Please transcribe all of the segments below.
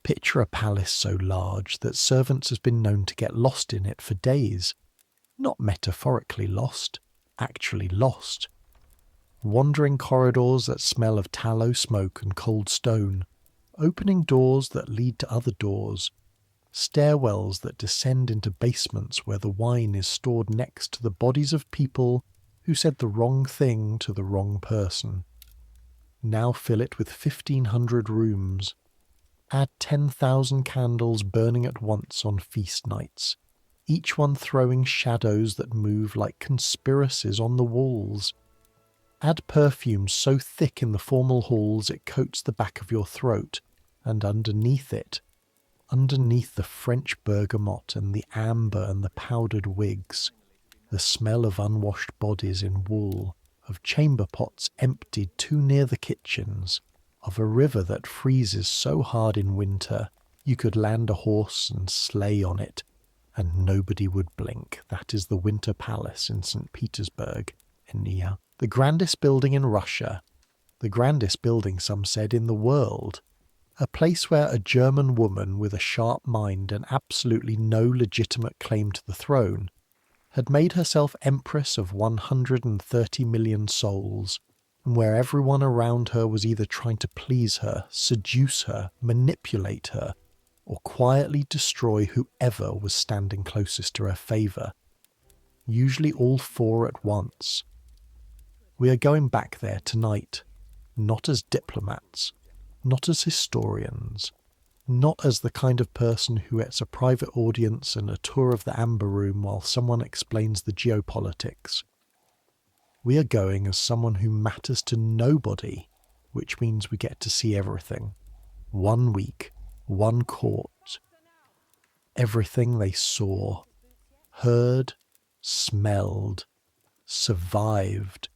Picture a palace so large that servants have been known to get lost in it for days. Not metaphorically lost, actually lost. Wandering corridors that smell of tallow smoke and cold stone, opening doors that lead to other doors, stairwells that descend into basements where the wine is stored next to the bodies of people who said the wrong thing to the wrong person. Now fill it with 1,500 rooms. Add 10,000 candles burning at once on feast nights, each one throwing shadows that move like conspiracies on the walls. Add perfume so thick in the formal halls it coats the back of your throat, and underneath it, underneath the French bergamot and the amber and the powdered wigs, the smell of unwashed bodies in wool, of chamber pots emptied too near the kitchens, of a river that freezes so hard in winter you could land a horse and sleigh on it, and nobody would blink. That is the Winter Palace in St. Petersburg, Enia. The grandest building in Russia, the grandest building, some said, in the world. A place where a German woman with a sharp mind and absolutely no legitimate claim to the throne had made herself Empress of 130 million souls, and where everyone around her was either trying to please her, seduce her, manipulate her, or quietly destroy whoever was standing closest to her favour. Usually all four at once. We are going back there tonight, not as diplomats, not as historians, not as the kind of person who gets a private audience and a tour of the Amber Room while someone explains the geopolitics. We are going as someone who matters to nobody, which means we get to see everything. 1 week, one court. Everything they saw, heard, smelled, survived,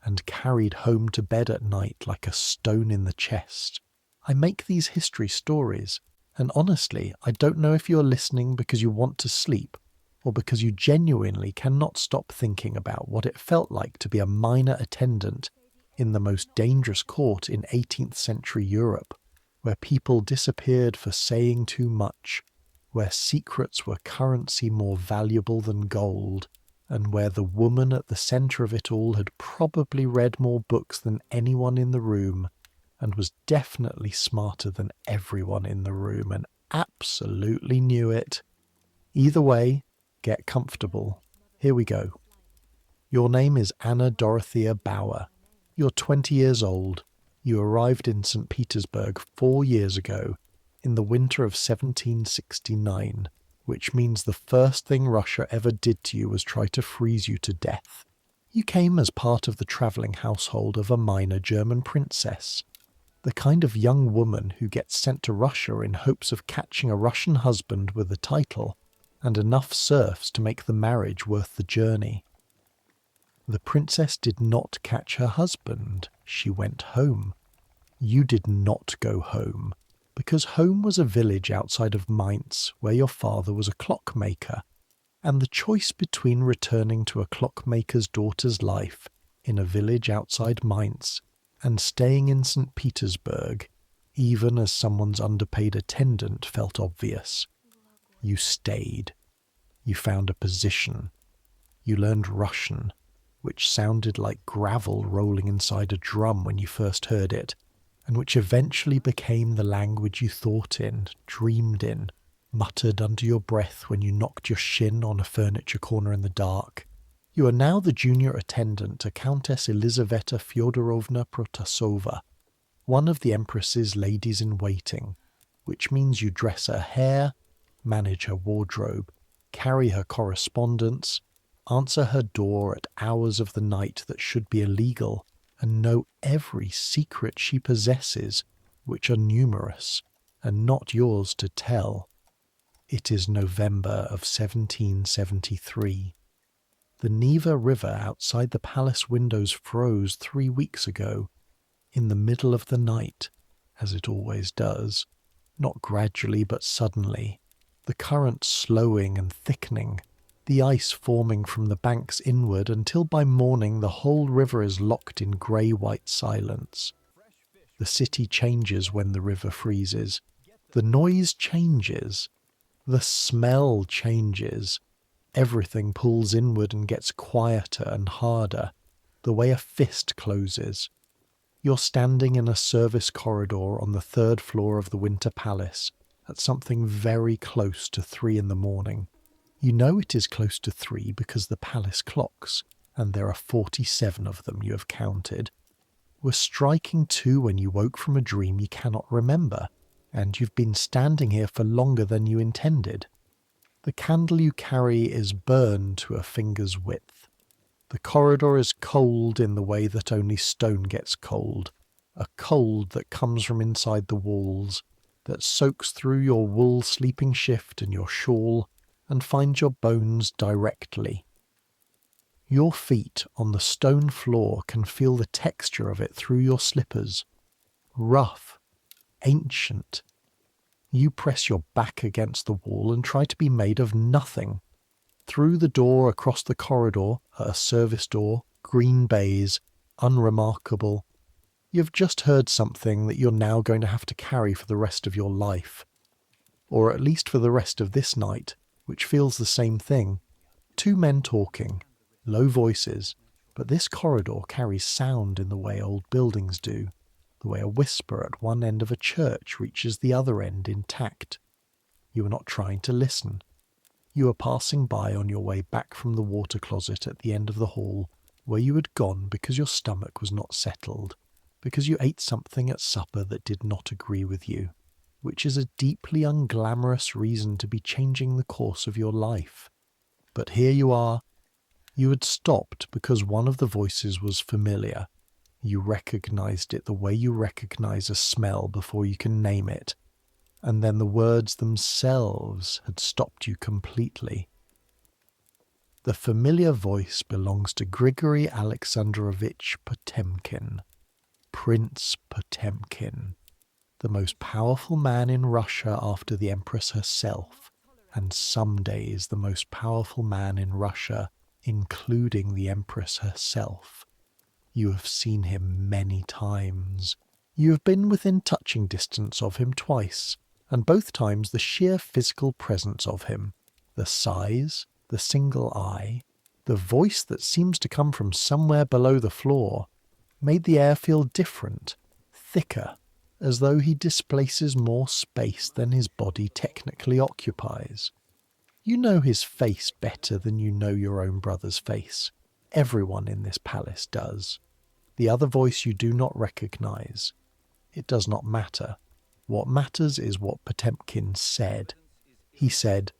and carried home to bed at night like a stone in the chest. I make these history stories, and honestly, I don't know if you're listening because you want to sleep, or because you genuinely cannot stop thinking about what it felt like to be a minor attendant in the most dangerous court in 18th century Europe, where people disappeared for saying too much, where secrets were currency more valuable than gold, and where the woman at the centre of it all had probably read more books than anyone in the room, and was definitely smarter than everyone in the room, and absolutely knew it. Either way, get comfortable. Here we go. Your name is Anna Dorothea Bauer. You're 20 years old. You arrived in St. Petersburg 4 years ago, in the winter of 1769, which means the first thing Russia ever did to you was try to freeze you to death. You came as part of the travelling household of a minor German princess, the kind of young woman who gets sent to Russia in hopes of catching a Russian husband with a title and enough serfs to make the marriage worth the journey. The princess did not catch her husband. She went home. You did not go home, because home was a village outside of Mainz where your father was a clockmaker, and the choice between returning to a clockmaker's daughter's life in a village outside Mainz and staying in St. Petersburg, even as someone's underpaid attendant, felt obvious. You stayed. You found a position. You learned Russian, which sounded like gravel rolling inside a drum when you first heard it, and which eventually became the language you thought in, dreamed in, muttered under your breath when you knocked your shin on a furniture corner in the dark. You are now the junior attendant to Countess Elizaveta Fyodorovna Protasova, one of the Empress's ladies-in-waiting, which means you dress her hair, manage her wardrobe, carry her correspondence, answer her door at hours of the night that should be illegal, and know every secret she possesses, which are numerous, and not yours to tell. It is November of 1773. The Neva River outside the palace windows froze 3 weeks ago, in the middle of the night, as it always does, not gradually but suddenly, the current slowing and thickening, the ice forming from the banks inward until by morning the whole river is locked in grey-white silence. The city changes when the river freezes. The noise changes. The smell changes. Everything pulls inward and gets quieter and harder, the way a fist closes. You're standing in a service corridor on the 3rd floor of the Winter Palace at something very close to 3 in the morning. You know it is close to 3 because the palace clocks, and there are 47 of them you have counted, were striking 2 when you woke from a dream you cannot remember, and you've been standing here for longer than you intended. The candle you carry is burned to a finger's width. The corridor is cold in the way that only stone gets cold, a cold that comes from inside the walls, that soaks through your wool sleeping shift and your shawl, and finds your bones directly. Your feet on the stone floor can feel the texture of it through your slippers. Rough, ancient. You press your back against the wall and try to be made of nothing. Through the door across the corridor, at a service door, green baize, unremarkable. You've just heard something that you're now going to have to carry for the rest of your life. Or at least for the rest of this night, which feels the same thing. 2 men talking, low voices, but this corridor carries sound in the way old buildings do, the way a whisper at one end of a church reaches the other end intact. You are not trying to listen. You are passing by on your way back from the water closet at the end of the hall, where you had gone because your stomach was not settled, because you ate something at supper that did not agree with you, which is a deeply unglamorous reason to be changing the course of your life. But here you are. You had stopped because one of the voices was familiar. You recognized it the way you recognize a smell before you can name it. And then the words themselves had stopped you completely. The familiar voice belongs to Grigory Alexandrovich Potemkin, Prince Potemkin, the most powerful man in Russia after the Empress herself, and some days the most powerful man in Russia, including the Empress herself. You have seen him many times. You have been within touching distance of him twice, and both times the sheer physical presence of him, the size, the single eye, the voice that seems to come from somewhere below the floor, made the air feel different, thicker, as though he displaces more space than his body technically occupies. You know his face better than you know your own brother's face. Everyone in this palace does. The other voice you do not recognize. It does not matter. What matters is what Potemkin said. He said,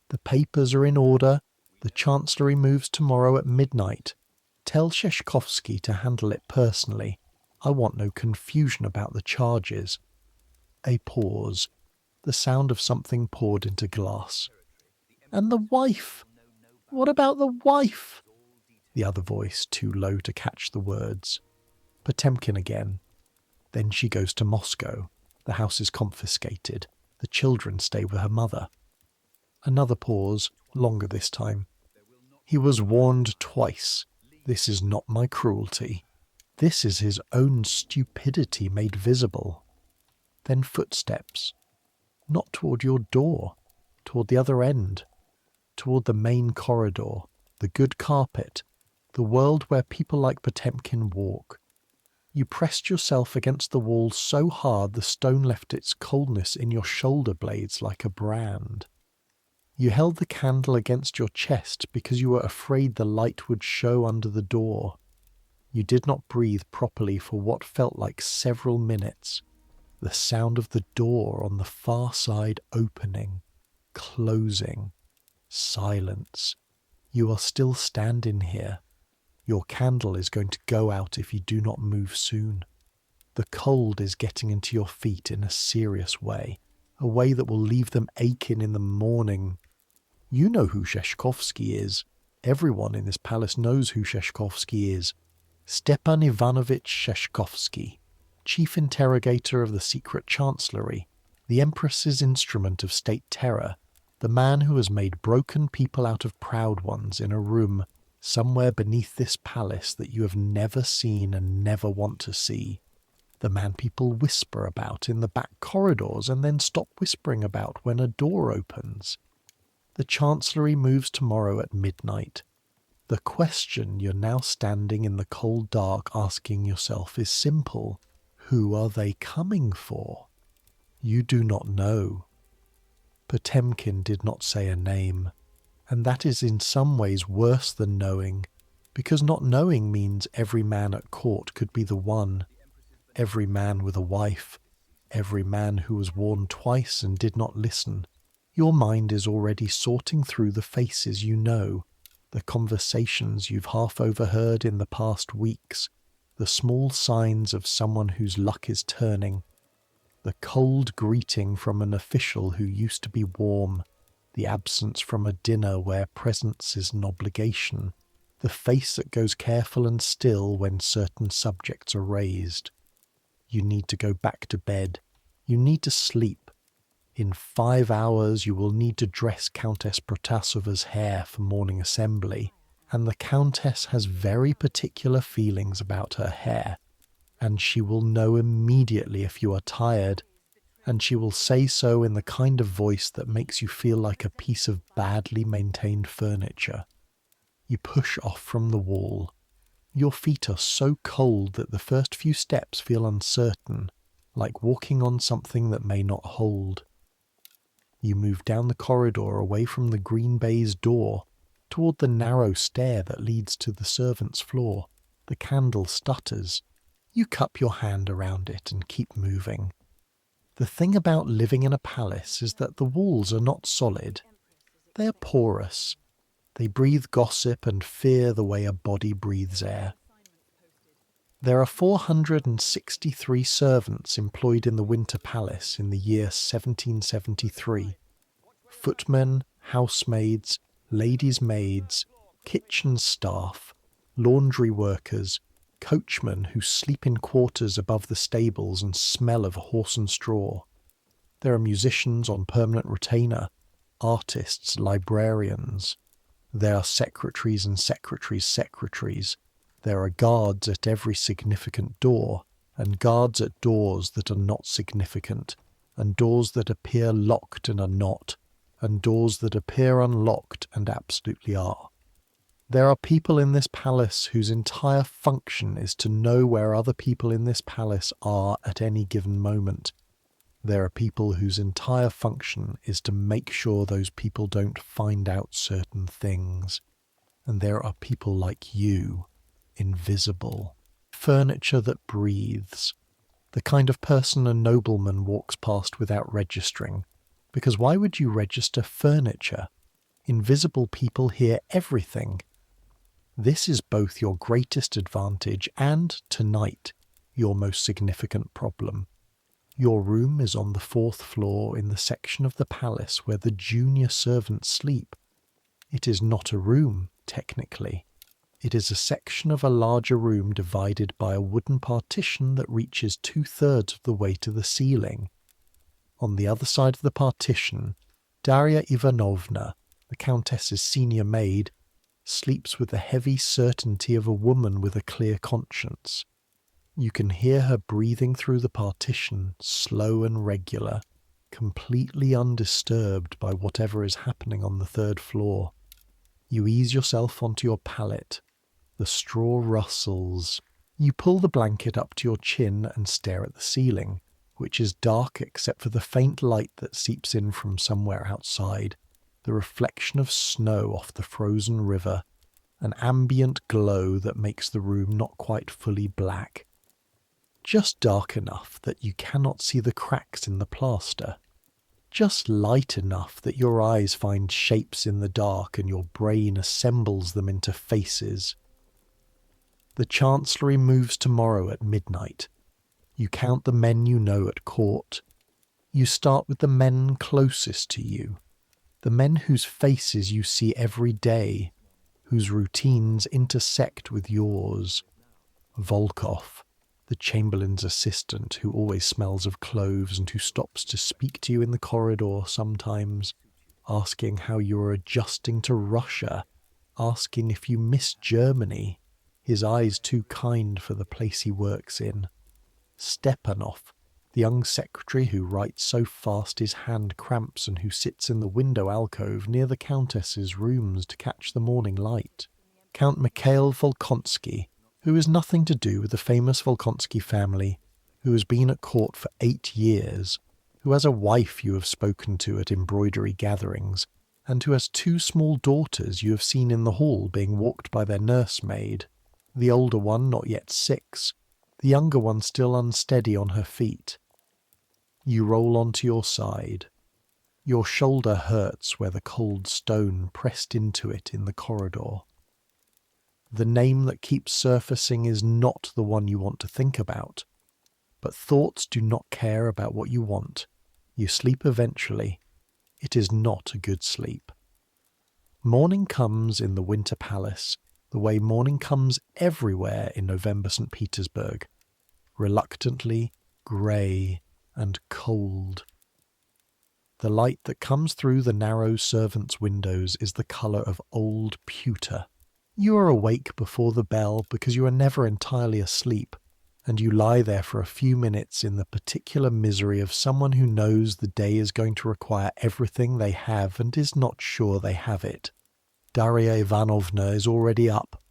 "The papers are in order. The Chancellery moves tomorrow at midnight. Tell Sheshkovsky to handle it personally. I want no confusion about the charges." A pause. The sound of something poured into glass. "And the wife? What about the wife?" The other voice, too low to catch the words. Potemkin again. "Then she goes to Moscow. The house is confiscated. The children stay with her mother." Another pause, longer this time. "He was warned twice. This is not my cruelty. This is his own stupidity made visible." Then footsteps. Not toward your door, toward the other end, toward the main corridor, the good carpet, the world where people like Potemkin walk. You pressed yourself against the wall so hard the stone left its coldness in your shoulder blades like a brand. You held the candle against your chest because you were afraid the light would show under the door. You did not breathe properly for what felt like several minutes. The sound of the door on the far side opening, closing, silence. You are still standing here. Your candle is going to go out if you do not move soon. The cold is getting into your feet in a serious way, a way that will leave them aching in the morning. You know who Sheshkovsky is. Everyone in this palace knows who Sheshkovsky is. Stepan Ivanovich Sheshkovsky, chief interrogator of the Secret Chancellery, the Empress's instrument of state terror, the man who has made broken people out of proud ones in a room somewhere beneath this palace that you have never seen and never want to see. the man people whisper about in the back corridors and then stop whispering about when a door opens. The Chancellery moves tomorrow at midnight. The question you're now standing in the cold dark asking yourself is simple. Who are they coming for? You do not know. Potemkin did not say a name, and that is in some ways worse than knowing, because not knowing means every man at court could be the one, every man with a wife, every man who was warned twice and did not listen. Your mind is already sorting through the faces you know, the conversations you've half overheard in the past weeks, the small signs of someone whose luck is turning, the cold greeting from an official who used to be warm, the absence from a dinner where presence is an obligation, the face that goes careful and still when certain subjects are raised. You need to go back to bed. You need to sleep. In 5 hours you will need to dress Countess Protasova's hair for morning assembly, and the Countess has very particular feelings about her hair, and she will know immediately if you are tired, and she will say so in the kind of voice that makes you feel like a piece of badly maintained furniture. You push off from the wall. Your feet are so cold that the first few steps feel uncertain, like walking on something that may not hold. You move down the corridor away from the green baize door, toward the narrow stair that leads to the servants' floor. The candle stutters. You cup your hand around it and keep moving. The thing about living in a palace is that the walls are not solid. They are porous. They breathe gossip and fear the way a body breathes air. There are 463 servants employed in the Winter Palace in the year 1773. Footmen, housemaids, ladies' maids, kitchen staff, laundry workers, coachmen who sleep in quarters above the stables and smell of horse and straw. There are musicians on permanent retainer, artists, librarians. There are secretaries and secretaries' secretaries. There are guards at every significant door, and guards at doors that are not significant, and doors that appear locked and are not, and doors that appear unlocked and absolutely are. There are people in this palace whose entire function is to know where other people in this palace are at any given moment. There are people whose entire function is to make sure those people don't find out certain things. And there are people like you, invisible. Furniture that breathes. The kind of person a nobleman walks past without registering. Because why would you register furniture? Invisible people hear everything. This is both your greatest advantage and, tonight, your most significant problem. Your room is on the 4th floor in the section of the palace where the junior servants sleep. It is not a room, technically. It is a section of a larger room divided by a wooden partition that reaches 2/3 of the way to the ceiling. On the other side of the partition, Darya Ivanovna, the Countess's senior maid, sleeps with the heavy certainty of a woman with a clear conscience. You can hear her breathing through the partition, slow and regular, completely undisturbed by whatever is happening on the 3rd floor. You ease yourself onto your pallet. The straw rustles. You pull the blanket up to your chin and stare at the ceiling, which is dark except for the faint light that seeps in from somewhere outside, the reflection of snow off the frozen river, an ambient glow that makes the room not quite fully black. Just dark enough that you cannot see the cracks in the plaster. Just light enough that your eyes find shapes in the dark and your brain assembles them into faces. The Chancellery moves tomorrow at midnight. You count the men you know at court. You start with the men closest to you, the men whose faces you see every day, whose routines intersect with yours. Volkov, the Chamberlain's assistant who always smells of cloves and who stops to speak to you in the corridor sometimes, asking how you are adjusting to Russia, asking if you miss Germany, his eyes too kind for the place he works in. Stepanov, the young secretary who writes so fast his hand cramps and who sits in the window alcove near the Countess's rooms to catch the morning light. Count Mikhail Volkonsky, who has nothing to do with the famous Volkonsky family, who has been at court for 8 years, who has a wife you have spoken to at embroidery gatherings, and who has 2 small daughters you have seen in the hall being walked by their nursemaid, the older one not yet 6, the younger one still unsteady on her feet. You roll onto your side. Your shoulder hurts where the cold stone pressed into it in the corridor. The name that keeps surfacing is not the one you want to think about, but thoughts do not care about what you want. You sleep eventually. It is not a good sleep. Morning comes in the Winter Palace, the way morning comes everywhere in November St. Petersburg, reluctantly, grey and cold. The light that comes through the narrow servants' windows is the colour of old pewter. You are awake before the bell because you are never entirely asleep, and you lie there for a few minutes in the particular misery of someone who knows the day is going to require everything they have and is not sure they have it. Darya Ivanovna is already up.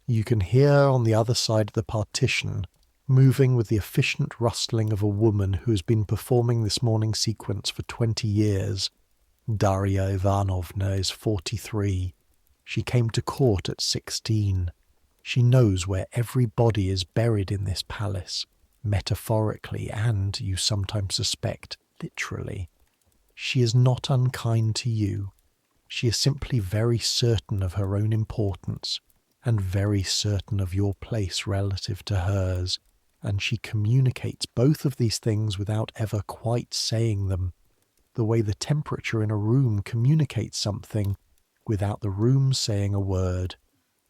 You can hear her on the other side of the partition, moving with the efficient rustling of a woman who has been performing this morning sequence for 20 years. Darya Ivanovna is 43. She came to court at 16. She knows where every body is buried in this palace, metaphorically and, you sometimes suspect, literally. She is not unkind to you. She is simply very certain of her own importance, and very certain of your place relative to hers, and she communicates both of these things without ever quite saying them, the way the temperature in a room communicates something without the room saying a word.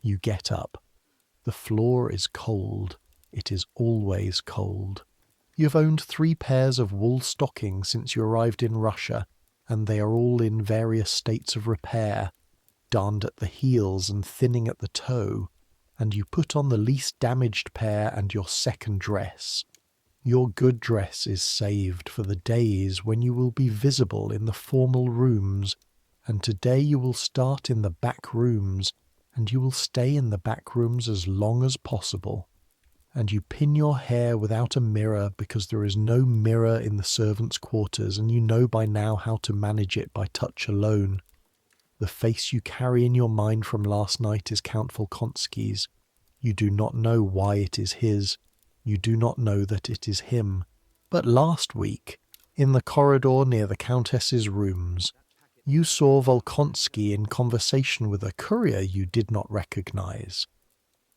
You get up. The floor is cold. It is always cold. You have owned 3 pairs of wool stockings since you arrived in Russia, and they are all in various states of repair, darned at the heels and thinning at the toe, and you put on the least damaged pair and your second dress. Your good dress is saved for the days when you will be visible in the formal rooms, and today you will start in the back rooms, and you will stay in the back rooms as long as possible. And you pin your hair without a mirror because there is no mirror in the servants' quarters, and you know by now how to manage it by touch alone. The face you carry in your mind from last night is Count Volkonsky's. You do not know why it is his. You do not know that it is him. But last week, in the corridor near the Countess's rooms, you saw Volkonsky in conversation with a courier you did not recognize.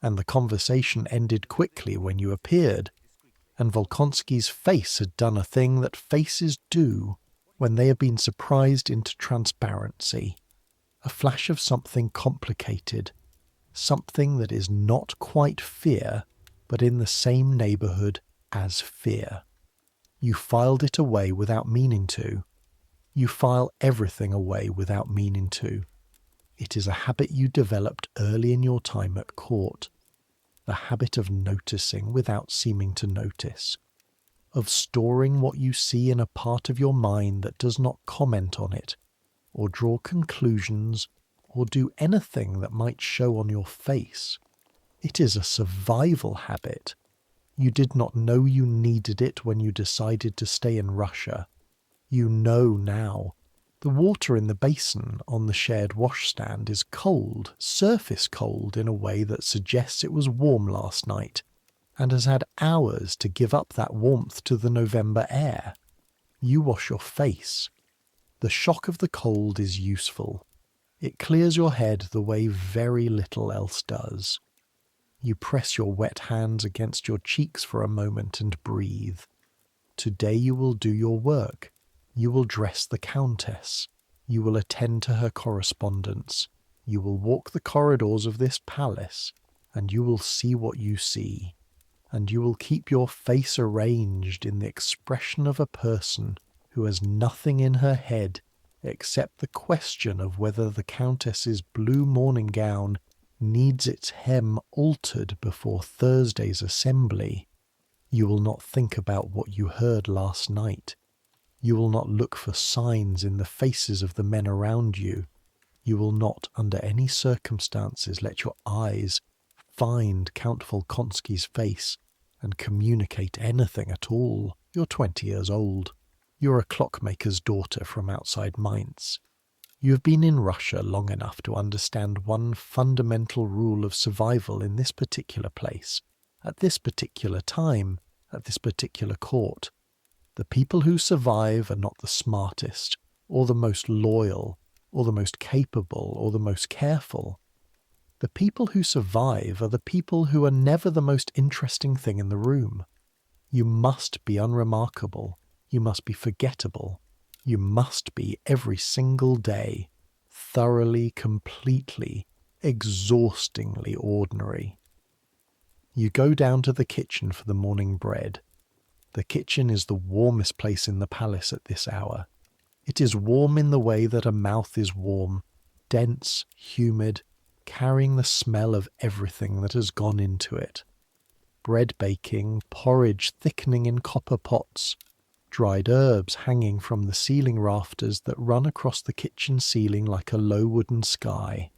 And the conversation ended quickly when you appeared, and Volkonsky's face had done a thing that faces do when they have been surprised into transparency. A flash of something complicated, something that is not quite fear, but in the same neighbourhood as fear. You filed it away without meaning to. You file everything away without meaning to. It is a habit you developed early in your time at court, the habit of noticing without seeming to notice, of storing what you see in a part of your mind that does not comment on it, or draw conclusions, or do anything that might show on your face. It is a survival habit. You did not know you needed it when you decided to stay in Russia. You know now. The water in the basin on the shared washstand is cold, surface cold in a way that suggests it was warm last night, and has had hours to give up that warmth to the November air. You wash your face. The shock of the cold is useful. It clears your head the way very little else does. You press your wet hands against your cheeks for a moment and breathe. Today you will do your work. You will dress the Countess. You will attend to her correspondence. You will walk the corridors of this palace, and you will see what you see. And you will keep your face arranged in the expression of a person who has nothing in her head except the question of whether the Countess's blue morning gown needs its hem altered before Thursday's assembly. You will not think about what you heard last night. You will not look for signs in the faces of the men around you. You will not, under any circumstances, let your eyes find Count Volkonsky's face and communicate anything at all. You're 20 years old. You're a clockmaker's daughter from outside Mainz. You have been in Russia long enough to understand one fundamental rule of survival in this particular place, at this particular time, at this particular court. The people who survive are not the smartest, or the most loyal, or the most capable, or the most careful. The people who survive are the people who are never the most interesting thing in the room. You must be unremarkable. You must be forgettable. You must be, every single day, thoroughly, completely, exhaustingly ordinary. You go down to the kitchen for the morning bread. The kitchen is the warmest place in the palace at this hour. It is warm in the way that a mouth is warm, dense, humid, carrying the smell of everything that has gone into it. Bread baking, porridge thickening in copper pots, dried herbs hanging from the ceiling rafters that run across the kitchen ceiling like a low wooden sky.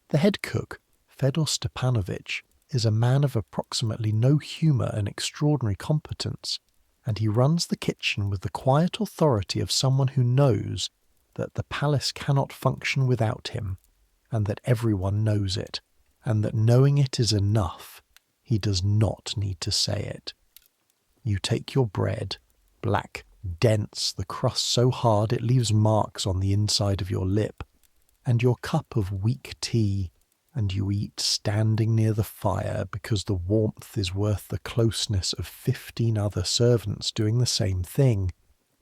The head cook, Fedor Stepanovich, is a man of approximately no humour and extraordinary competence, and he runs the kitchen with the quiet authority of someone who knows that the palace cannot function without him, and that everyone knows it, and that knowing it is enough. He does not need to say it. You take your bread, black, dense, the crust so hard it leaves marks on the inside of your lip, and your cup of weak tea, and you eat standing near the fire because the warmth is worth the closeness of 15 other servants doing the same thing,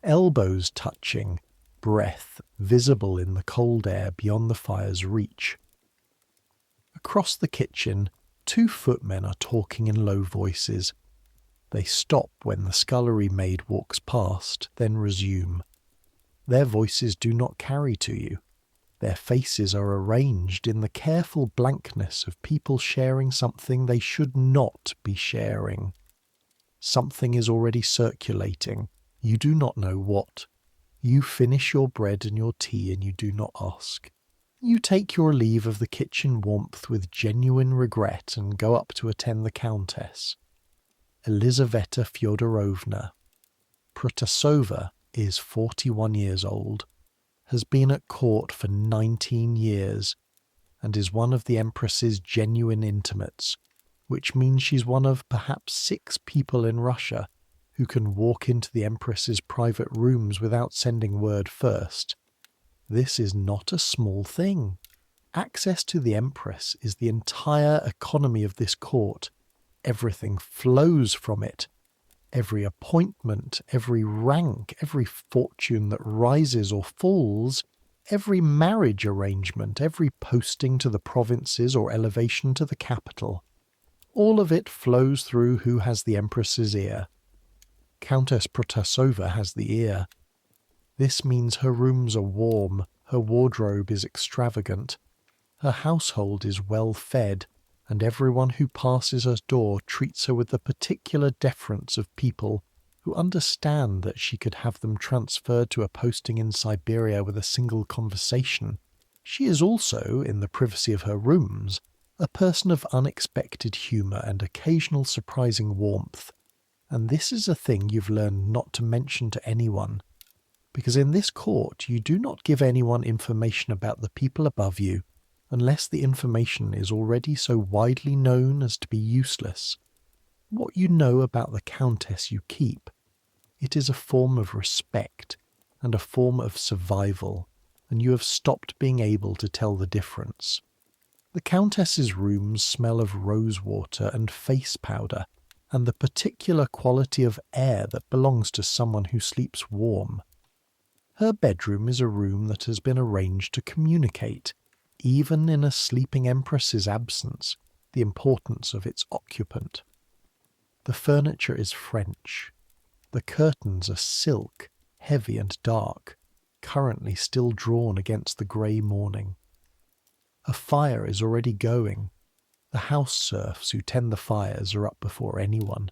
elbows touching, breath visible in the cold air beyond the fire's reach. Across the kitchen, 2 footmen are talking in low voices. They stop when the scullery maid walks past, then resume. Their voices do not carry to you. Their faces are arranged in the careful blankness of people sharing something they should not be sharing. Something is already circulating. You do not know what. You finish your bread and your tea and you do not ask. You take your leave of the kitchen warmth with genuine regret and go up to attend the Countess. Elizaveta Fyodorovna. Protasova is 41 years old, has been at court for 19 years, and is one of the Empress's genuine intimates, which means she's one of perhaps 6 people in Russia who can walk into the Empress's private rooms without sending word first. This is not a small thing. Access to the Empress is the entire economy of this court. Everything flows from it. Every appointment, every rank, every fortune that rises or falls, every marriage arrangement, every posting to the provinces or elevation to the capital, all of it flows through who has the Empress's ear. Countess Protasova has the ear. This means her rooms are warm, her wardrobe is extravagant, her household is well fed, and everyone who passes her door treats her with the particular deference of people who understand that she could have them transferred to a posting in Siberia with a single conversation. She is also, in the privacy of her rooms, a person of unexpected humour and occasional surprising warmth, and this is a thing you've learned not to mention to anyone, because in this court you do not give anyone information about the people above you, unless the information is already so widely known as to be useless. What you know about the Countess you keep. It is a form of respect and a form of survival, and you have stopped being able to tell the difference. The Countess's rooms smell of rosewater and face powder, and the particular quality of air that belongs to someone who sleeps warm. Her bedroom is a room that has been arranged to communicate, even in a sleeping Empress's absence, the importance of its occupant. The furniture is French. The curtains are silk, heavy and dark, currently still drawn against the grey morning. A fire is already going. The house serfs who tend the fires are up before anyone,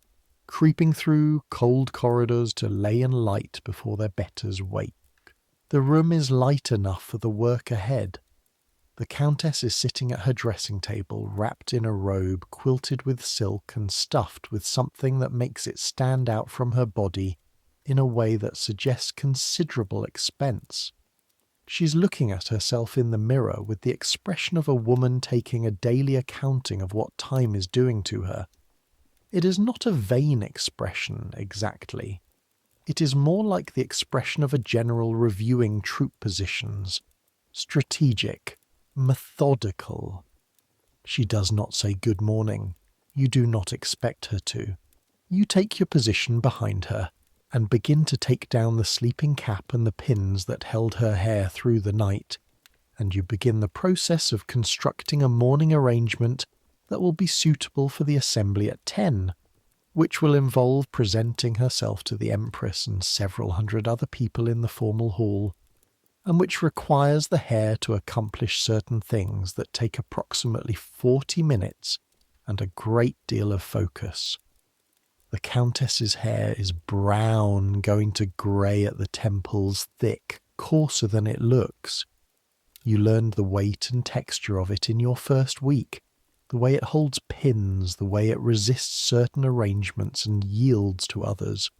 creeping through cold corridors to lay in light before their betters wake. The room is light enough for the work ahead. The Countess is sitting at her dressing table, wrapped in a robe quilted with silk and stuffed with something that makes it stand out from her body in a way that suggests considerable expense. She's looking at herself in the mirror with the expression of a woman taking a daily accounting of what time is doing to her. It is not a vain expression, exactly. It is more like the expression of a general reviewing troop positions. Strategic, methodical. She does not say good morning. You do not expect her to. You take your position behind her and begin to take down the sleeping cap and the pins that held her hair through the night, and you begin the process of constructing a morning arrangement that will be suitable for the assembly at 10, which will involve presenting herself to the Empress and several hundred other people in the formal hall, and which requires the hair to accomplish certain things that take approximately 40 minutes and a great deal of focus. The Countess's hair is brown, going to grey at the temples, thick, coarser than it looks. You learned the weight and texture of it in your first week, the way it holds pins, the way it resists certain arrangements and yields to others.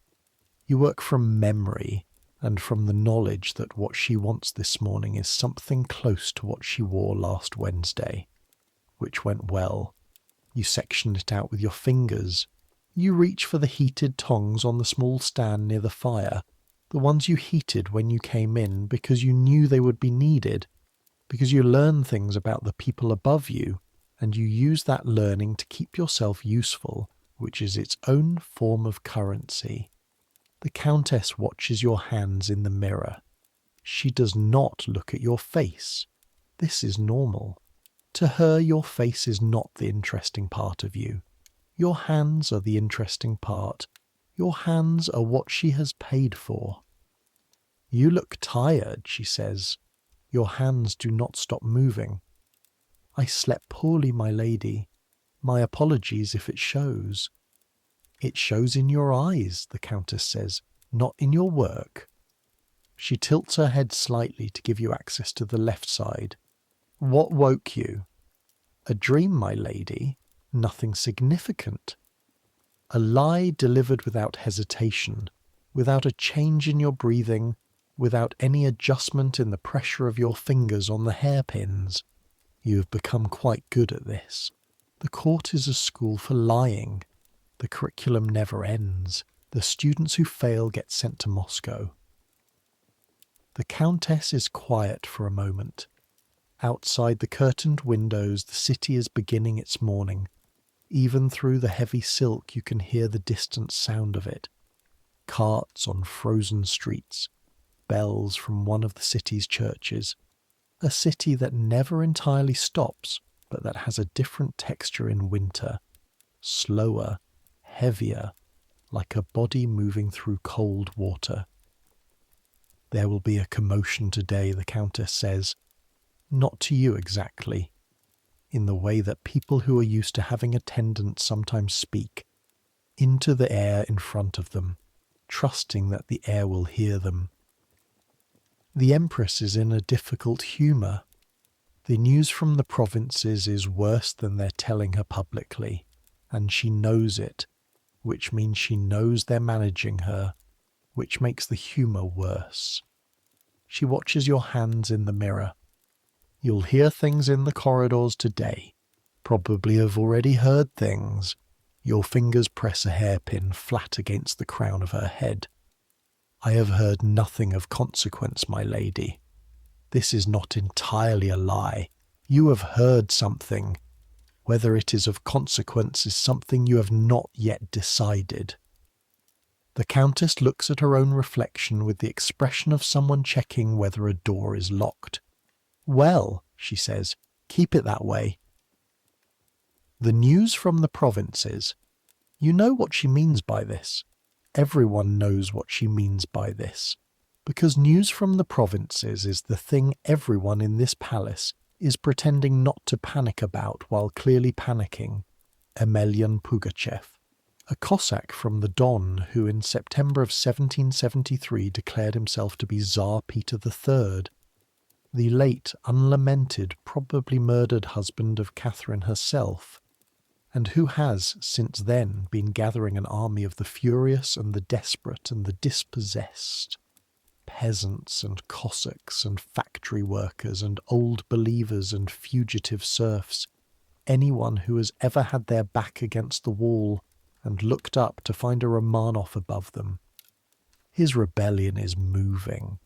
You work from memory and from the knowledge that what she wants this morning is something close to what she wore last Wednesday, which went well. You section it out with your fingers. You reach for the heated tongs on the small stand near the fire, the ones you heated when you came in because you knew they would be needed, because you learn things about the people above you, and you use that learning to keep yourself useful, which is its own form of currency. The Countess watches your hands in the mirror. She does not look at your face. This is normal. To her, your face is not the interesting part of you. Your hands are the interesting part. Your hands are what she has paid for. You look tired, she says. Your hands do not stop moving. I slept poorly, my lady. My apologies if it shows. It shows in your eyes, the Countess says, not in your work. She tilts her head slightly to give you access to the left side. What woke you? A dream, my lady. Nothing significant. A lie delivered without hesitation, without a change in your breathing, without any adjustment in the pressure of your fingers on the hairpins. You have become quite good at this. The court is a school for lying. The curriculum never ends. The students who fail get sent to Moscow. The Countess is quiet for a moment. Outside the curtained windows, the city is beginning its morning. Even through the heavy silk, you can hear the distant sound of it. Carts on frozen streets, bells from one of the city's churches. A city that never entirely stops, but that has a different texture in winter. Slower, heavier, like a body moving through cold water. There will be a commotion today, the Countess says. Not to you exactly, in the way that people who are used to having attendants sometimes speak, into the air in front of them, trusting that the air will hear them. The Empress is in a difficult humour. The news from the provinces is worse than they're telling her publicly, and she knows it, which means she knows they're managing her, which makes the humour worse. She watches your hands in the mirror. You'll hear things in the corridors today. Probably have already heard things. Your fingers press a hairpin flat against the crown of her head. I have heard nothing of consequence, my lady. This is not entirely a lie. You have heard something. Whether it is of consequence is something you have not yet decided. The Countess looks at her own reflection with the expression of someone checking whether a door is locked. Well, she says, keep it that way. The news from the provinces. You know what she means by this. Everyone knows what she means by this. Because news from the provinces is the thing everyone in this palace is pretending not to panic about while clearly panicking. Emelian Pugachev. a Cossack from the Don who in September of 1773 declared himself to be Tsar Peter III, the late, unlamented, probably murdered husband of Catherine herself, and who has since then been gathering an army of the furious and the desperate and the dispossessed, peasants and Cossacks and factory workers and old believers and fugitive serfs, anyone who has ever had their back against the wall and looked up to find a Romanov above them. His rebellion is moving.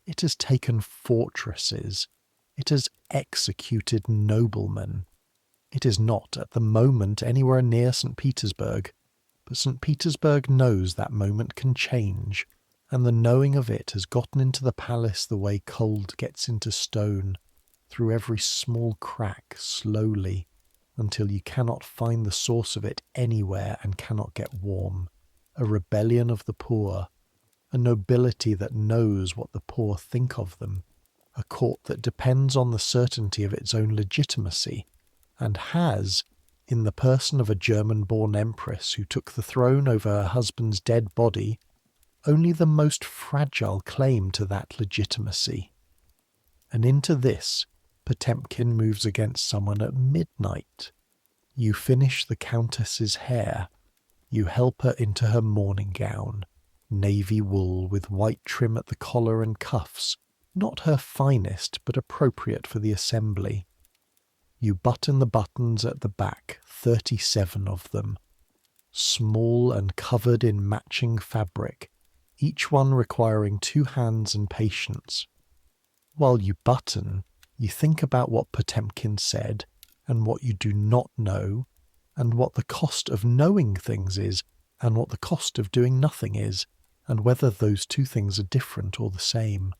It has taken fortresses. It has executed noblemen. It is not at the moment anywhere near St. Petersburg, but St. Petersburg knows that moment can change, and the knowing of it has gotten into the palace the way cold gets into stone, through every small crack slowly, until you cannot find the source of it anywhere and cannot get warm. A rebellion of the poor, a nobility that knows what the poor think of them, a court that depends on the certainty of its own legitimacy, and has, in the person of a German-born empress who took the throne over her husband's dead body, only the most fragile claim to that legitimacy. And into this, Potemkin moves against someone at midnight. You finish the countess's hair. You help her into her morning gown, navy wool with white trim at the collar and cuffs, not her finest but appropriate for the assembly. You button the buttons at the back, 37 of them, small and covered in matching fabric, each one requiring 2 hands and patience. While you button, you think about what Potemkin said, and what you do not know, and what the cost of knowing things is, and what the cost of doing nothing is, and whether those 2 things are different or the same.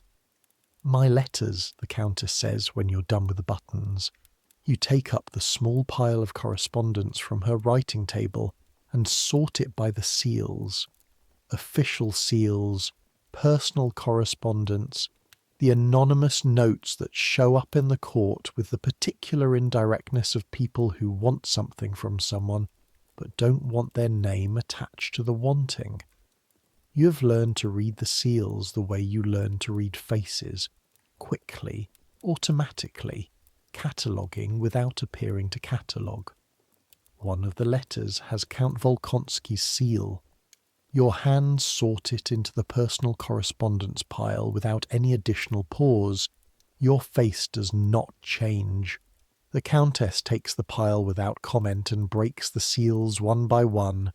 My letters, the Countess says when you're done with the buttons. You take up the small pile of correspondence from her writing table and sort it by the seals. Official seals, personal correspondence, the anonymous notes that show up in the court with the particular indirectness of people who want something from someone but don't want their name attached to the wanting. You have learned to read the seals the way you learn to read faces, quickly, automatically, cataloguing without appearing to catalogue. One of the letters has Count Volkonsky's seal. Your hands sort it into the personal correspondence pile without any additional pause. Your face does not change. The Countess takes the pile without comment and breaks the seals one by one,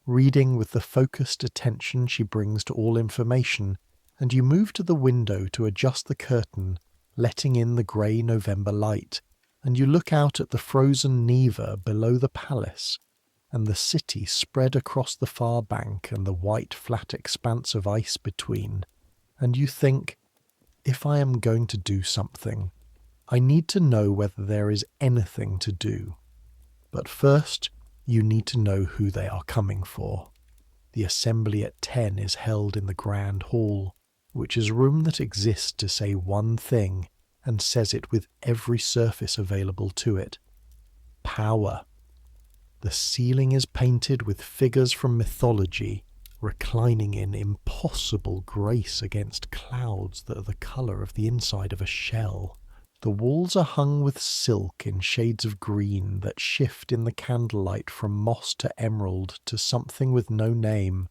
reading with the focused attention she brings to all information, and you move to the window to adjust the curtain, letting in the grey November light, and you look out at the frozen Neva below the palace, and the city spread across the far bank and the white flat expanse of ice between, and you think, if I am going to do something, I need to know whether there is anything to do. But first, you need to know who they are coming for. The assembly at 10 is held in the Grand Hall, which is a room that exists to say one thing, and says it with every surface available to it. Power. The ceiling is painted with figures from mythology, reclining in impossible grace against clouds that are the colour of the inside of a shell. The walls are hung with silk in shades of green that shift in the candlelight from moss to emerald to something with no name,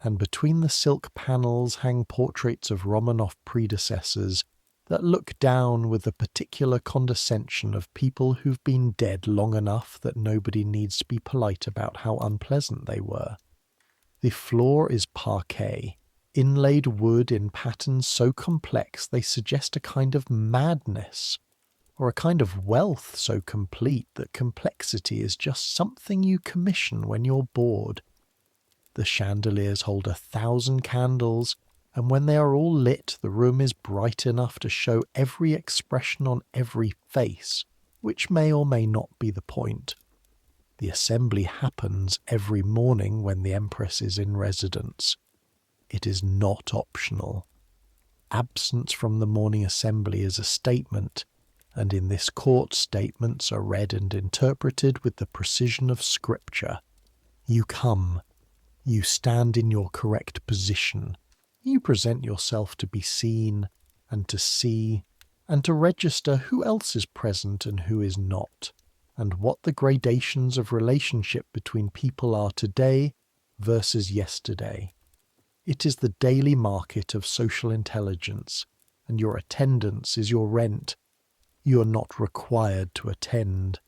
and between the silk panels hang portraits of Romanov predecessors that look down with the particular condescension of people who've been dead long enough that nobody needs to be polite about how unpleasant they were. The floor is parquet, inlaid wood in patterns so complex they suggest a kind of madness, or a kind of wealth so complete that complexity is just something you commission when you're bored. The chandeliers hold 1,000 candles, and when they are all lit, the room is bright enough to show every expression on every face, which may or may not be the point. The assembly happens every morning when the Empress is in residence. It is not optional. Absence from the morning assembly is a statement, and in this court statements are read and interpreted with the precision of scripture. You come. You stand in your correct position. You present yourself to be seen and to see and to register who else is present and who is not, and what the gradations of relationship between people are today versus yesterday. It is the daily market of social intelligence, and your attendance is your rent. You are not required to attend.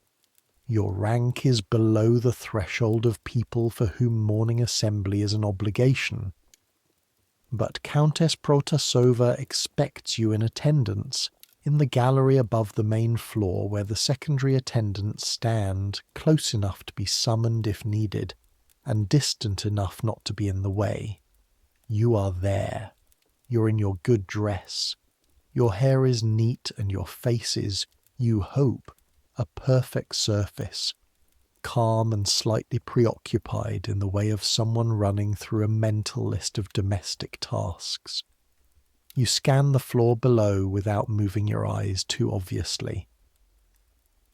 Your rank is below the threshold of people for whom morning assembly is an obligation. But Countess Protasova expects you in attendance, in the gallery above the main floor where the secondary attendants stand, close enough to be summoned if needed, and distant enough not to be in the way. You are there. You're in your good dress. Your hair is neat and your face is, you hope, a perfect surface, calm and slightly preoccupied in the way of someone running through a mental list of domestic tasks. You scan the floor below without moving your eyes too obviously.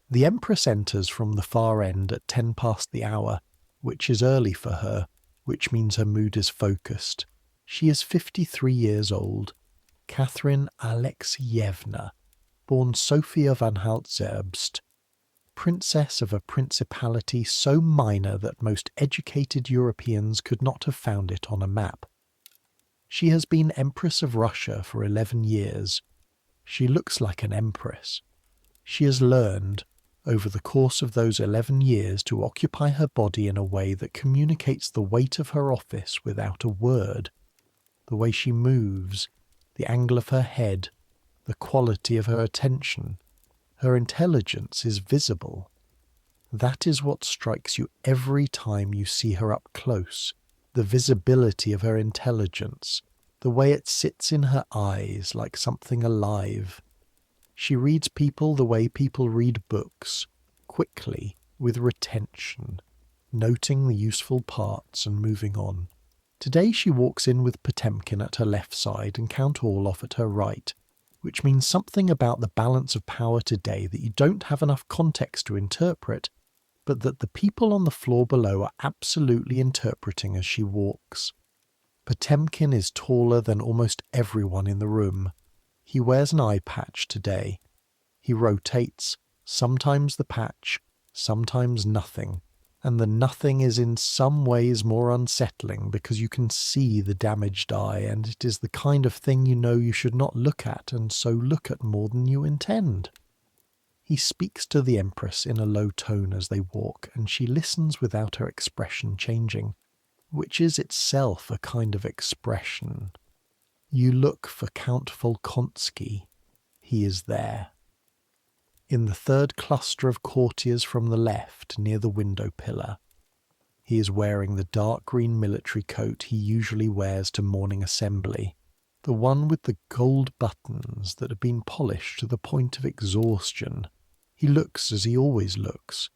The Empress enters from the far end at 10 past the hour, which is early for her, which means her mood is focused. She is 53 years old, Catherine Alexeyevna, born Sophia van Halt-Zerbst, princess of a principality so minor that most educated Europeans could not have found it on a map. She has been Empress of Russia for 11 years. She looks like an empress. She has learned, over the course of those 11 years, to occupy her body in a way that communicates the weight of her office without a word. The way she moves, the angle of her head, the quality of her attention, her intelligence is visible. That is what strikes you every time you see her up close, the visibility of her intelligence, the way it sits in her eyes like something alive. She reads people the way people read books, quickly, with retention, noting the useful parts and moving on. Today she walks in with Potemkin at her left side and Count Orloff at her right, which means something about the balance of power today that you don't have enough context to interpret, but that the people on the floor below are absolutely interpreting as she walks. Potemkin is taller than almost everyone in the room. He wears an eye patch today. He rotates, sometimes the patch, sometimes nothing, and the nothing is in some ways more unsettling because you can see the damaged eye, and it is the kind of thing you know you should not look at, and so look at more than you intend. He speaks to the Empress in a low tone as they walk, and she listens without her expression changing, which is itself a kind of expression. You look for Count Volkonsky. He is there. In the third cluster of courtiers from the left, near the window pillar. He is wearing the dark green military coat he usually wears to morning assembly, the one with the gold buttons that have been polished to the point of exhaustion. He looks as he always looks.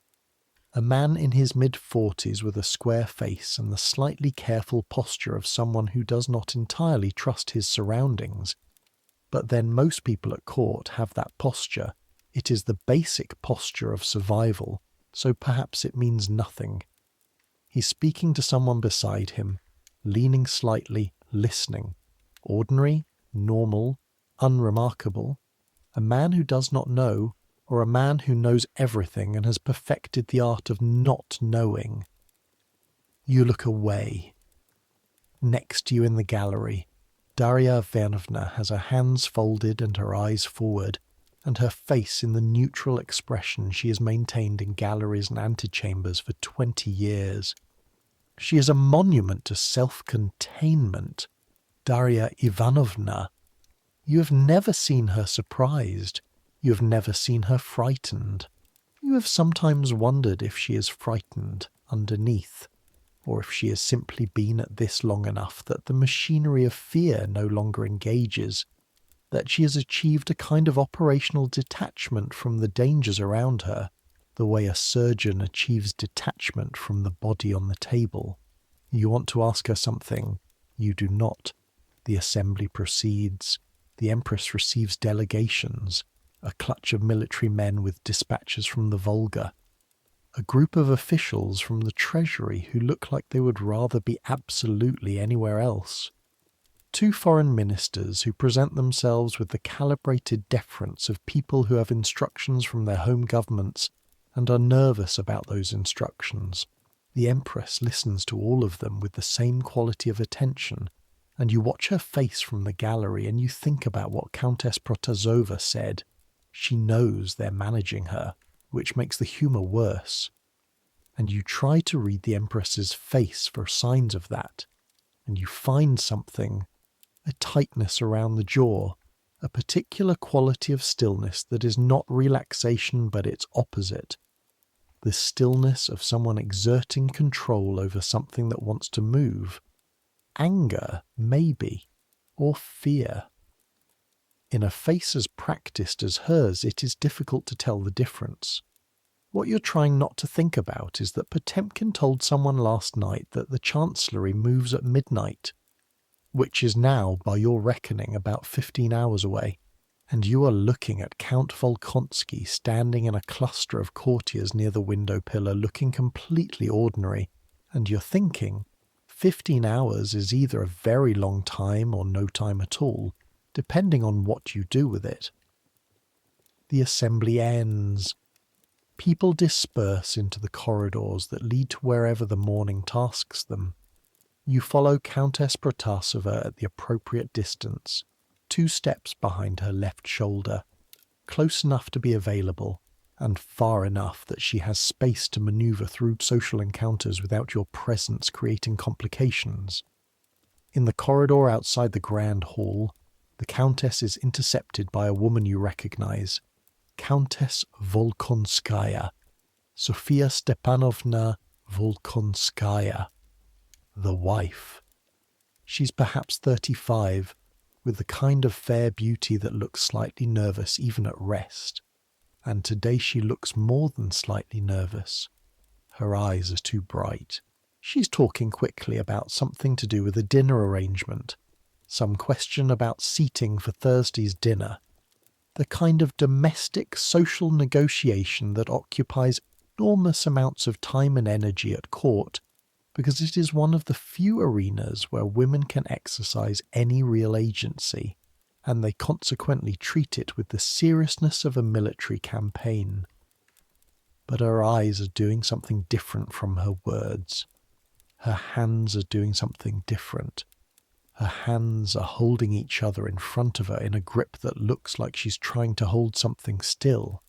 A man in his mid-40s with a square face and the slightly careful posture of someone who does not entirely trust his surroundings. But then most people at court have that posture. It is the basic posture of survival, so perhaps it means nothing. He's speaking to someone beside him, leaning slightly, listening. Ordinary, normal, unremarkable. A man who does not know, or a man who knows everything and has perfected the art of not knowing. You look away. Next to you in the gallery, Darya Ivanovna has her hands folded and her eyes forward, and her face in the neutral expression she has maintained in galleries and antechambers for 20 years. She is a monument to self-containment. Darya Ivanovna. You have never seen her surprised. You have never seen her frightened. You have sometimes wondered if she is frightened underneath, or if she has simply been at this long enough that the machinery of fear no longer engages, that she has achieved a kind of operational detachment from the dangers around her, the way a surgeon achieves detachment from the body on the table. You want to ask her something. You do not. The assembly proceeds. The Empress receives delegations, a clutch of military men with dispatches from the Volga. A group of officials from the Treasury who look like they would rather be absolutely anywhere else. 2 foreign ministers who present themselves with the calibrated deference of people who have instructions from their home governments and are nervous about those instructions. The Empress listens to all of them with the same quality of attention, and you watch her face from the gallery and you think about what Countess Protasova said. She knows they're managing her, which makes the humour worse. And you try to read the Empress's face for signs of that, and you find something, a tightness around the jaw, a particular quality of stillness that is not relaxation but its opposite. The stillness of someone exerting control over something that wants to move. Anger, maybe, or fear. In a face as practiced as hers, it is difficult to tell the difference. What you're trying not to think about is that Potemkin told someone last night that the Chancellery moves at midnight, which is now, by your reckoning, about 15 hours away, and you are looking at Count Volkonsky standing in a cluster of courtiers near the window pillar looking completely ordinary, and you're thinking, 15 hours is either a very long time or no time at all, depending on what you do with it. The assembly ends. People disperse into the corridors that lead to wherever the morning tasks them. You follow Countess Protasova at the appropriate distance, 2 steps behind her left shoulder, close enough to be available, and far enough that she has space to maneuver through social encounters without your presence creating complications. In the corridor outside the grand hall, the Countess is intercepted by a woman you recognize, Countess Volkonskaya, Sofia Stepanovna Volkonskaya, the wife. She's perhaps 35, with the kind of fair beauty that looks slightly nervous even at rest, and today she looks more than slightly nervous. Her eyes are too bright. She's talking quickly about something to do with a dinner arrangement, some question about seating for Thursday's dinner, the kind of domestic social negotiation that occupies enormous amounts of time and energy at court, because it is one of the few arenas where women can exercise any real agency, and they consequently treat it with the seriousness of a military campaign. But her eyes are doing something different from her words. Her hands are doing something different. Her hands are holding each other in front of her in a grip that looks like she's trying to hold something still,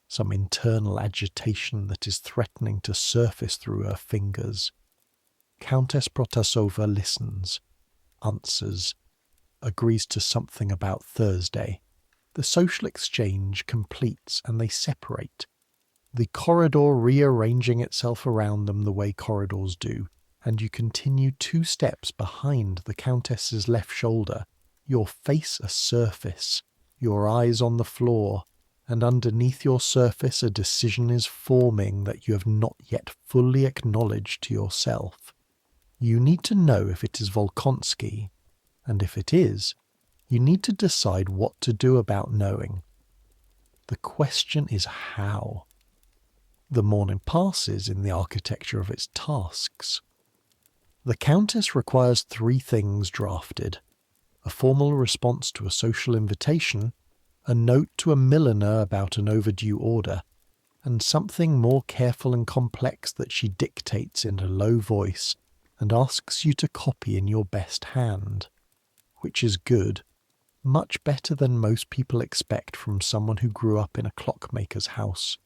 some internal agitation that is threatening to surface through her fingers. Countess Protasova listens, answers, agrees to something about Thursday. The social exchange completes and they separate, the corridor rearranging itself around them the way corridors do, and you continue 2 steps behind the Countess's left shoulder, your face a surface, your eyes on the floor, and underneath your surface a decision is forming that you have not yet fully acknowledged to yourself. You need to know if it is Volkonsky, and if it is, you need to decide what to do about knowing. The question is how. The morning passes in the architecture of its tasks. The Countess requires 3 things drafted: a formal response to a social invitation, a note to a milliner about an overdue order, and something more careful and complex that she dictates in a low voice and asks you to copy in your best hand, which is good, much better than most people expect from someone who grew up in a clockmaker's house,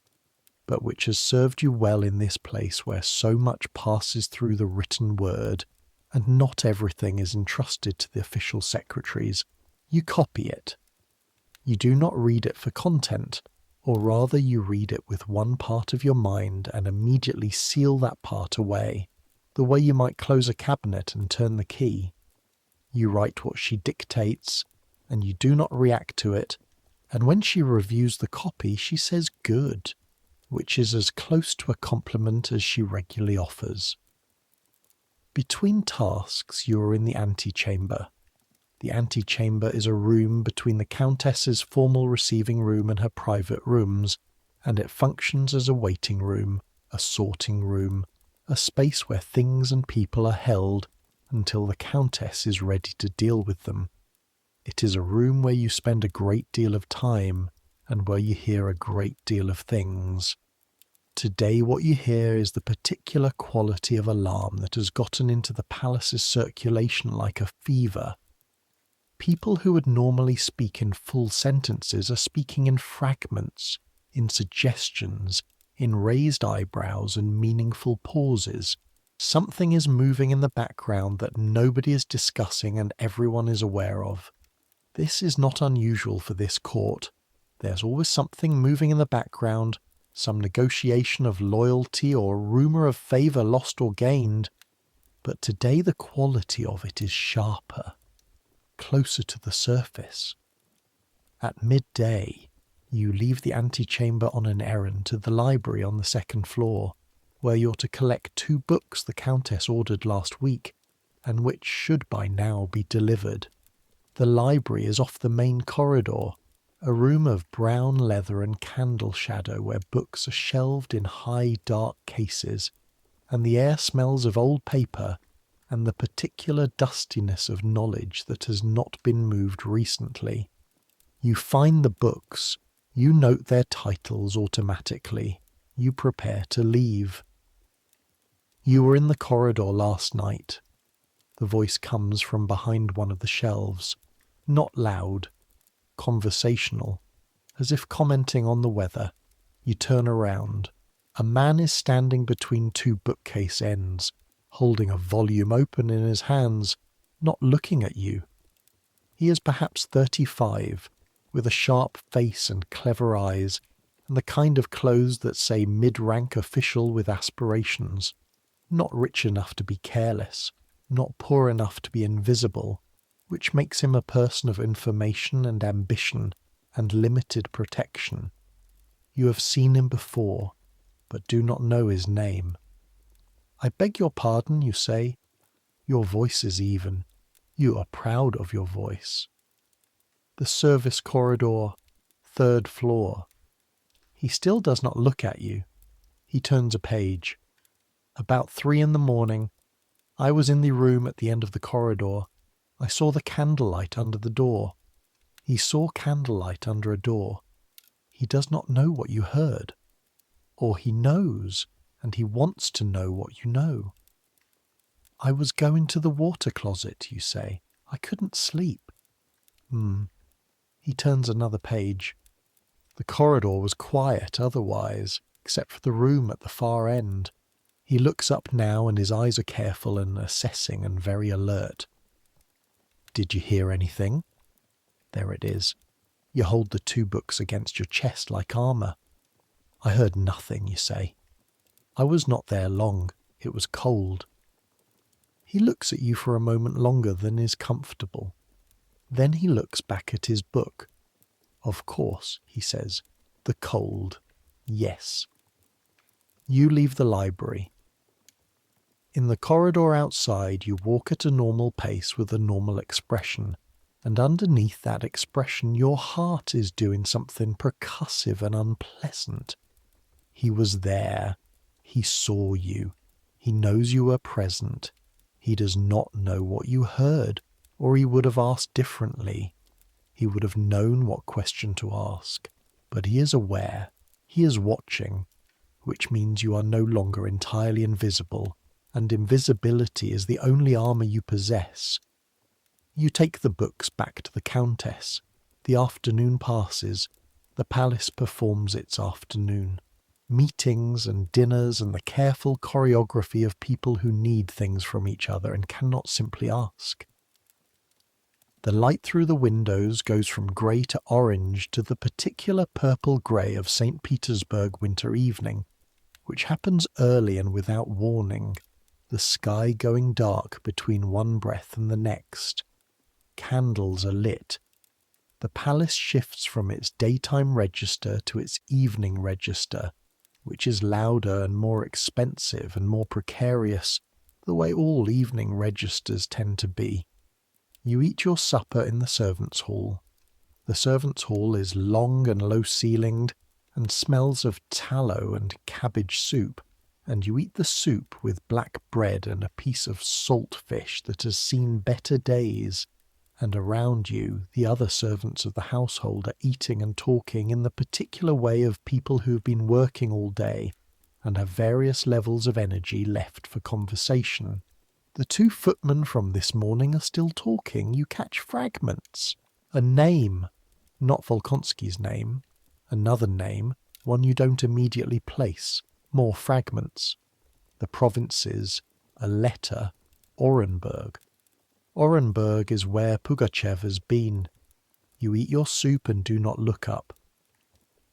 but which has served you well in this place where so much passes through the written word, and not everything is entrusted to the official secretaries. You copy it. You do not read it for content, or rather you read it with one part of your mind and immediately seal that part away, the way you might close a cabinet and turn the key. You write what she dictates, and you do not react to it, and when she reviews the copy she says good, which is as close to a compliment as she regularly offers. Between tasks you are in the antechamber. The antechamber is a room between the Countess's formal receiving room and her private rooms, and it functions as a waiting room, a sorting room, a space where things and people are held until the Countess is ready to deal with them. It is a room where you spend a great deal of time and where you hear a great deal of things. Today what you hear is the particular quality of alarm that has gotten into the palace's circulation like a fever. People who would normally speak in full sentences are speaking in fragments, in suggestions, in raised eyebrows and meaningful pauses. Something is moving in the background that nobody is discussing and everyone is aware of. This is not unusual for this court. There's always something moving in the background, some negotiation of loyalty or rumour of favour lost or gained. But today the quality of it is sharper, closer to the surface. At midday, you leave the antechamber on an errand to the library on the second floor, where you're to collect 2 books the Countess ordered last week, and which should by now be delivered. The library is off the main corridor, a room of brown leather and candle shadow where books are shelved in high dark cases, and the air smells of old paper and the particular dustiness of knowledge that has not been moved recently. You find the books, you note their titles automatically, you prepare to leave. You were in the corridor last night. The voice comes from behind one of the shelves, not loud, conversational, as if commenting on the weather. You turn around. A man is standing between 2 bookcase ends, holding a volume open in his hands, not looking at you. He is perhaps 35, with a sharp face and clever eyes, and the kind of clothes that say mid-rank official with aspirations, not rich enough to be careless, not poor enough to be invisible, which makes him a person of information and ambition and limited protection. You have seen him before, but do not know his name. "I beg your pardon," you say. Your voice is even. You are proud of your voice. The service corridor, 3rd floor. He still does not look at you. He turns a page. About 3 in the morning, I was in the room at the end of the corridor. I saw the candlelight under the door. He saw candlelight under a door. He does not know what you heard. Or he knows, and he wants to know what you know. "I was going to the water closet," you say. "I couldn't sleep." He turns another page. The corridor was quiet otherwise, except for the room at the far end. He looks up now and his eyes are careful and assessing and very alert. "Did you hear anything?" There it is. You hold the 2 books against your chest like armour. "I heard nothing," you say. "I was not there long. It was cold." He looks at you for a moment longer than is comfortable. Then he looks back at his book. "Of course," he says. "The cold. Yes." You leave the library. In the corridor outside, you walk at a normal pace with a normal expression, and underneath that expression your heart is doing something percussive and unpleasant. He was there. He saw you. He knows you were present. He does not know what you heard, or he would have asked differently. He would have known what question to ask. But he is aware. He is watching, which means you are no longer entirely invisible, and invisibility is the only armour you possess. You take the books back to the Countess. The afternoon passes. The palace performs its afternoon. Meetings and dinners and the careful choreography of people who need things from each other and cannot simply ask. The light through the windows goes from grey to orange to the particular purple-grey of St. Petersburg winter evening, which happens early and without warning, the sky going dark between one breath and the next. Candles are lit. The palace shifts from its daytime register to its evening register, which is louder and more expensive and more precarious, the way all evening registers tend to be. You eat your supper in the servants' hall. The servants' hall is long and low-ceilinged and smells of tallow and cabbage soup, and you eat the soup with black bread and a piece of salt fish that has seen better days, and around you the other servants of the household are eating and talking in the particular way of people who have been working all day and have various levels of energy left for conversation. The two footmen from this morning are still talking. You catch fragments. A name, not Volkonsky's name, another name, one you don't immediately place, more fragments. The provinces, a letter, Orenburg. Orenburg is where Pugachev has been. You eat your soup and do not look up.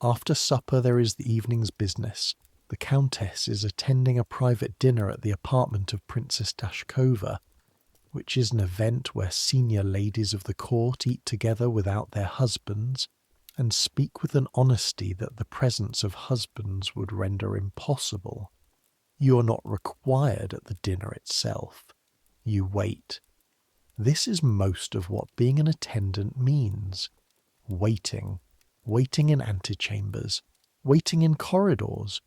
After supper there is the evening's business. The Countess is attending a private dinner at the apartment of Princess Dashkova, which is an event where senior ladies of the court eat together without their husbands and speak with an honesty that the presence of husbands would render impossible. You are not required at the dinner itself. You wait. This is most of what being an attendant means. Waiting. Waiting in antechambers. Waiting in corridors.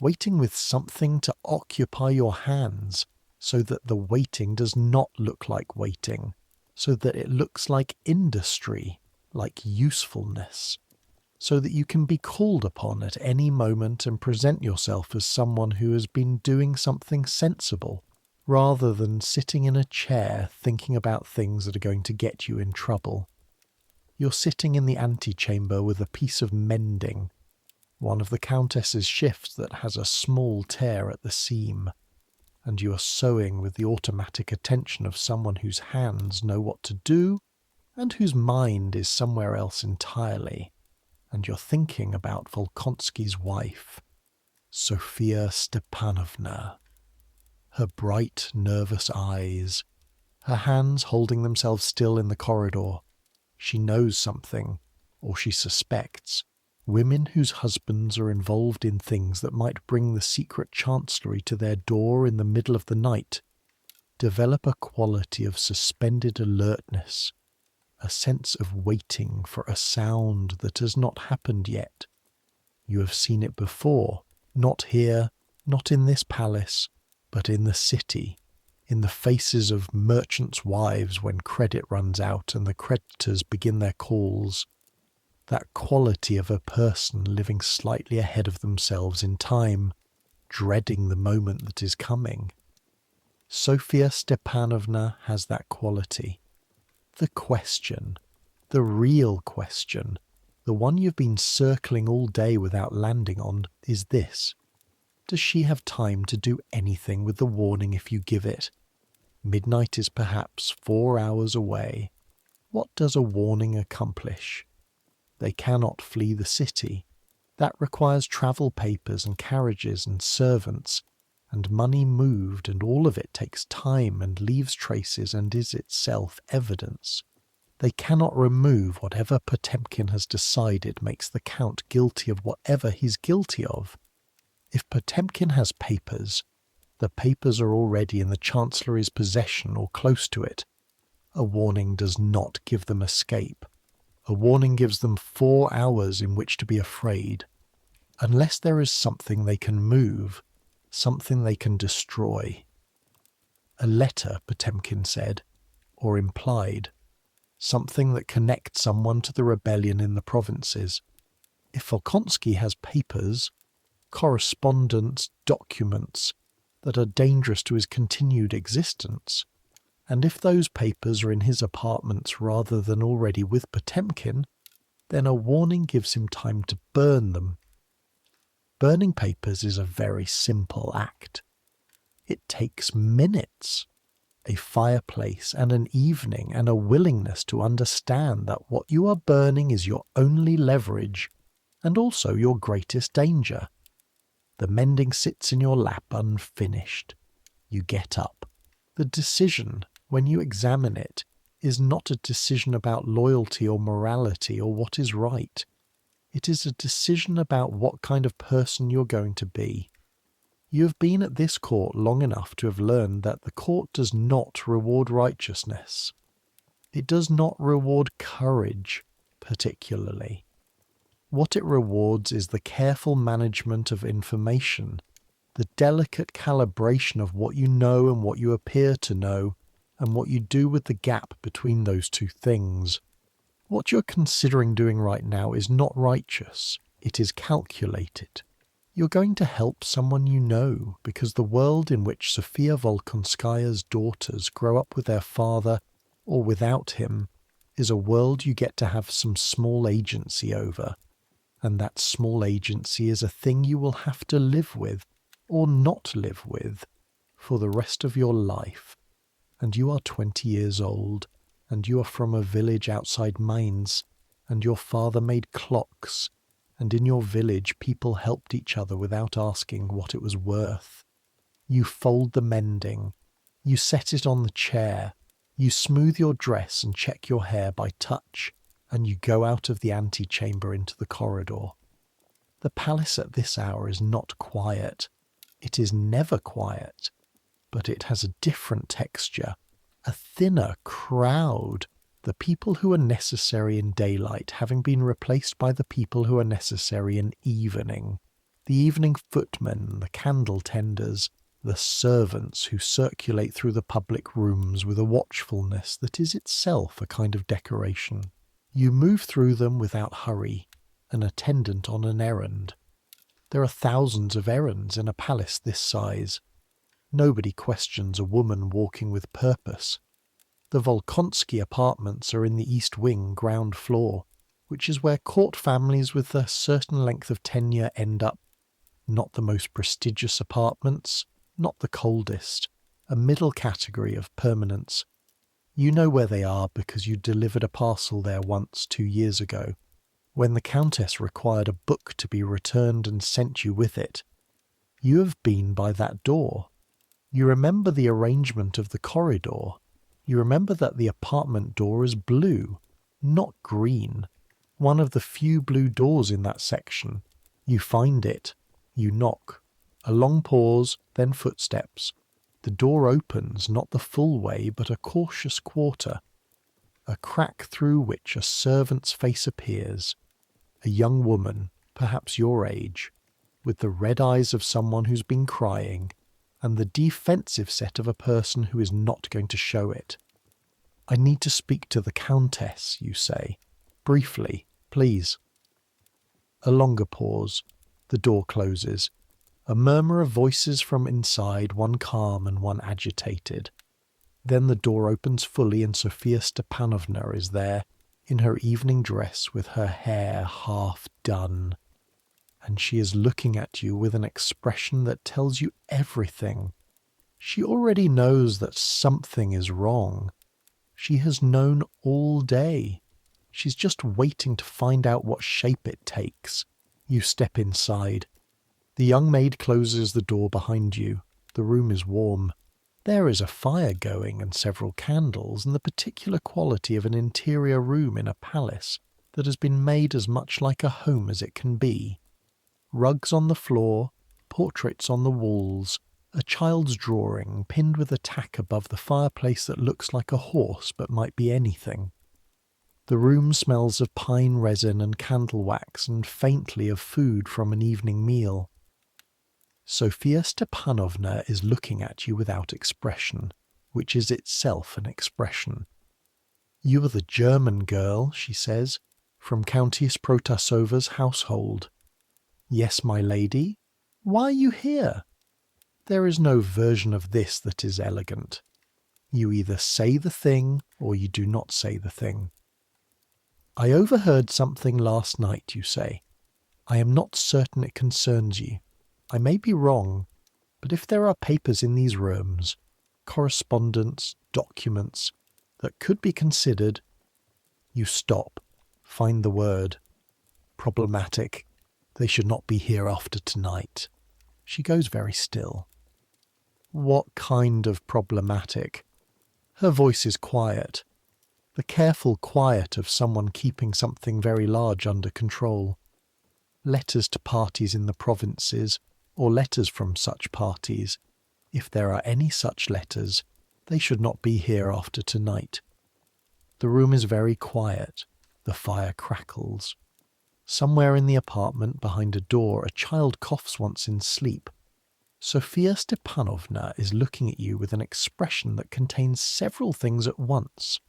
Waiting with something to occupy your hands, so that the waiting does not look like waiting, so that it looks like industry, like usefulness, so that you can be called upon at any moment and present yourself as someone who has been doing something sensible, rather than sitting in a chair thinking about things that are going to get you in trouble. You're sitting in the antechamber with a piece of mending, one of the Countess's shifts that has a small tear at the seam, and you are sewing with the automatic attention of someone whose hands know what to do and whose mind is somewhere else entirely, and you're thinking about Volkonsky's wife, Sofia Stepanovna, her bright, nervous eyes, her hands holding themselves still in the corridor. She knows something, or she suspects. Women whose husbands are involved in things that might bring the Secret Chancellery to their door in the middle of the night develop a quality of suspended alertness, a sense of waiting for a sound that has not happened yet. You have seen it before, not here, not in this palace, but in the city, in the faces of merchants' wives when credit runs out and the creditors begin their calls. That quality of a person living slightly ahead of themselves in time, dreading the moment that is coming. Sofia Stepanovna has that quality. The question, the real question, the one you've been circling all day without landing on, is this. Does she have time to do anything with the warning if you give it? Midnight is perhaps 4 hours away. What does a warning accomplish? They cannot flee the city. That requires travel papers and carriages and servants, and money moved, and all of it takes time and leaves traces and is itself evidence. They cannot remove whatever Potemkin has decided makes the Count guilty of whatever he's guilty of. If Potemkin has papers, the papers are already in the Chancellery's possession or close to it. A warning does not give them escape. A warning gives them 4 hours in which to be afraid, unless there is something they can move, something they can destroy. A letter, Potemkin said, or implied, something that connects someone to the rebellion in the provinces. If Volkonsky has papers, correspondence, documents that are dangerous to his continued existence, and if those papers are in his apartments rather than already with Potemkin, then a warning gives him time to burn them. Burning papers is a very simple act. It takes minutes, a fireplace and an evening and a willingness to understand that what you are burning is your only leverage and also your greatest danger. The mending sits in your lap unfinished. You get up. The decision, when you examine it, is not a decision about loyalty or morality or what is right. It is a decision about what kind of person you're going to be. You have been at this court long enough to have learned that the court does not reward righteousness. It does not reward courage, particularly. What it rewards is the careful management of information, the delicate calibration of what you know and what you appear to know, and what you do with the gap between those two things. What you're considering doing right now is not righteous, it is calculated. You're going to help someone you know, because the world in which Sofia Volkonskaya's daughters grow up with their father, or without him, is a world you get to have some small agency over. And that small agency is a thing you will have to live with, or not live with, for the rest of your life. And you are 20 years old, and you are from a village outside Mainz, and your father made clocks, and in your village people helped each other without asking what it was worth. You fold the mending, you set it on the chair, you smooth your dress and check your hair by touch, and you go out of the antechamber into the corridor. The palace at this hour is not quiet. It is never quiet, but it has a different texture, a thinner crowd, the people who are necessary in daylight having been replaced by the people who are necessary in evening. The evening footmen, the candle tenders, the servants who circulate through the public rooms with a watchfulness that is itself a kind of decoration. You move through them without hurry, an attendant on an errand. There are thousands of errands in a palace this size. Nobody questions a woman walking with purpose. The Volkonsky apartments are in the East Wing, ground floor, which is where court families with a certain length of tenure end up. Not the most prestigious apartments, not the coldest, a middle category of permanence. You know where they are because you delivered a parcel there once 2 years ago, when the Countess required a book to be returned and sent you with it. You have been by that door. You remember the arrangement of the corridor. You remember that the apartment door is blue, not green. One of the few blue doors in that section. You find it. You knock. A long pause, then footsteps. The door opens, not the full way, but a cautious quarter. A crack through which a servant's face appears. A young woman, perhaps your age, with the red eyes of someone who's been crying, and the defensive set of a person who is not going to show it. I need to speak to the Countess, you say. Briefly, please. A longer pause. The door closes. A murmur of voices from inside, one calm and one agitated. Then the door opens fully and Sofia Stepanovna is there, in her evening dress with her hair half done. And she is looking at you with an expression that tells you everything. She already knows that something is wrong. She has known all day. She's just waiting to find out what shape it takes. You step inside. The young maid closes the door behind you. The room is warm. There is a fire going and several candles, and the particular quality of an interior room in a palace that has been made as much like a home as it can be. Rugs on the floor, portraits on the walls, a child's drawing pinned with a tack above the fireplace that looks like a horse but might be anything. The room smells of pine resin and candle wax and faintly of food from an evening meal. Sofia Stepanovna is looking at you without expression, which is itself an expression. You are the German girl, she says, from Countess Protasova's household. Yes, my lady. Why are you here? There is no version of this that is elegant. You either say the thing or you do not say the thing. I overheard something last night, you say. I am not certain it concerns you. I may be wrong, but if there are papers in these rooms, correspondence, documents, that could be considered, you stop, find the word. Problematic. They should not be here after tonight. She goes very still. What kind of problematic? Her voice is quiet. The careful quiet of someone keeping something very large under control. Letters to parties in the provinces, or letters from such parties. If there are any such letters, they should not be here after tonight. The room is very quiet. The fire crackles. Somewhere in the apartment, behind a door, a child coughs once in sleep. Sofia Stepanovna is looking at you with an expression that contains several things at once: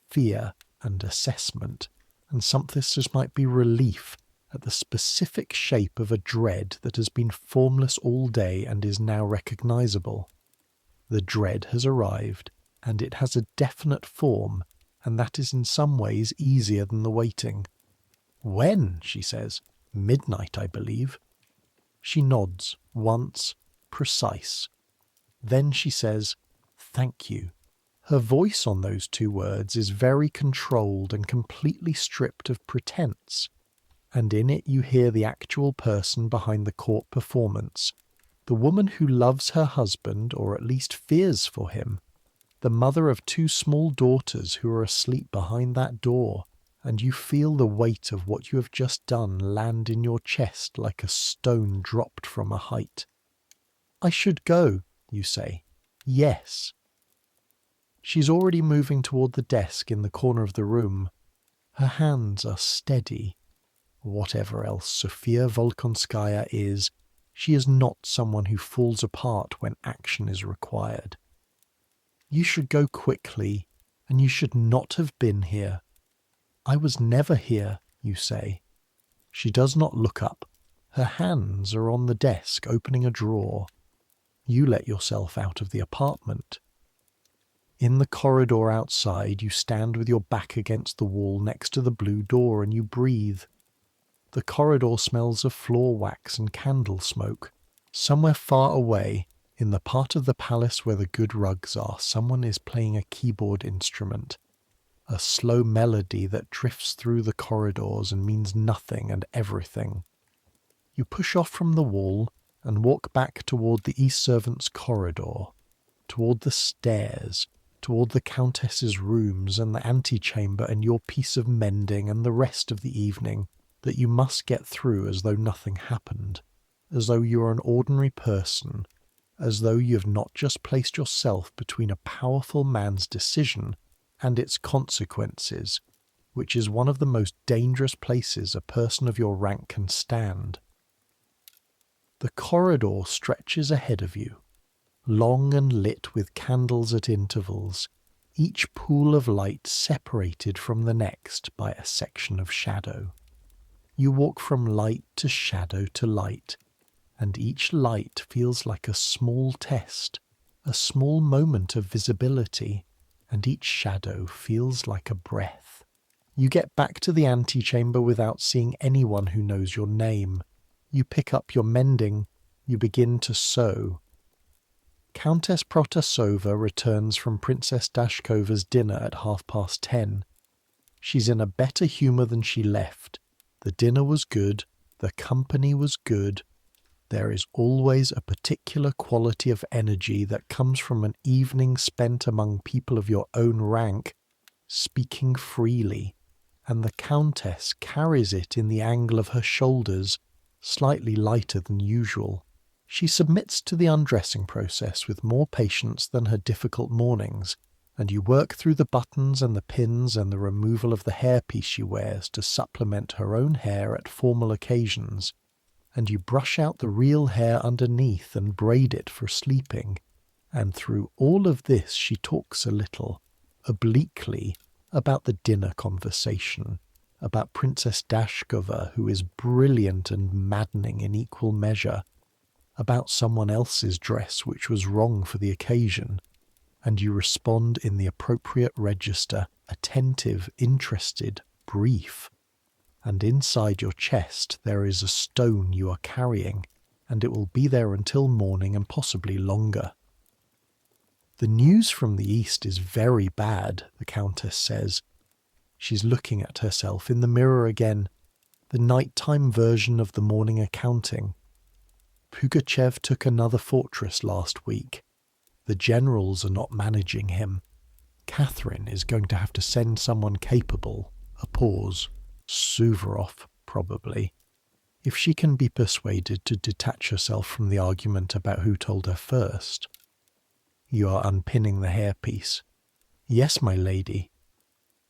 fear and assessment, and something that might be relief at the specific shape of a dread that has been formless all day and is now recognizable. The dread has arrived, and it has a definite form, and that is in some ways easier than the waiting. "When?" she says. "Midnight, I believe." She nods, once, precise. Then she says, "Thank you." Her voice on those two words is very controlled and completely stripped of pretense, and in it you hear the actual person behind the court performance, the woman who loves her husband, or at least fears for him, the mother of two small daughters who are asleep behind that door, and you feel the weight of what you have just done land in your chest like a stone dropped from a height. "I should go," you say. "Yes." She's already moving toward the desk in the corner of the room. Her hands are steady. Whatever else Sofia Volkonskaya is, she is not someone who falls apart when action is required. "You should go quickly, and you should not have been here." "I was never here," you say. She does not look up. Her hands are on the desk opening a drawer. You let yourself out of the apartment. In the corridor outside, you stand with your back against the wall next to the blue door and you breathe. The corridor smells of floor wax and candle smoke. Somewhere far away, in the part of the palace where the good rugs are, someone is playing a keyboard instrument. A slow melody that drifts through the corridors and means nothing and everything. You push off from the wall and walk back toward the East Servants' corridor, toward the stairs, toward the Countess's rooms and the antechamber and your piece of mending and the rest of the evening that you must get through as though nothing happened, as though you are an ordinary person, as though you have not just placed yourself between a powerful man's decision and its consequences, which is one of the most dangerous places a person of your rank can stand. The corridor stretches ahead of you, long and lit with candles at intervals, each pool of light separated from the next by a section of shadow. You walk from light to shadow to light, and each light feels like a small test, a small moment of visibility, and each shadow feels like a breath. You get back to the antechamber without seeing anyone who knows your name. You pick up your mending. You begin to sew. Countess Protasova returns from Princess Dashkova's dinner at 10:30. She's in a better humour than she left. The dinner was good. The company was good. There is always a particular quality of energy that comes from an evening spent among people of your own rank, speaking freely, and the Countess carries it in the angle of her shoulders, slightly lighter than usual. She submits to the undressing process with more patience than her difficult mornings, and you work through the buttons and the pins and the removal of the hairpiece she wears to supplement her own hair at formal occasions, and you brush out the real hair underneath and braid it for sleeping, and through all of this she talks a little, obliquely, about the dinner conversation, about Princess Dashkova, who is brilliant and maddening in equal measure, about someone else's dress which was wrong for the occasion, and you respond in the appropriate register, attentive, interested, brief. And inside your chest there is a stone you are carrying, and it will be there until morning and possibly longer. The news from the East is very bad, the Countess says. She's looking at herself in the mirror again, the nighttime version of the morning accounting. Pugachev took another fortress last week. The generals are not managing him. Catherine is going to have to send someone capable. A pause. Suvorov, probably. If she can be persuaded to detach herself from the argument about who told her first. You are unpinning the hairpiece. Yes, my lady.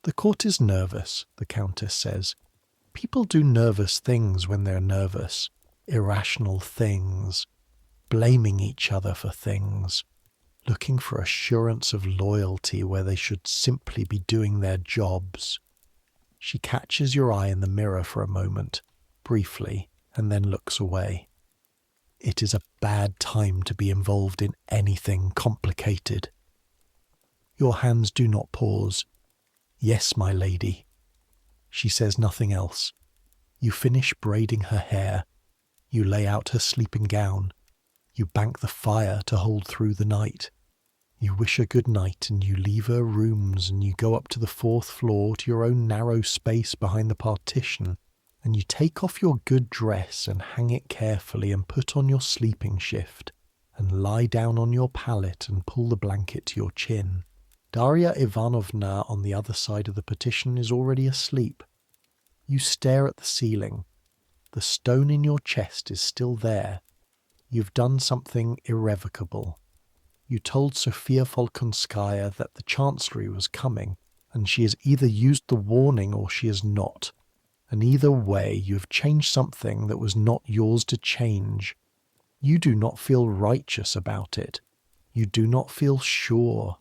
The court is nervous, the Countess says. People do nervous things when they're nervous. Irrational things. blaming each other for things, looking for assurance of loyalty where they should simply be doing their jobs. She catches your eye in the mirror for a moment, briefly, and then looks away. It is a bad time to be involved in anything complicated. Your hands do not pause. Yes, my lady. She says nothing else. You finish braiding her hair. You lay out her sleeping gown. You bank the fire to hold through the night. You wish her good night and you leave her rooms and you go up to the 4th floor to your own narrow space behind the partition, and you take off your good dress and hang it carefully and put on your sleeping shift and lie down on your pallet and pull the blanket to your chin. Darya Ivanovna on the other side of the partition is already asleep. You stare at the ceiling. The stone in your chest is still there. You've done something irrevocable. You told Sofia Volkonskaya that the Chancellery was coming, and she has either used the warning or she has not. And either way, you have changed something that was not yours to change. You do not feel righteous about it. You do not feel sure.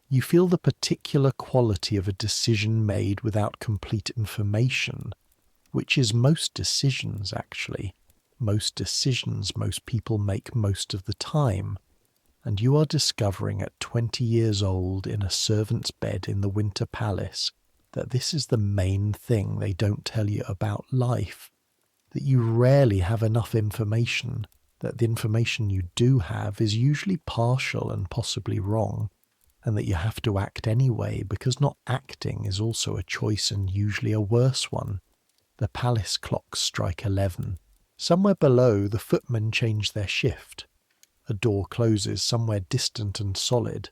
You feel the particular quality of a decision made without complete information, which is most decisions, actually. Most decisions most people make most of the time. And you are discovering at 20 years old in a servant's bed in the Winter Palace that this is the main thing they don't tell you about life, that you rarely have enough information, that the information you do have is usually partial and possibly wrong, and that you have to act anyway because not acting is also a choice and usually a worse one. The palace clocks strike 11. Somewhere below, the footmen change their shift. A door closes somewhere distant and solid.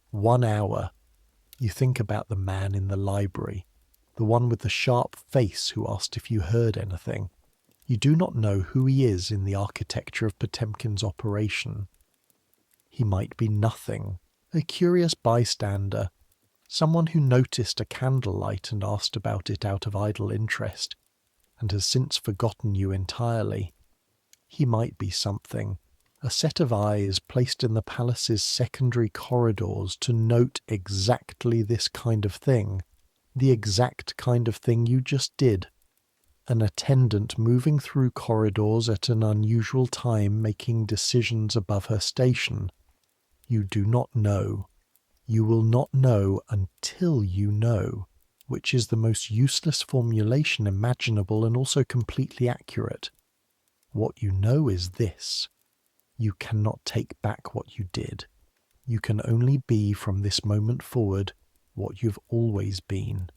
1 hour. You think about the man in the library, the one with the sharp face who asked if you heard anything. You do not know who he is in the architecture of Potemkin's operation. He might be nothing, a curious bystander, someone who noticed a candlelight and asked about it out of idle interest, and has since forgotten you entirely. He might be something, a set of eyes placed in the palace's secondary corridors to note exactly this kind of thing, the exact kind of thing you just did. An attendant moving through corridors at an unusual time making decisions above her station. You do not know. You will not know until you know, which is the most useless formulation imaginable and also completely accurate. What you know is this. You cannot take back what you did. You can only be from this moment forward what you've always been,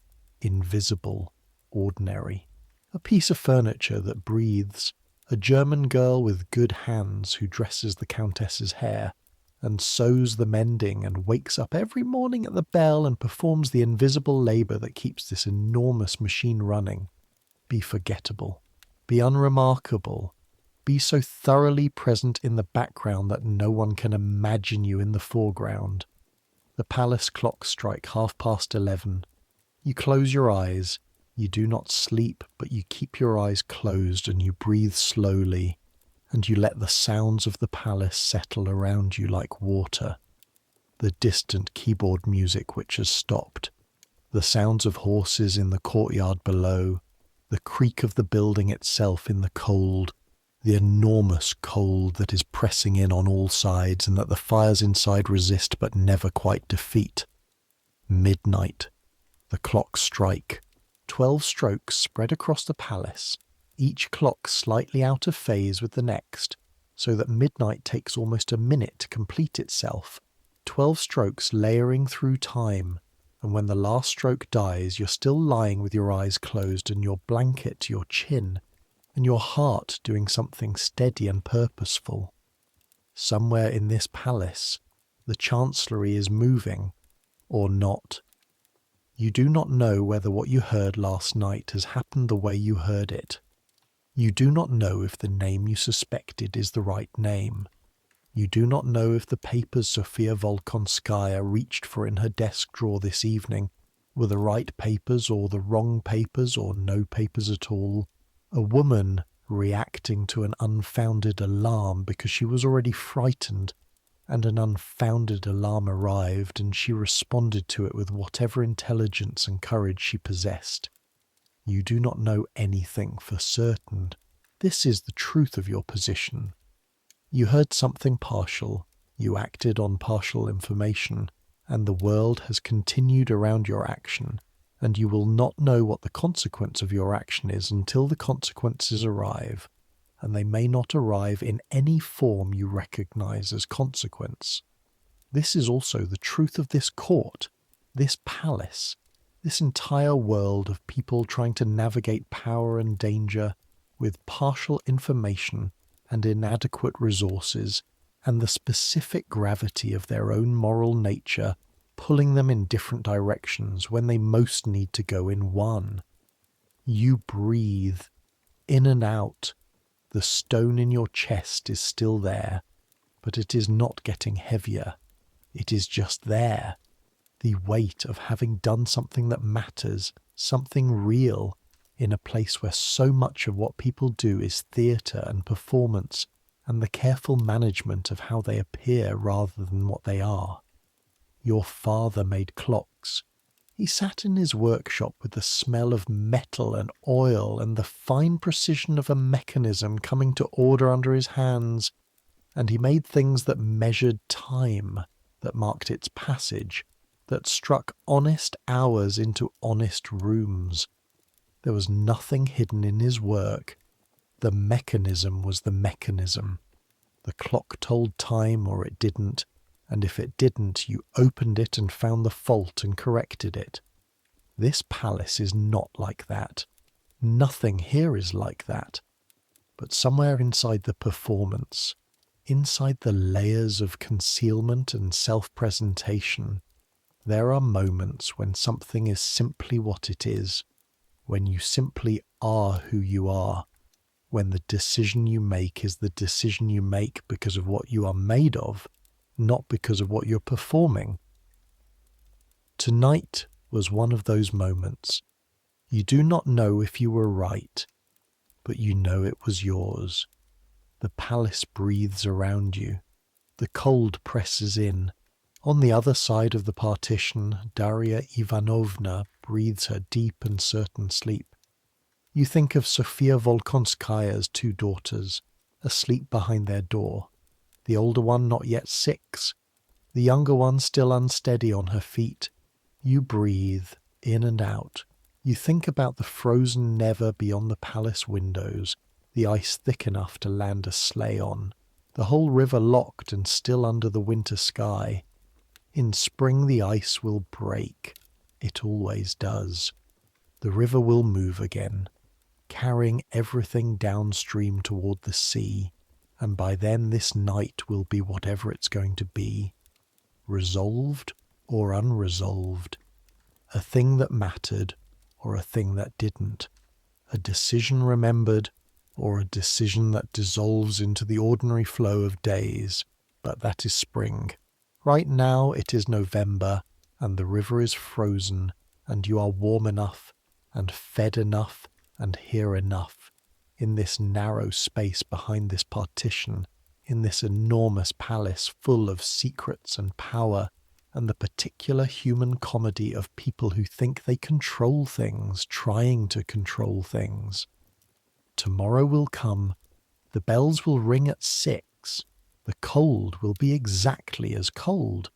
invisible, ordinary. A piece of furniture that breathes, a German girl with good hands who dresses the Countess's hair, and sews the mending and wakes up every morning at the bell and performs the invisible labour that keeps this enormous machine running. Be forgettable. Be unremarkable. Be so thoroughly present in the background that no one can imagine you in the foreground. The palace clocks strike 11:30. You close your eyes. You do not sleep, but you keep your eyes closed and you breathe slowly, and you let the sounds of the palace settle around you like water. The distant keyboard music which has stopped, the sounds of horses in the courtyard below, the creak of the building itself in the cold, the enormous cold that is pressing in on all sides and that the fires inside resist but never quite defeat. Midnight. The clocks strike. 12 strokes spread across the palace, each clock slightly out of phase with the next, so that midnight takes almost a minute to complete itself. 12 strokes layering through time, and when the last stroke dies, you're still lying with your eyes closed and your blanket to your chin, and your heart doing something steady and purposeful. Somewhere in this palace, the Chancellery is moving, or not. You do not know whether what you heard last night has happened the way you heard it. You do not know if the name you suspected is the right name. You do not know if the papers Sofia Volkonskaya reached for in her desk drawer this evening were the right papers or the wrong papers or no papers at all. A woman, reacting to an unfounded alarm because she was already frightened, and an unfounded alarm arrived and she responded to it with whatever intelligence and courage she possessed. You do not know anything for certain. This is the truth of your position. You heard something partial, you acted on partial information, and the world has continued around your action, and you will not know what the consequence of your action is until the consequences arrive, and they may not arrive in any form you recognize as consequence. This is also the truth of this court, this palace, this entire world of people trying to navigate power and danger with partial information and inadequate resources, and the specific gravity of their own moral nature pulling them in different directions when they most need to go in one. You breathe in and out. The stone in your chest is still there, but it is not getting heavier. It is just there. The weight of having done something that matters, something real, in a place where so much of what people do is theatre and performance, and the careful management of how they appear rather than what they are. Your father made clocks. He sat in his workshop with the smell of metal and oil and the fine precision of a mechanism coming to order under his hands, and he made things that measured time, that marked its passage, that struck honest hours into honest rooms. There was nothing hidden in his work. The mechanism was the mechanism. The clock told time or it didn't, and if it didn't, you opened it and found the fault and corrected it. This palace is not like that. Nothing here is like that. But somewhere inside the performance, inside the layers of concealment and self-presentation, there are moments when something is simply what it is, when you simply are who you are, when the decision you make is the decision you make because of what you are made of, not because of what you're performing. Tonight was one of those moments. You do not know if you were right, but you know it was yours. The palace breathes around you. The cold presses in. On the other side of the partition, Daria Ivanovna breathes her deep and certain sleep. You think of Sofia Volkonskaya's 2 daughters, asleep behind their door. The older one not yet 6, the younger one still unsteady on her feet. You breathe in and out. You think about the frozen Neva beyond the palace windows, the ice thick enough to land a sleigh on, the whole river locked and still under the winter sky. In spring the ice will break. It always does. The river will move again, carrying everything downstream toward the sea, and by then this night will be whatever it's going to be. Resolved or unresolved. A thing that mattered or a thing that didn't. A decision remembered or a decision that dissolves into the ordinary flow of days. But that is spring. Right now it is November, and the river is frozen, and you are warm enough, and fed enough, and hear enough, in this narrow space behind this partition, in this enormous palace full of secrets and power, and the particular human comedy of people who think they control things, trying to control things. Tomorrow will come, the bells will ring at 6, the cold will be exactly as cold.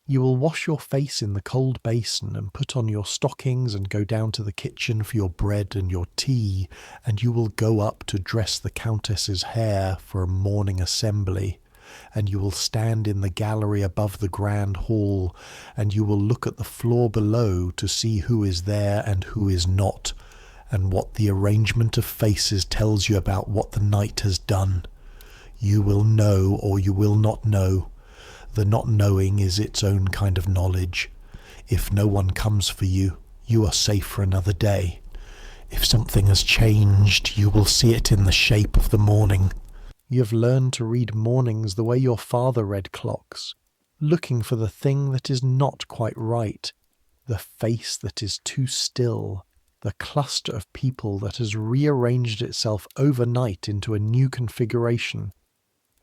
You will wash your face in the cold basin and put on your stockings and go down to the kitchen for your bread and your tea, and you will go up to dress the Countess's hair for a morning assembly, and you will stand in the gallery above the grand hall, and you will look at the floor below to see who is there and who is not, and what the arrangement of faces tells you about what the night has done. You will know or you will not know. The not knowing is its own kind of knowledge. If no one comes for you, you are safe for another day. If something has changed, you will see it in the shape of the morning. You have learned to read mornings the way your father read clocks, looking for the thing that is not quite right, the face that is too still, the cluster of people that has rearranged itself overnight into a new configuration.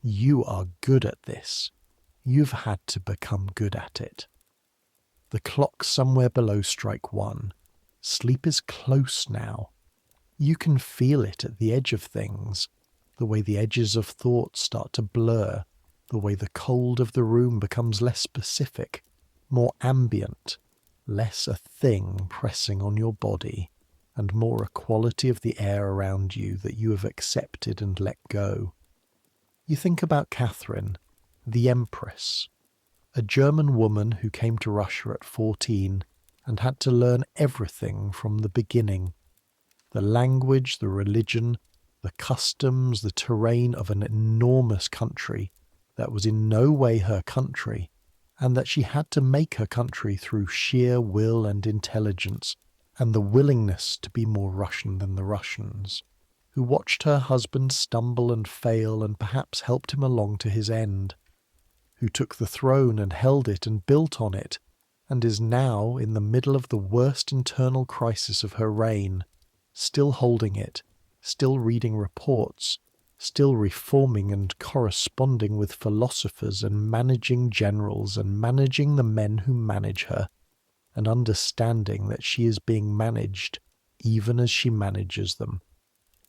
You are good at this. You've had to become good at it. The clocks somewhere below strike 1. Sleep is close now. You can feel it at the edge of things, the way the edges of thought start to blur, the way the cold of the room becomes less specific, more ambient, less a thing pressing on your body, and more a quality of the air around you that you have accepted and let go. You think about Catherine, the Empress, a German woman who came to Russia at 14 and had to learn everything from the beginning. The language, the religion, the customs, the terrain of an enormous country that was in no way her country, and that she had to make her country through sheer will and intelligence, and the willingness to be more Russian than the Russians, who watched her husband stumble and fail and perhaps helped him along to his end, who took the throne and held it and built on it, and is now in the middle of the worst internal crisis of her reign, still holding it, still reading reports, still reforming and corresponding with philosophers and managing generals and managing the men who manage her, and understanding that she is being managed even as she manages them,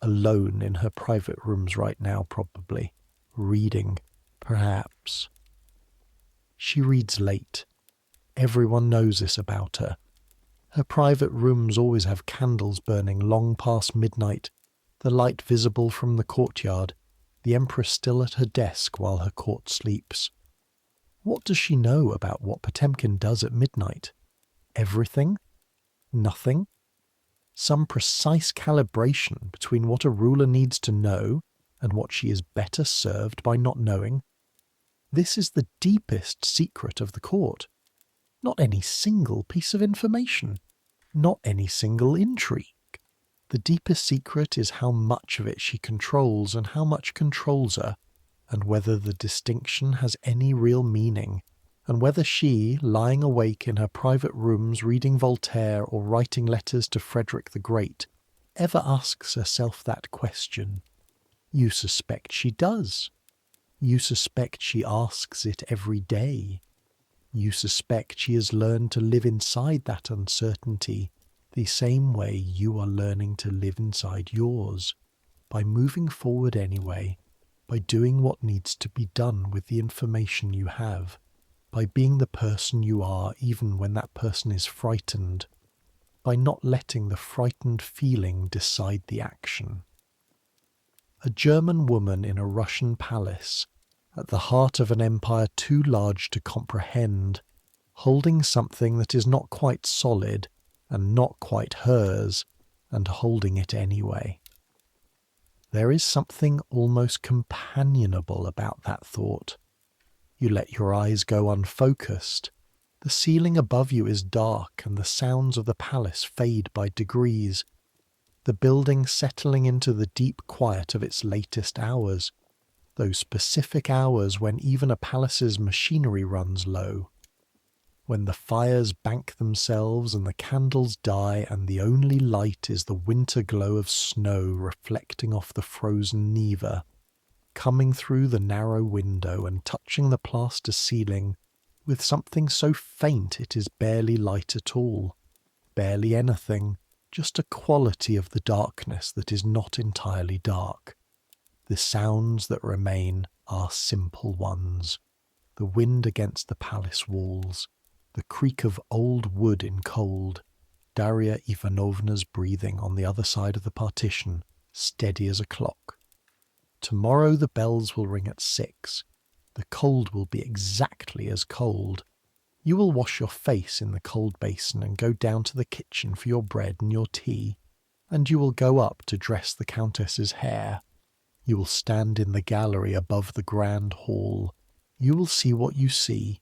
alone in her private rooms right now probably, reading, perhaps. She reads late. Everyone knows this about her. Her private rooms always have candles burning long past midnight, the light visible from the courtyard, the Empress still at her desk while her court sleeps. What does she know about what Potemkin does at midnight? Everything? Nothing? Some precise calibration between what a ruler needs to know and what she is better served by not knowing? This is the deepest secret of the court. Not any single piece of information. Not any single intrigue. The deepest secret is how much of it she controls and how much controls her, and whether the distinction has any real meaning, and whether she, lying awake in her private rooms reading Voltaire or writing letters to Frederick the Great, ever asks herself that question. You suspect she does. You suspect she asks it every day. You suspect she has learned to live inside that uncertainty the same way you are learning to live inside yours, by moving forward anyway, by doing what needs to be done with the information you have, by being the person you are even when that person is frightened, by not letting the frightened feeling decide the action. A German woman in a Russian palace, at the heart of an empire too large to comprehend, holding something that is not quite solid and not quite hers, and holding it anyway. There is something almost companionable about that thought. You let your eyes go unfocused. The ceiling above you is dark and the sounds of the palace fade by degrees, the building settling into the deep quiet of its latest hours, those specific hours when even a palace's machinery runs low, when the fires bank themselves and the candles die and the only light is the winter glow of snow reflecting off the frozen Neva, coming through the narrow window and touching the plaster ceiling with something so faint it is barely light at all, barely anything, just a quality of the darkness that is not entirely dark. The sounds that remain are simple ones. The wind against the palace walls, the creak of old wood in cold, Darya Ivanovna's breathing on the other side of the partition, steady as a clock. Tomorrow the bells will ring at 6. The cold will be exactly as cold. You will wash your face in the cold basin and go down to the kitchen for your bread and your tea, and you will go up to dress the Countess's hair. You will stand in the gallery above the grand hall. You will see what you see.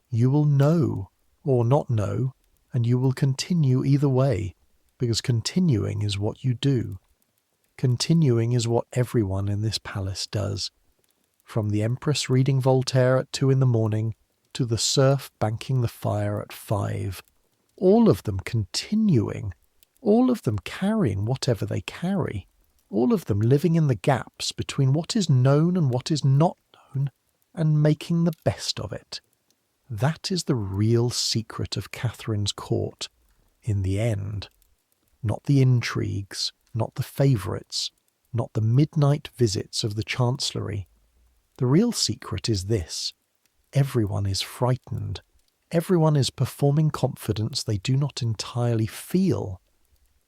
You will know, or not know, and you will continue either way, because continuing is what you do. Continuing is what everyone in this palace does. From the Empress reading Voltaire at 2 a.m, to the serf banking the fire at 5. All of them continuing. all of them carrying whatever they carry, all of them living in the gaps between what is known and what is not known, and making the best of it. That is the real secret of Catherine's court, in the end. Not the intrigues, not the favourites, not the midnight visits of the Chancellery. The real secret is this: everyone is frightened. Everyone is performing confidence they do not entirely feel.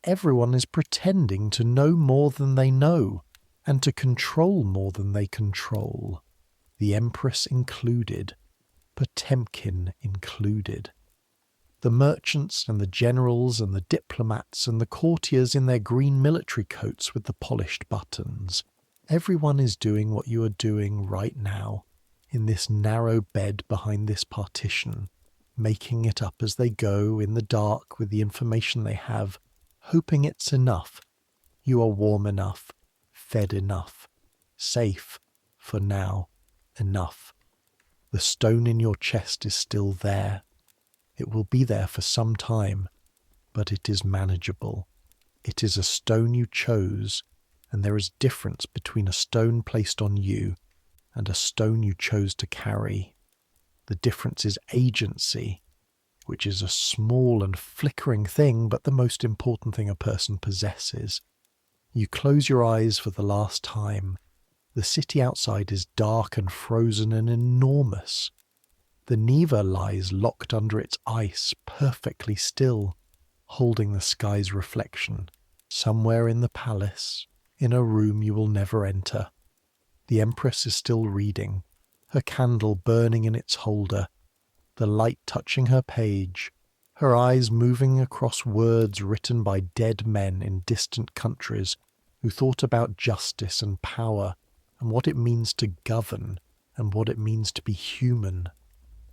Everyone is pretending to know more than they know, and to control more than they control. The Empress included, Potemkin included. The merchants and the generals and the diplomats and the courtiers in their green military coats with the polished buttons. Everyone is doing what you are doing right now, in this narrow bed behind this partition, making it up as they go in the dark with the information they have, hoping it's enough. You are warm enough, fed enough, safe, for now, enough. The stone in your chest is still there. It will be there for some time, but it is manageable. It is a stone you chose, and there is difference between a stone placed on you and a stone you chose to carry. The difference is agency, which is a small and flickering thing, but the most important thing a person possesses. You close your eyes for the last time. The city outside is dark and frozen and enormous. The Neva lies locked under its ice, perfectly still, holding the sky's reflection, somewhere in the palace, in a room you will never enter. The Empress is still reading, her candle burning in its holder, the light touching her page, her eyes moving across words written by dead men in distant countries who thought about justice and power and what it means to govern and what it means to be human.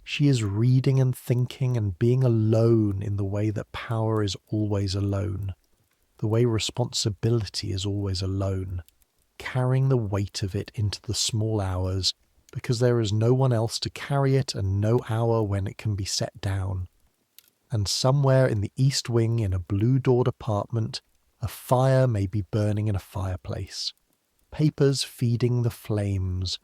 She is reading and thinking and being alone in the way that power is always alone, the way responsibility is always alone, carrying the weight of it into the small hours because there is no one else to carry it and no hour when it can be set down. And somewhere in the east wing in a blue-doored apartment, a fire may be burning in a fireplace, papers feeding the flames,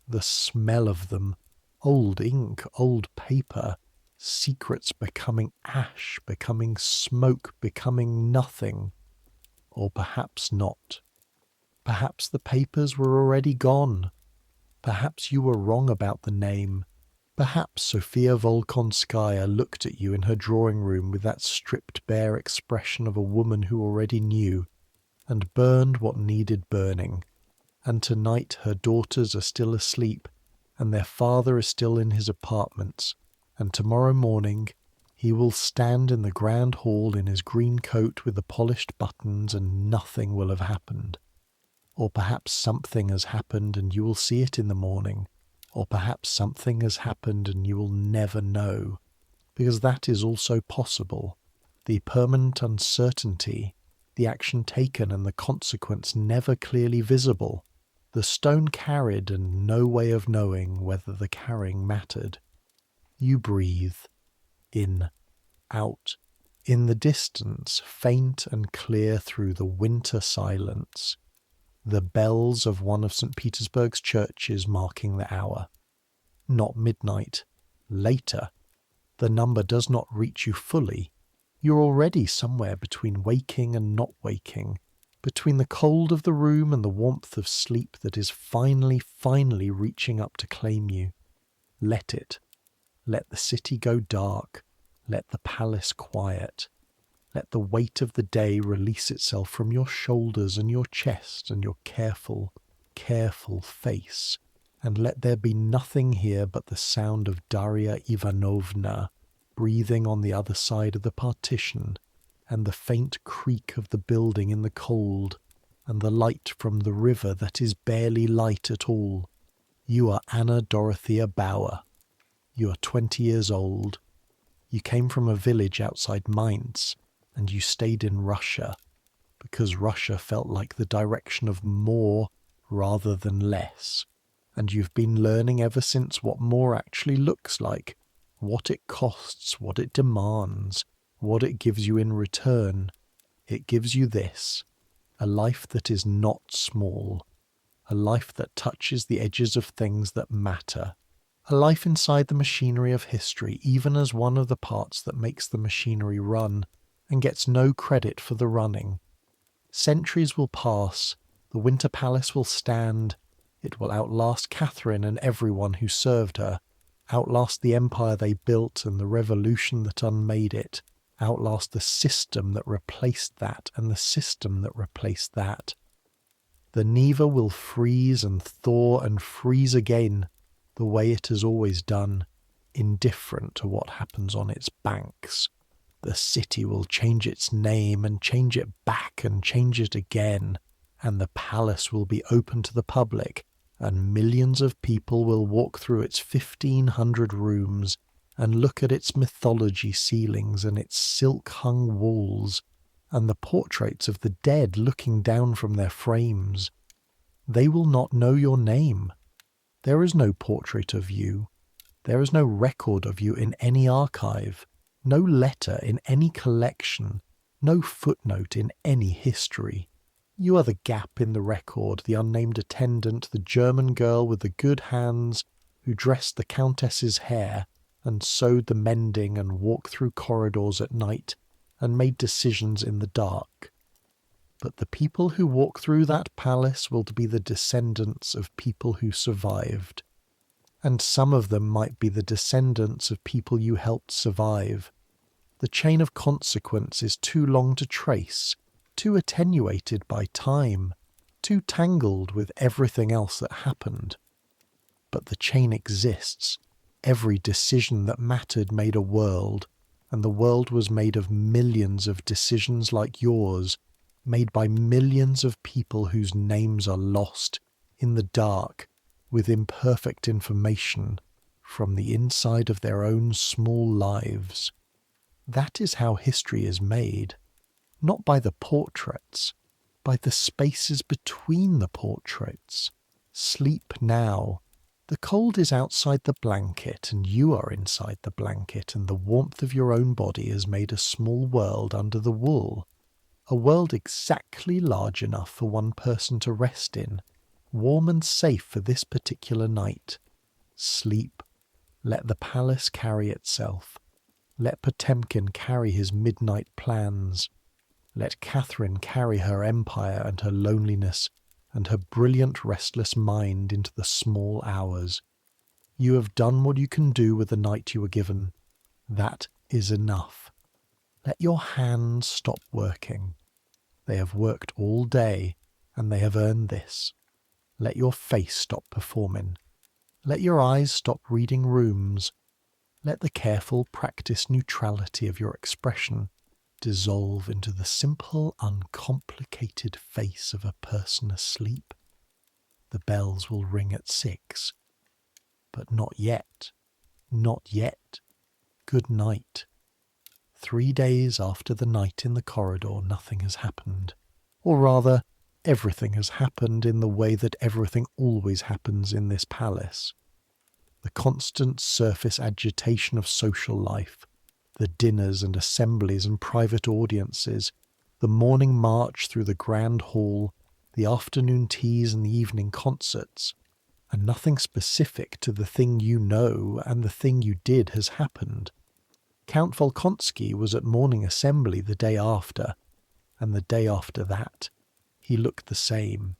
the smell of them, old ink, old paper, secrets becoming ash, becoming smoke, becoming nothing. Or perhaps not. Perhaps the papers were already gone. Perhaps you were wrong about the name. Perhaps Sofia Volkonskaya looked at you in her drawing room with that stripped bare expression of a woman who already knew, and burned what needed burning. And tonight her daughters are still asleep, and their father is still in his apartments, and tomorrow morning he will stand in the grand hall in his green coat with the polished buttons, and nothing will have happened. Or perhaps something has happened and you will see it in the morning, or perhaps something has happened and you will never know, because that is also possible. The permanent uncertainty, the action taken and the consequence never clearly visible, the stone carried and no way of knowing whether the carrying mattered. You breathe, in, out, in the distance, faint and clear through the winter silence, the bells of one of St. Petersburg's churches marking the hour. Not midnight, later. The number does not reach you fully. You're already somewhere between waking and not waking, between the cold of the room and the warmth of sleep that is finally reaching up to claim you. Let it. Let the city go dark. Let the palace quiet. Let the weight of the day release itself from your shoulders and your chest and your careful face, and let there be nothing here but the sound of Darya Ivanovna breathing on the other side of the partition, and the faint creak of the building in the cold, and the light from the river that is barely light at all. You are Anna Dorothea Bauer. You are 20 years old. You came from a village outside Mainz, and you stayed in Russia, because Russia felt like the direction of more rather than less. And you've been learning ever since what more actually looks like, what it costs, what it demands, what it gives you in return. It gives you this, a life that is not small, a life that touches the edges of things that matter, a life inside the machinery of history, even as one of the parts that makes the machinery run and gets no credit for the running. Centuries will pass, the Winter Palace will stand, it will outlast Catherine and everyone who served her, outlast the empire they built and the revolution that unmade it, outlast the system that replaced that and the system that replaced that. The Neva will freeze and thaw and freeze again, the way it has always done, indifferent to what happens on its banks. The city will change its name and change it back and change it again, and the palace will be open to the public, and millions of people will walk through its 1,500 rooms and look at its mythology ceilings and its silk-hung walls, and the portraits of the dead looking down from their frames. They will not know your name. There is no portrait of you. There is no record of you in any archive, no letter in any collection, no footnote in any history. You are the gap in the record, the unnamed attendant, the German girl with the good hands who dressed the Countess's hair and sewed the mending and walked through corridors at night and made decisions in the dark. But the people who walk through that palace will be the descendants of people who survived. And some of them might be the descendants of people you helped survive. The chain of consequence is too long to trace, too attenuated by time, too tangled with everything else that happened. But the chain exists. Every decision that mattered made a world, and the world was made of millions of decisions like yours, made by millions of people whose names are lost in the dark with imperfect information from the inside of their own small lives. That is how history is made, not by the portraits, by the spaces between the portraits. Sleep now. The cold is outside the blanket, and you are inside the blanket, and the warmth of your own body has made a small world under the wool. A world exactly large enough for one person to rest in, warm and safe for this particular night. Sleep. Let the palace carry itself. Let Potemkin carry his midnight plans. Let Catherine carry her empire and her loneliness and her brilliant restless mind into the small hours. You have done what you can do with the night you were given. That is enough. Let your hands stop working. They have worked all day, and they have earned this. Let your face stop performing. Let your eyes stop reading rooms. Let the careful, practiced neutrality of your expression dissolve into the simple, uncomplicated face of a person asleep. The bells will ring at 6. But not yet. Not yet. Good night. 3 days after the night in the corridor, nothing has happened. Or rather, everything has happened in the way that everything always happens in this palace. The constant surface agitation of social life, the dinners and assemblies and private audiences, the morning march through the grand hall, the afternoon teas and the evening concerts, and nothing specific to the thing you know and the thing you did has happened. Count Volkonsky was at morning assembly the day after, and the day after that. He looked the same.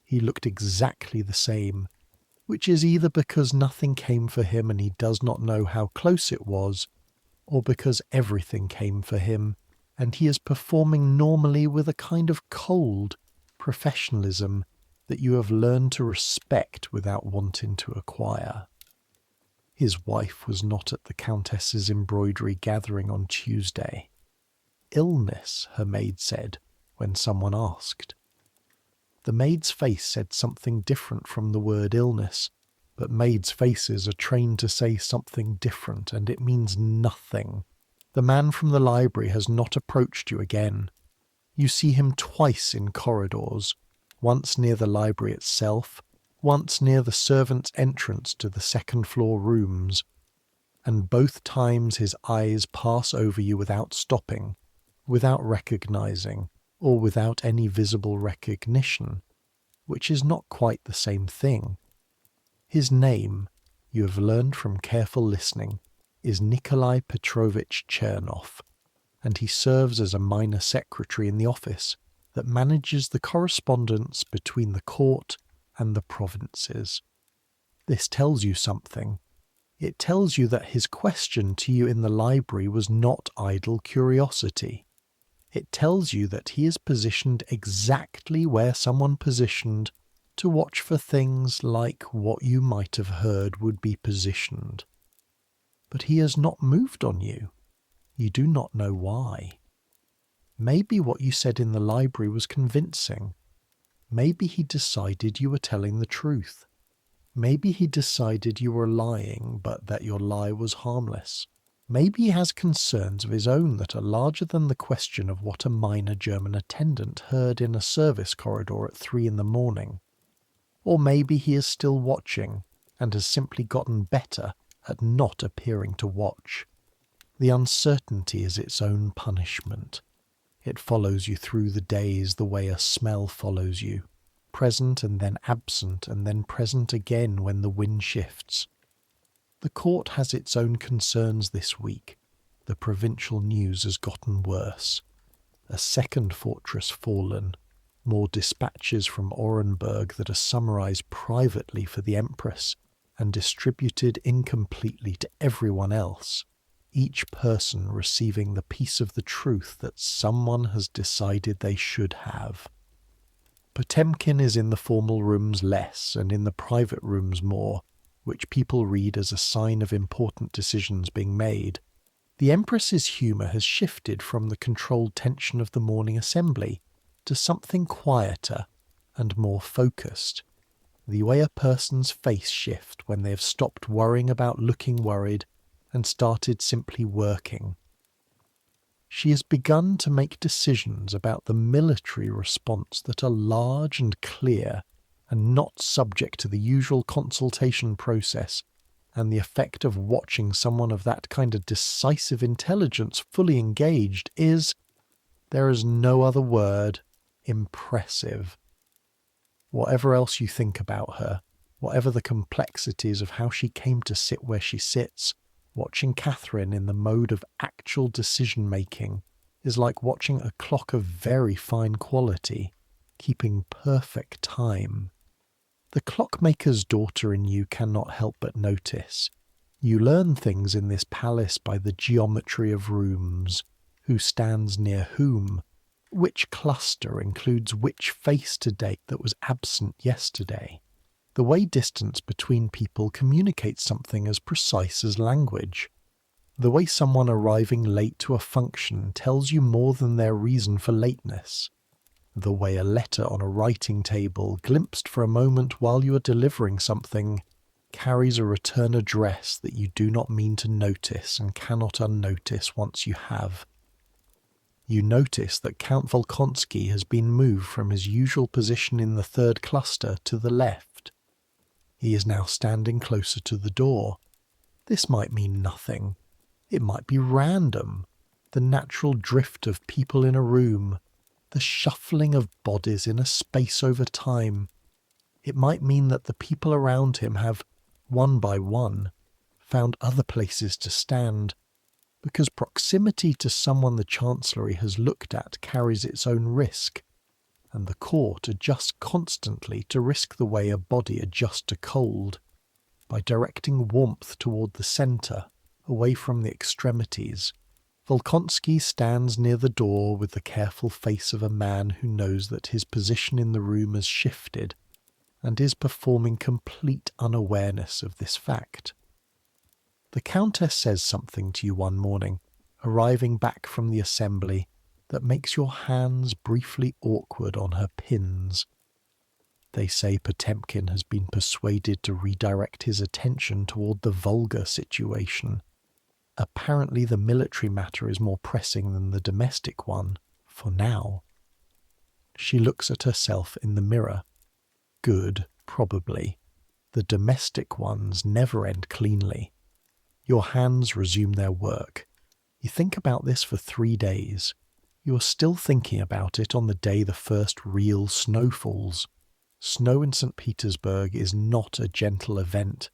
He looked exactly the same, which is either because nothing came for him and he does not know how close it was, or because everything came for him and he is performing normally with a kind of cold professionalism that you have learned to respect without wanting to acquire. His wife was not at the Countess's embroidery gathering on Tuesday. Illness, her maid said, when someone asked. The maid's face said something different from the word illness, but maids' faces are trained to say something different, and it means nothing. The man from the library has not approached you again. You see him twice in corridors, once near the library itself, once near the servants' entrance to the second-floor rooms, and both times his eyes pass over you without stopping, without recognizing, or without any visible recognition, which is not quite the same thing. His name, you have learned from careful listening, is Nikolai Petrovich Chernov, and he serves as a minor secretary in the office that manages the correspondence between the court and the provinces. This tells you something. It tells you that his question to you in the library was not idle curiosity. It tells you that he is positioned exactly where someone positioned to watch for things like what you might have heard would be positioned. But he has not moved on you. You do not know why. Maybe what you said in the library was convincing. Maybe he decided you were telling the truth. Maybe he decided you were lying, but that your lie was harmless. Maybe he has concerns of his own that are larger than the question of what a minor German attendant heard in a service corridor at 3 a.m. Or maybe he is still watching and has simply gotten better at not appearing to watch. The uncertainty is its own punishment. It follows you through the days the way a smell follows you, present and then absent and then present again when the wind shifts. The court has its own concerns this week. The provincial news has gotten worse. A second fortress fallen, more dispatches from Orenburg that are summarized privately for the Empress and distributed incompletely to everyone else, each person receiving the piece of the truth that someone has decided they should have. Potemkin is in the formal rooms less and in the private rooms more, which people read as a sign of important decisions being made. The Empress's humour has shifted from the controlled tension of the morning assembly to something quieter and more focused. The way a person's face shifts when they have stopped worrying about looking worried and started simply working. She has begun to make decisions about the military response that are large and clear and not subject to the usual consultation process, and the effect of watching someone of that kind of decisive intelligence fully engaged is, there is no other word, impressive. Whatever else you think about her, whatever the complexities of how she came to sit where she sits, watching Catherine in the mode of actual decision-making is like watching a clock of very fine quality, keeping perfect time. The clockmaker's daughter in you cannot help but notice. You learn things in this palace by the geometry of rooms, who stands near whom, which cluster includes which face today that was absent yesterday. The way distance between people communicates something as precise as language. The way someone arriving late to a function tells you more than their reason for lateness. The way a letter on a writing table, glimpsed for a moment while you are delivering something, carries a return address that you do not mean to notice and cannot unnotice once you have. You notice that Count Volkonsky has been moved from his usual position in the third cluster to the left. He is now standing closer to the door. This might mean nothing. It might be random, the natural drift of people in a room, the shuffling of bodies in a space over time. It might mean that the people around him have, one by one, found other places to stand, because proximity to someone the Chancellery has looked at carries its own risk, and the court adjusts constantly to risk the way a body adjusts to cold, by directing warmth toward the centre, away from the extremities. Volkonsky stands near the door with the careful face of a man who knows that his position in the room has shifted, and is performing complete unawareness of this fact. The Countess says something to you one morning, arriving back from the assembly, that makes your hands briefly awkward on her pins. They say Potemkin has been persuaded to redirect his attention toward the vulgar situation. Apparently the military matter is more pressing than the domestic one, for now. She looks at herself in the mirror. Good, probably. The domestic ones never end cleanly. Your hands resume their work. You think about this for 3 days. You are still thinking about it on the day the first real snow falls. Snow in St. Petersburg is not a gentle event.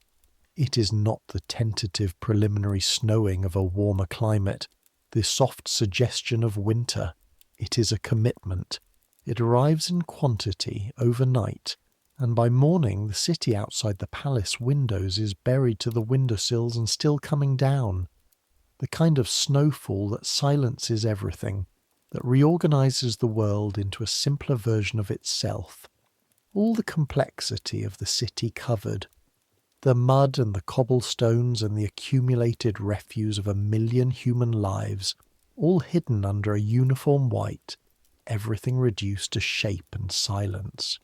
It is not the tentative preliminary snowing of a warmer climate, the soft suggestion of winter. It is a commitment. It arrives in quantity overnight, and by morning the city outside the palace windows is buried to the windowsills and still coming down. The kind of snowfall that silences everything, that reorganizes the world into a simpler version of itself. All the complexity of the city covered. The mud and the cobblestones and the accumulated refuse of 1,000,000 human lives, all hidden under a uniform white, everything reduced to shape and silence.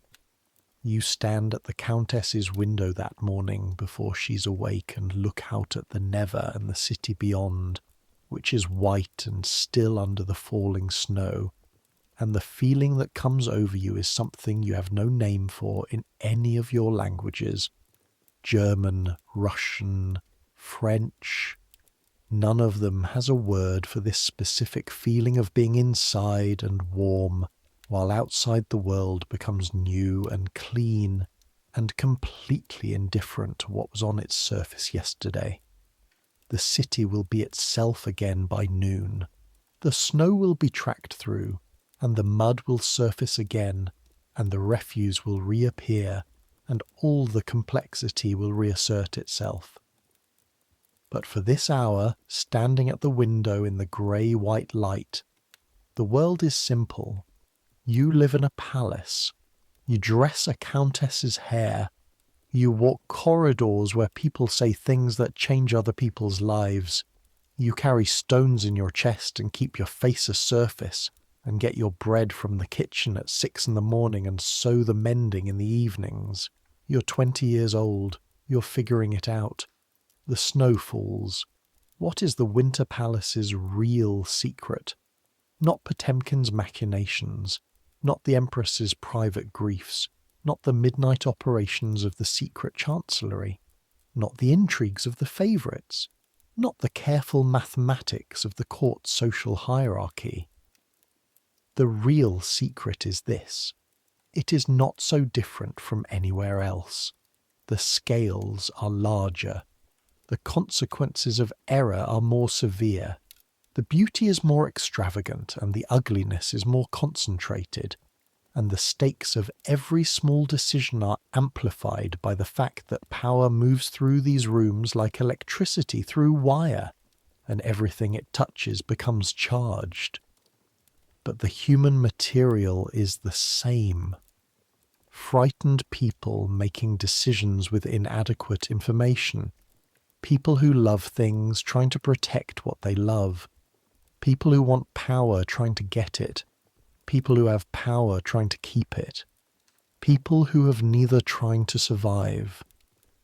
You stand at the Countess's window that morning before she's awake and look out at the Neva and the city beyond, which is white and still under the falling snow, and the feeling that comes over you is something you have no name for in any of your languages. German, Russian, French. None of them has a word for this specific feeling of being inside and warm, while outside the world becomes new and clean and completely indifferent to what was on its surface yesterday. The city will be itself again by noon. The snow will be tracked through, and the mud will surface again, and the refuse will reappear, and all the complexity will reassert itself. But for this hour, standing at the window in the grey-white light, the world is simple. You live in a palace. You dress a countess's hair. You walk corridors where people say things that change other people's lives. You carry stones in your chest and keep your face a surface, and get your bread from the kitchen at 6 in the morning and sew the mending in the evenings. You're 20 years old. You're figuring it out. The snow falls. What is the Winter Palace's real secret? Not Potemkin's machinations, not the Empress's private griefs, not the midnight operations of the Secret Chancellery, not the intrigues of the favourites, not the careful mathematics of the court's social hierarchy. The real secret is this. It is not so different from anywhere else. The scales are larger. The consequences of error are more severe. The beauty is more extravagant and the ugliness is more concentrated. And the stakes of every small decision are amplified by the fact that power moves through these rooms like electricity through wire, and everything it touches becomes charged. But the human material is the same. Frightened people making decisions with inadequate information. People who love things trying to protect what they love. People who want power trying to get it. People who have power trying to keep it. People who have neither trying to survive.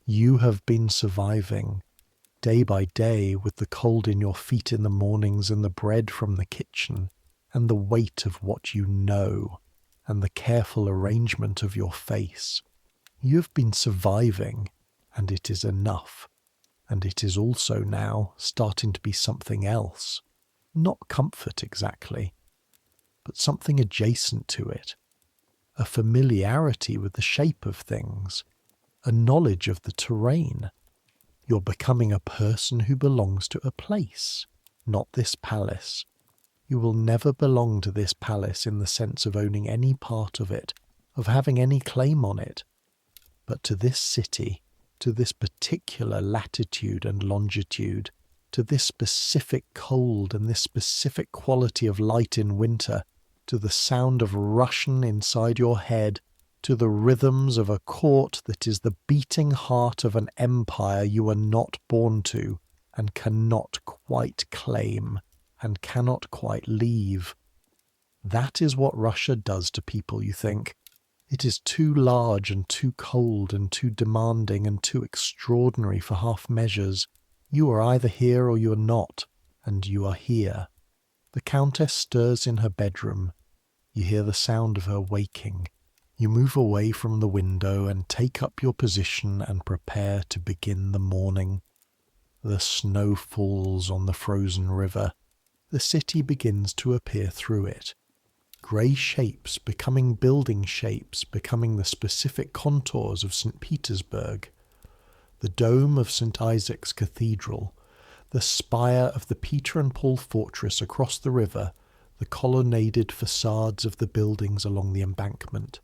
You have been surviving, day by day, with the cold in your feet in the mornings and the bread from the kitchen, and the weight of what you know, and the careful arrangement of your face. You have been surviving, and it is enough. And it is also now starting to be something else. Not comfort exactly, but something adjacent to it. A familiarity with the shape of things. A knowledge of the terrain. You're becoming a person who belongs to a place, not this palace. You will never belong to this palace in the sense of owning any part of it, of having any claim on it, but to this city, to this particular latitude and longitude, to this specific cold and this specific quality of light in winter, to the sound of Russian inside your head, to the rhythms of a court that is the beating heart of an empire you are not born to and cannot quite claim and cannot quite leave. That is what Russia does to people, you think. It is too large and too cold and too demanding and too extraordinary for half measures. You are either here or you are not, and you are here. The Countess stirs in her bedroom. You hear the sound of her waking. You move away from the window and take up your position and prepare to begin the morning. The snow falls on the frozen river. the city begins to appear through it. Grey shapes becoming building shapes, becoming the specific contours of St. Petersburg. The dome of St. Isaac's Cathedral, the spire of the Peter and Paul fortress across the river, the colonnaded facades of the buildings along the embankment.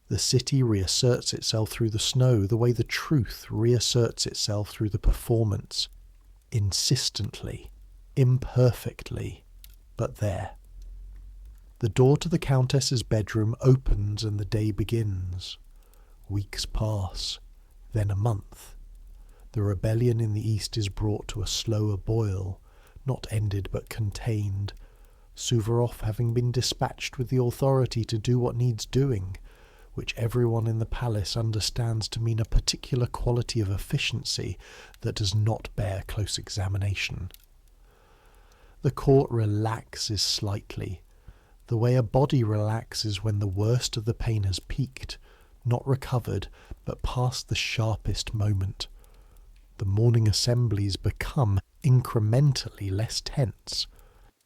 The city reasserts itself through the snow the way the truth reasserts itself through the performance. Insistently, imperfectly, but there. The door to the Countess's bedroom opens and the day begins. Weeks pass, then a month. The rebellion in the east is brought to a slower boil, not ended but contained, Suvorov having been dispatched with the authority to do what needs doing, which everyone in the palace understands to mean a particular quality of efficiency that does not bear close examination. The court relaxes slightly, the way a body relaxes when the worst of the pain has peaked, not recovered, but past the sharpest moment. The morning assemblies become incrementally less tense.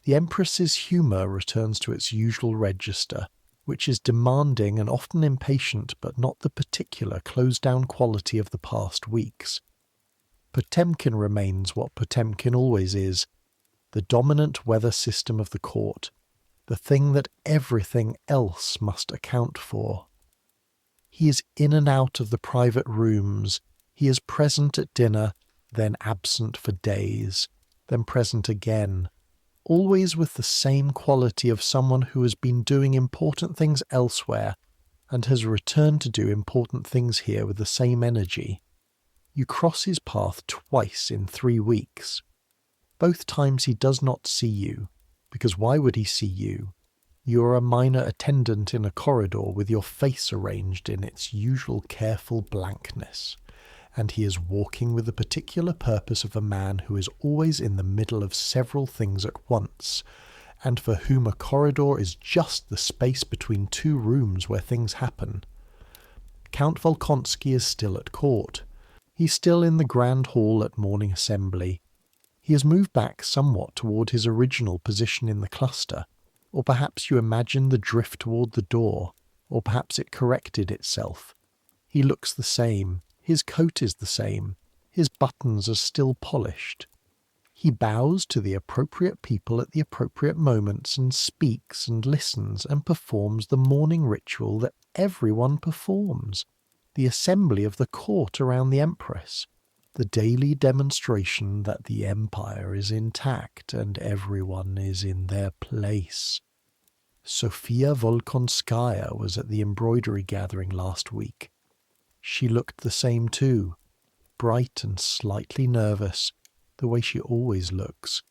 The Empress's humour returns to its usual register, which is demanding and often impatient, but not the particular closed-down quality of the past weeks. Potemkin remains what Potemkin always is, the dominant weather system of the court, the thing that everything else must account for. He is in and out of the private rooms. He is present at dinner, then absent for days, then present again, always with the same quality of someone who has been doing important things elsewhere and has returned to do important things here with the same energy. You cross his path twice in 3 weeks. Both times he does not see you, because why would he see you? You are a minor attendant in a corridor with your face arranged in its usual careful blankness, and he is walking with the particular purpose of a man who is always in the middle of several things at once, and for whom a corridor is just the space between 2 rooms where things happen. Count Volkonsky is still at court. He's still in the grand hall at morning assembly. He has moved back somewhat toward his original position in the cluster, or perhaps you imagine the drift toward the door, or perhaps it corrected itself. He looks the same. His coat is the same. His buttons are still polished. He bows to the appropriate people at the appropriate moments and speaks and listens and performs the morning ritual that everyone performs, the assembly of the court around the Empress, the daily demonstration that the empire is intact and everyone is in their place. Sofia Volkonskaya was at the embroidery gathering last week. She looked the same too, bright and slightly nervous, the way she always looks,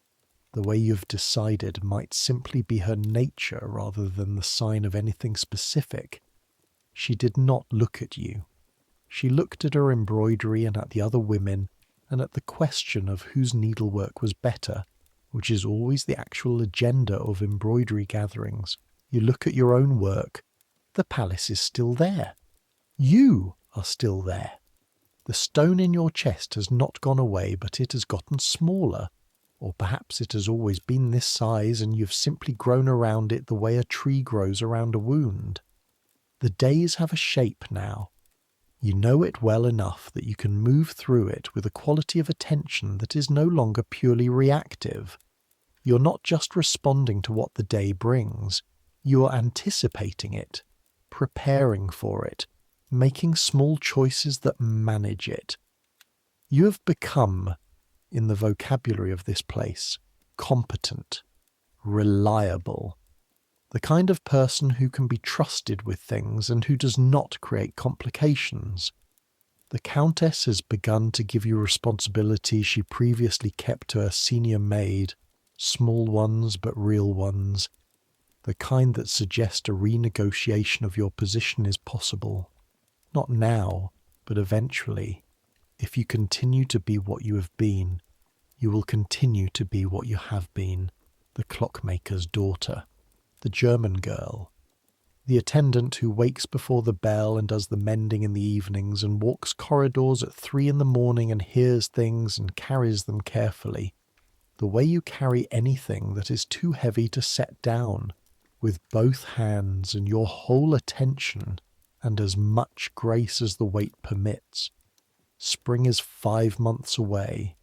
the way you've decided might simply be her nature rather than the sign of anything specific. She did not look at you. She looked at her embroidery and at the other women, and at the question of whose needlework was better, which is always the actual agenda of embroidery gatherings. You look at your own work. The palace is still there. You are still there. The stone in your chest has not gone away, but it has gotten smaller, or perhaps it has always been this size and you've simply grown around it the way a tree grows around a wound. The days have a shape now. You know it well enough that you can move through it with a quality of attention that is no longer purely reactive. You're not just responding to what the day brings. You are anticipating it, preparing for it, making small choices that manage it. You have become, in the vocabulary of this place, competent, reliable, the kind of person who can be trusted with things and who does not create complications. The Countess has begun to give you responsibilities she previously kept to her senior maid, small ones but real ones, the kind that suggest a renegotiation of your position is possible. Not now, but eventually. If you continue to be what you have been, you will continue to be what you have been, the clockmaker's daughter, the German girl, the attendant who wakes before the bell and does the mending in the evenings and walks corridors at 3 in the morning and hears things and carries them carefully, the way you carry anything that is too heavy to set down, with both hands and your whole attention and as much grace as the weight permits. Spring is 5 months away.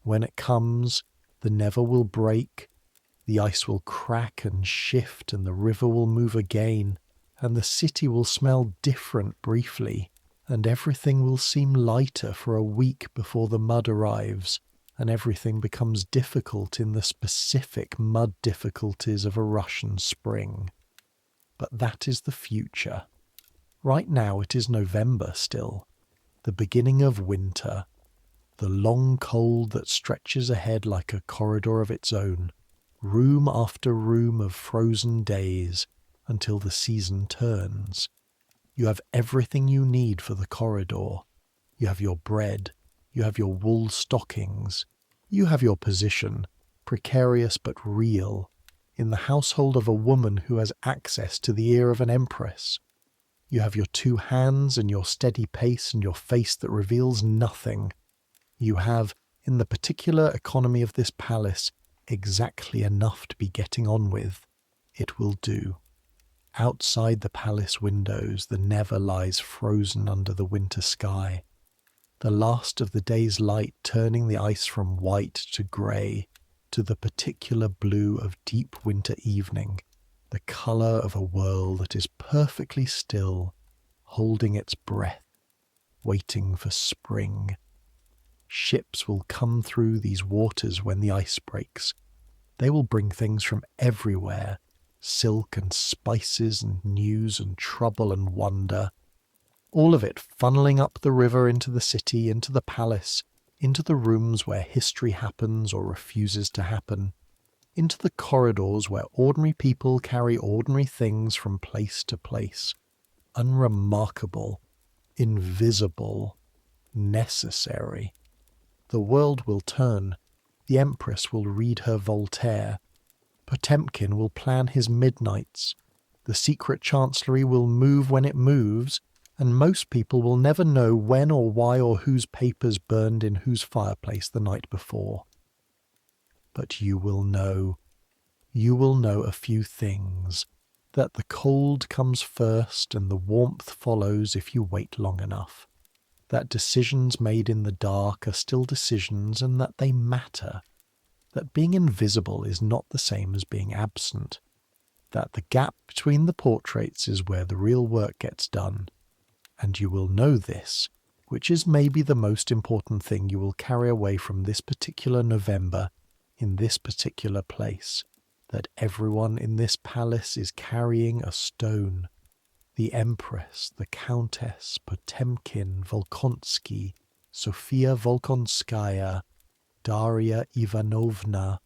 When it comes, the Neva will break, the ice will crack and shift, and the river will move again, and the city will smell different briefly, and everything will seem lighter for a week before the mud arrives, and everything becomes difficult in the specific mud difficulties of a Russian spring. But that is the future. Right now it is November still, the beginning of winter, the long cold that stretches ahead like a corridor of its own, room after room of frozen days until the season turns. You have everything you need for the corridor. You have your bread, you have your wool stockings, you have your position, precarious but real, in the household of a woman who has access to the ear of an empress. You have your 2 hands and your steady pace and your face that reveals nothing. You have, in the particular economy of this palace, exactly enough to be getting on with. It will do. Outside the palace windows, the Neva lies frozen under the winter sky, the last of the day's light turning the ice from white to grey to the particular blue of deep winter evening, the colour of a world that is perfectly still, holding its breath, waiting for spring. Ships will come through these waters when the ice breaks. They will bring things from everywhere, silk and spices and news and trouble and wonder, all of it funneling up the river into the city, into the palace, into the rooms where history happens or refuses to happen, into the corridors where ordinary people carry ordinary things from place to place, unremarkable, invisible, necessary. The world will turn. The Empress will read her Voltaire. Potemkin will plan his midnights. The Secret Chancellery will move when it moves, and most people will never know when or why or whose papers burned in whose fireplace the night before. But you will know. You will know a few things, that the cold comes first and the warmth follows if you wait long enough, that decisions made in the dark are still decisions and that they matter, that being invisible is not the same as being absent, that the gap between the portraits is where the real work gets done. And you will know this, which is maybe the most important thing you will carry away from this particular November in this particular place, that everyone in this palace is carrying a stone. The Empress, the Countess, Potemkin, Volkonsky, Sofia Volkonskaya, Daria Ivanovna,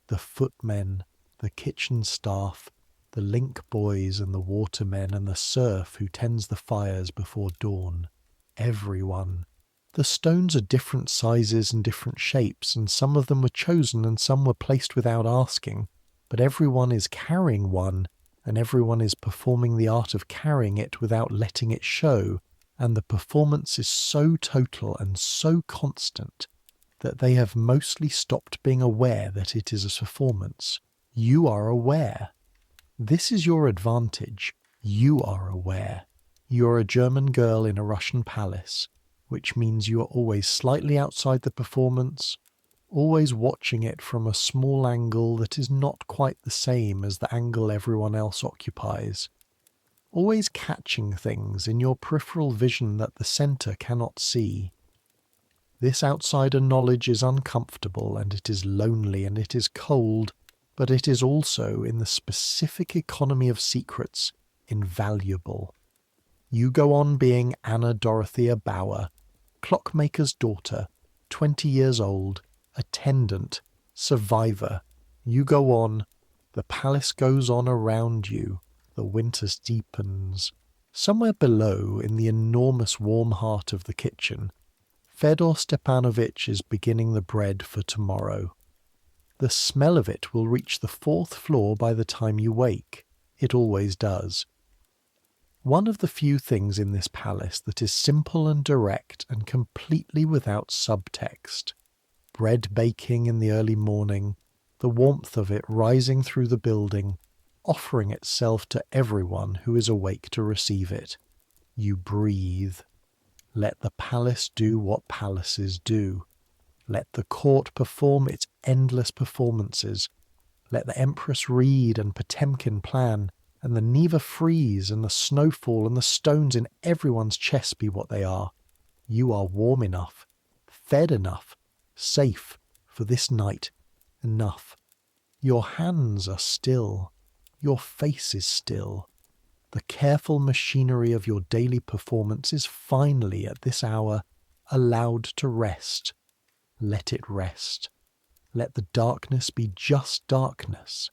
the footmen, the kitchen staff, the link boys and the watermen and the serf who tends the fires before dawn. Everyone. The stones are different sizes and different shapes, and some of them were chosen and some were placed without asking, but everyone is carrying one, and everyone is performing the art of carrying it without letting it show, and the performance is so total and so constant that they have mostly stopped being aware that it is a performance. You are aware. This is your advantage. You are aware. You are a German girl in a Russian palace, which means you are always slightly outside the performance, always watching it from a small angle that is not quite the same as the angle everyone else occupies, always catching things in your peripheral vision that the centre cannot see. This outsider knowledge is uncomfortable, and it is lonely, and it is cold, but it is also, in the specific economy of secrets, invaluable. You go on being Anna Dorothea Bauer, clockmaker's daughter, 20 years old, attendant, survivor. You go on. The palace goes on around you. The winter deepens. Somewhere below, in the enormous warm heart of the kitchen, Fedor Stepanovich is beginning the bread for tomorrow. The smell of it will reach the 4th floor by the time you wake. It always does. One of the few things in this palace that is simple and direct and completely without subtext. bread baking in the early morning, the warmth of it rising through the building, offering itself to everyone who is awake to receive it. You breathe. Let the palace do what palaces do. Let the court perform its endless performances. Let the Empress read and Potemkin plan, and the Neva freeze and the snowfall and the stones in everyone's chest be what they are. You are warm enough, fed enough, safe for this night. Enough. Your hands are still. Your face is still. The careful machinery of your daily performance is finally, at this hour, allowed to rest. Let it rest. Let the darkness be just darkness.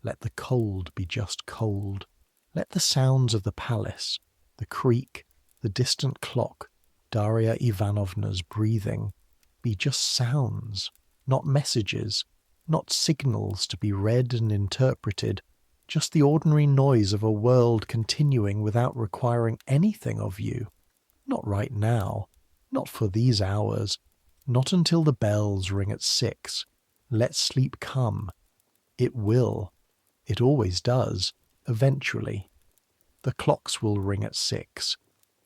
Let the cold be just cold. Let the sounds of the palace, the creak, the distant clock, Daria Ivanovna's breathing, be just sounds, not messages, not signals to be read and interpreted, just the ordinary noise of a world continuing without requiring anything of you. Not right now, not for these hours, not until the bells ring at 6. Let sleep come. It will. It always does, eventually. The clocks will ring at 6.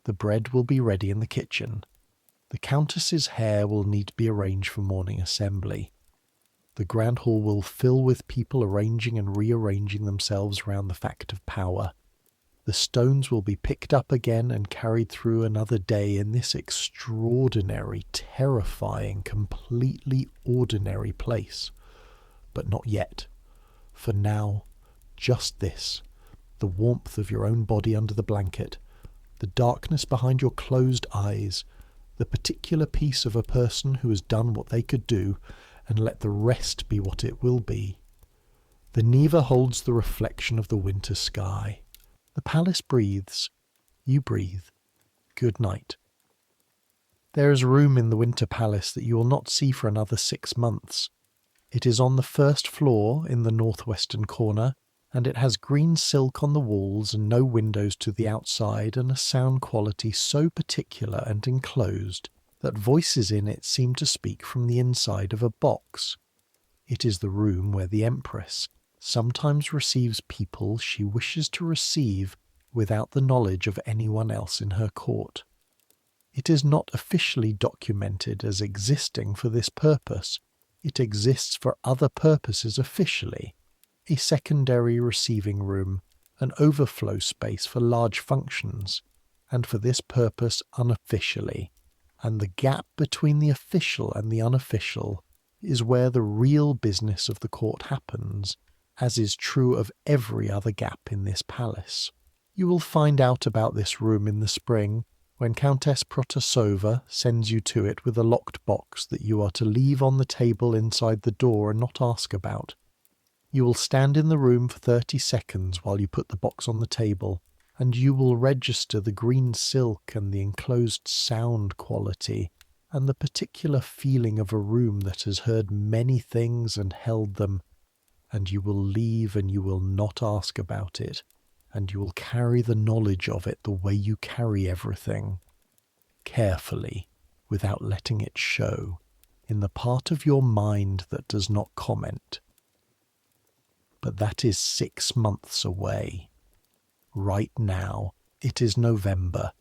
The bread will be ready in the kitchen. The Countess's hair will need to be arranged for morning assembly. The grand hall will fill with people arranging and rearranging themselves round the fact of power. The stones will be picked up again and carried through another day in this extraordinary, terrifying, completely ordinary place. But not yet. For now, just this, the warmth of your own body under the blanket, the darkness behind your closed eyes, the particular peace of a person who has done what they could do, and let the rest be what it will be. The Neva holds the reflection of the winter sky. The palace breathes. You breathe. Good night. There is room in the winter palace that you will not see for another 6 months. It is on the first floor in the northwestern corner, and it has green silk on the walls and no windows to the outside, and a sound quality so particular and enclosed that voices in it seem to speak from the inside of a box. It is the room where the Empress sometimes receives people she wishes to receive without the knowledge of anyone else in her court. It is not officially documented as existing for this purpose. It exists for other purposes officially. A secondary receiving room, an overflow space for large functions, and for this purpose unofficially. And the gap between the official and the unofficial is where the real business of the court happens, as is true of every other gap in this palace. You will find out about this room in the spring, when Countess Protasova sends you to it with a locked box that you are to leave on the table inside the door and not ask about. You will stand in the room for 30 seconds while you put the box on the table, and you will register the green silk and the enclosed sound quality, and the particular feeling of a room that has heard many things and held them, and you will leave and you will not ask about it, and you will carry the knowledge of it the way you carry everything, carefully, without letting it show, in the part of your mind that does not comment. But that is 6 months away. Right now, it is November.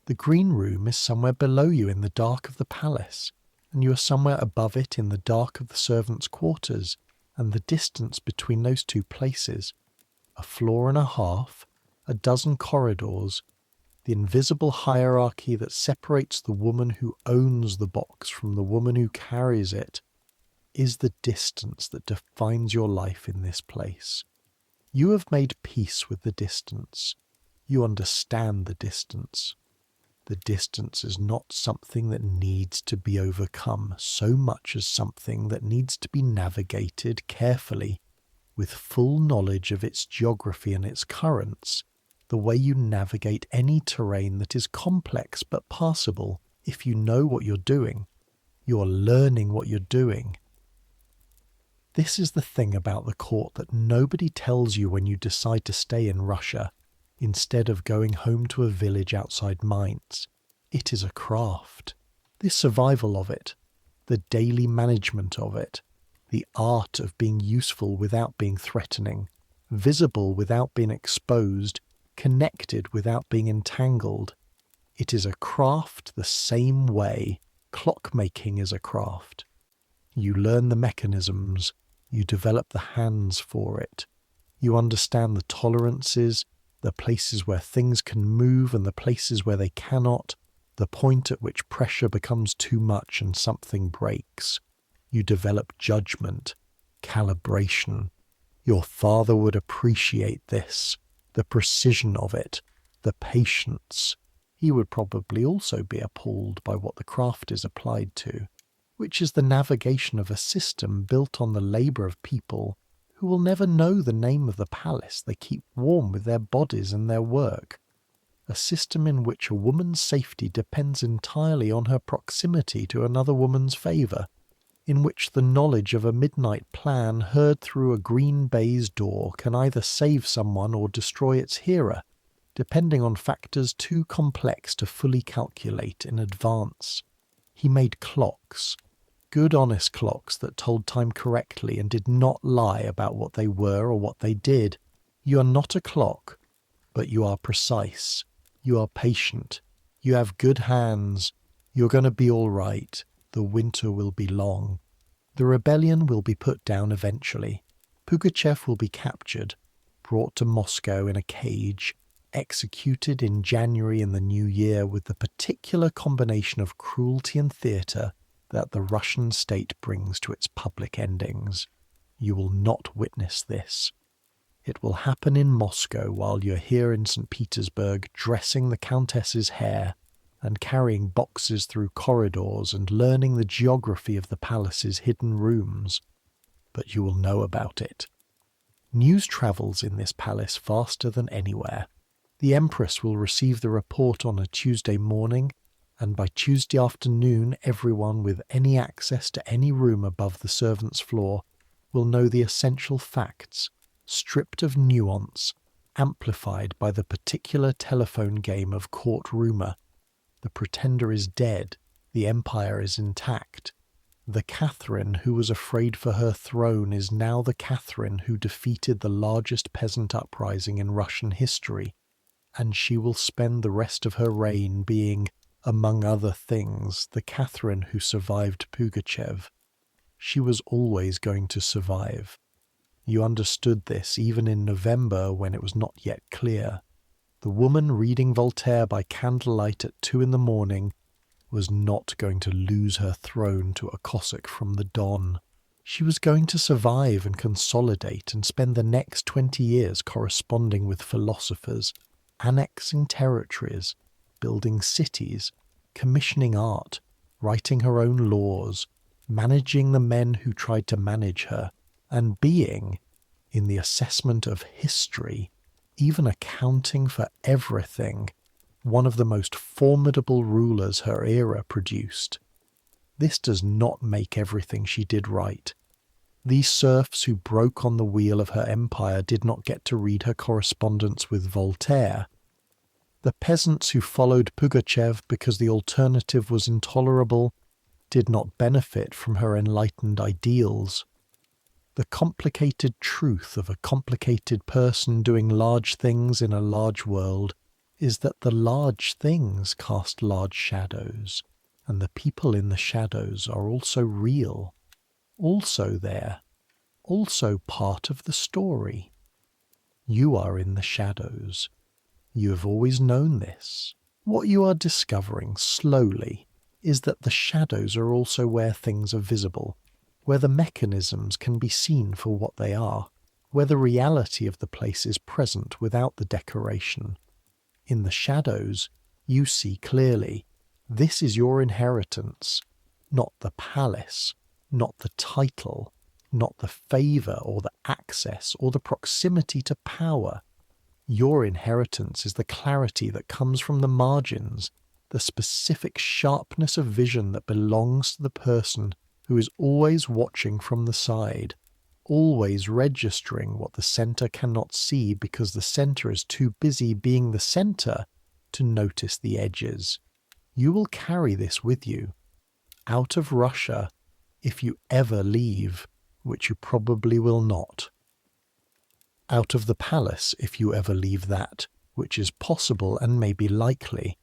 The green room is somewhere below you in the dark of the palace, and you are somewhere above it in the dark of the servants' quarters, and the distance between those two places, 1.5 floors, a dozen corridors, the invisible hierarchy that separates the woman who owns the box from the woman who carries it, is the distance that defines your life in this place. You have made peace with the distance. You understand the distance. The distance is not something that needs to be overcome so much as something that needs to be navigated carefully, with full knowledge of its geography and its currents, the way you navigate any terrain that is complex but passable if you know what you're doing. You're learning what you're doing. This is the thing about the court that nobody tells you when you decide to stay in Russia, instead of going home to a village outside Mainz. It is a craft. The survival of it, the daily management of it, the art of being useful without being threatening, visible without being exposed, connected without being entangled. It is a craft the same way clockmaking is a craft. You learn the mechanisms, you develop the hands for it. You understand the tolerances, the places where things can move and the places where they cannot, the point at which pressure becomes too much and something breaks. You develop judgment, calibration. Your father would appreciate this, the precision of it, the patience. He would probably also be appalled by what the craft is applied to, which is the navigation of a system built on the labour of people who will never know the name of the palace they keep warm with their bodies and their work. A system in which a woman's safety depends entirely on her proximity to another woman's favour, in which the knowledge of a midnight plan heard through a green baize door can either save someone or destroy its hearer, depending on factors too complex to fully calculate in advance. He made clocks, good honest clocks that told time correctly and did not lie about what they were or what they did. You are not a clock, but you are precise. You are patient. You have good hands. You're going to be all right. The winter will be long. The rebellion will be put down eventually. Pugachev will be captured, brought to Moscow in a cage, executed in January in the new year with the particular combination of cruelty and theatre that the Russian state brings to its public endings. You will not witness this. It will happen in Moscow while you're here in St. Petersburg dressing the Countess's hair and carrying boxes through corridors and learning the geography of the palace's hidden rooms. But you will know about it. News travels in this palace faster than anywhere. The Empress will receive the report on a Tuesday morning, and by Tuesday afternoon everyone with any access to any room above the servants' floor will know the essential facts, stripped of nuance, amplified by the particular telephone game of court rumour. The pretender is dead, the empire is intact. The Catherine who was afraid for her throne is now the Catherine who defeated the largest peasant uprising in Russian history, and she will spend the rest of her reign being, among other things, the Catherine who survived Pugachev. She was always going to survive. You understood this even in November when it was not yet clear. The woman reading Voltaire by candlelight at 2 a.m. was not going to lose her throne to a Cossack from the Don. She was going to survive and consolidate and spend the next 20 years corresponding with philosophers, annexing territories, building cities, commissioning art, writing her own laws, managing the men who tried to manage her, and being, in the assessment of history, even accounting for everything, one of the most formidable rulers her era produced. This does not make everything she did right. These serfs who broke on the wheel of her empire did not get to read her correspondence with Voltaire. The peasants who followed Pugachev because the alternative was intolerable did not benefit from her enlightened ideals. The complicated truth of a complicated person doing large things in a large world is that the large things cast large shadows, and the people in the shadows are also real, also there, also part of the story. You are in the shadows. You have always known this. What you are discovering slowly is that the shadows are also where things are visible, where the mechanisms can be seen for what they are, where the reality of the place is present without the decoration. In the shadows, you see clearly, this is your inheritance, not the palace, not the title, not the favour or the access or the proximity to power. Your inheritance is the clarity that comes from the margins, the specific sharpness of vision that belongs to the person who is always watching from the side, always registering what the centre cannot see because the centre is too busy being the centre to notice the edges. You will carry this with you. out of Russia, if you ever leave, which you probably will not. Out of the palace, if you ever leave that, which is possible and maybe likely.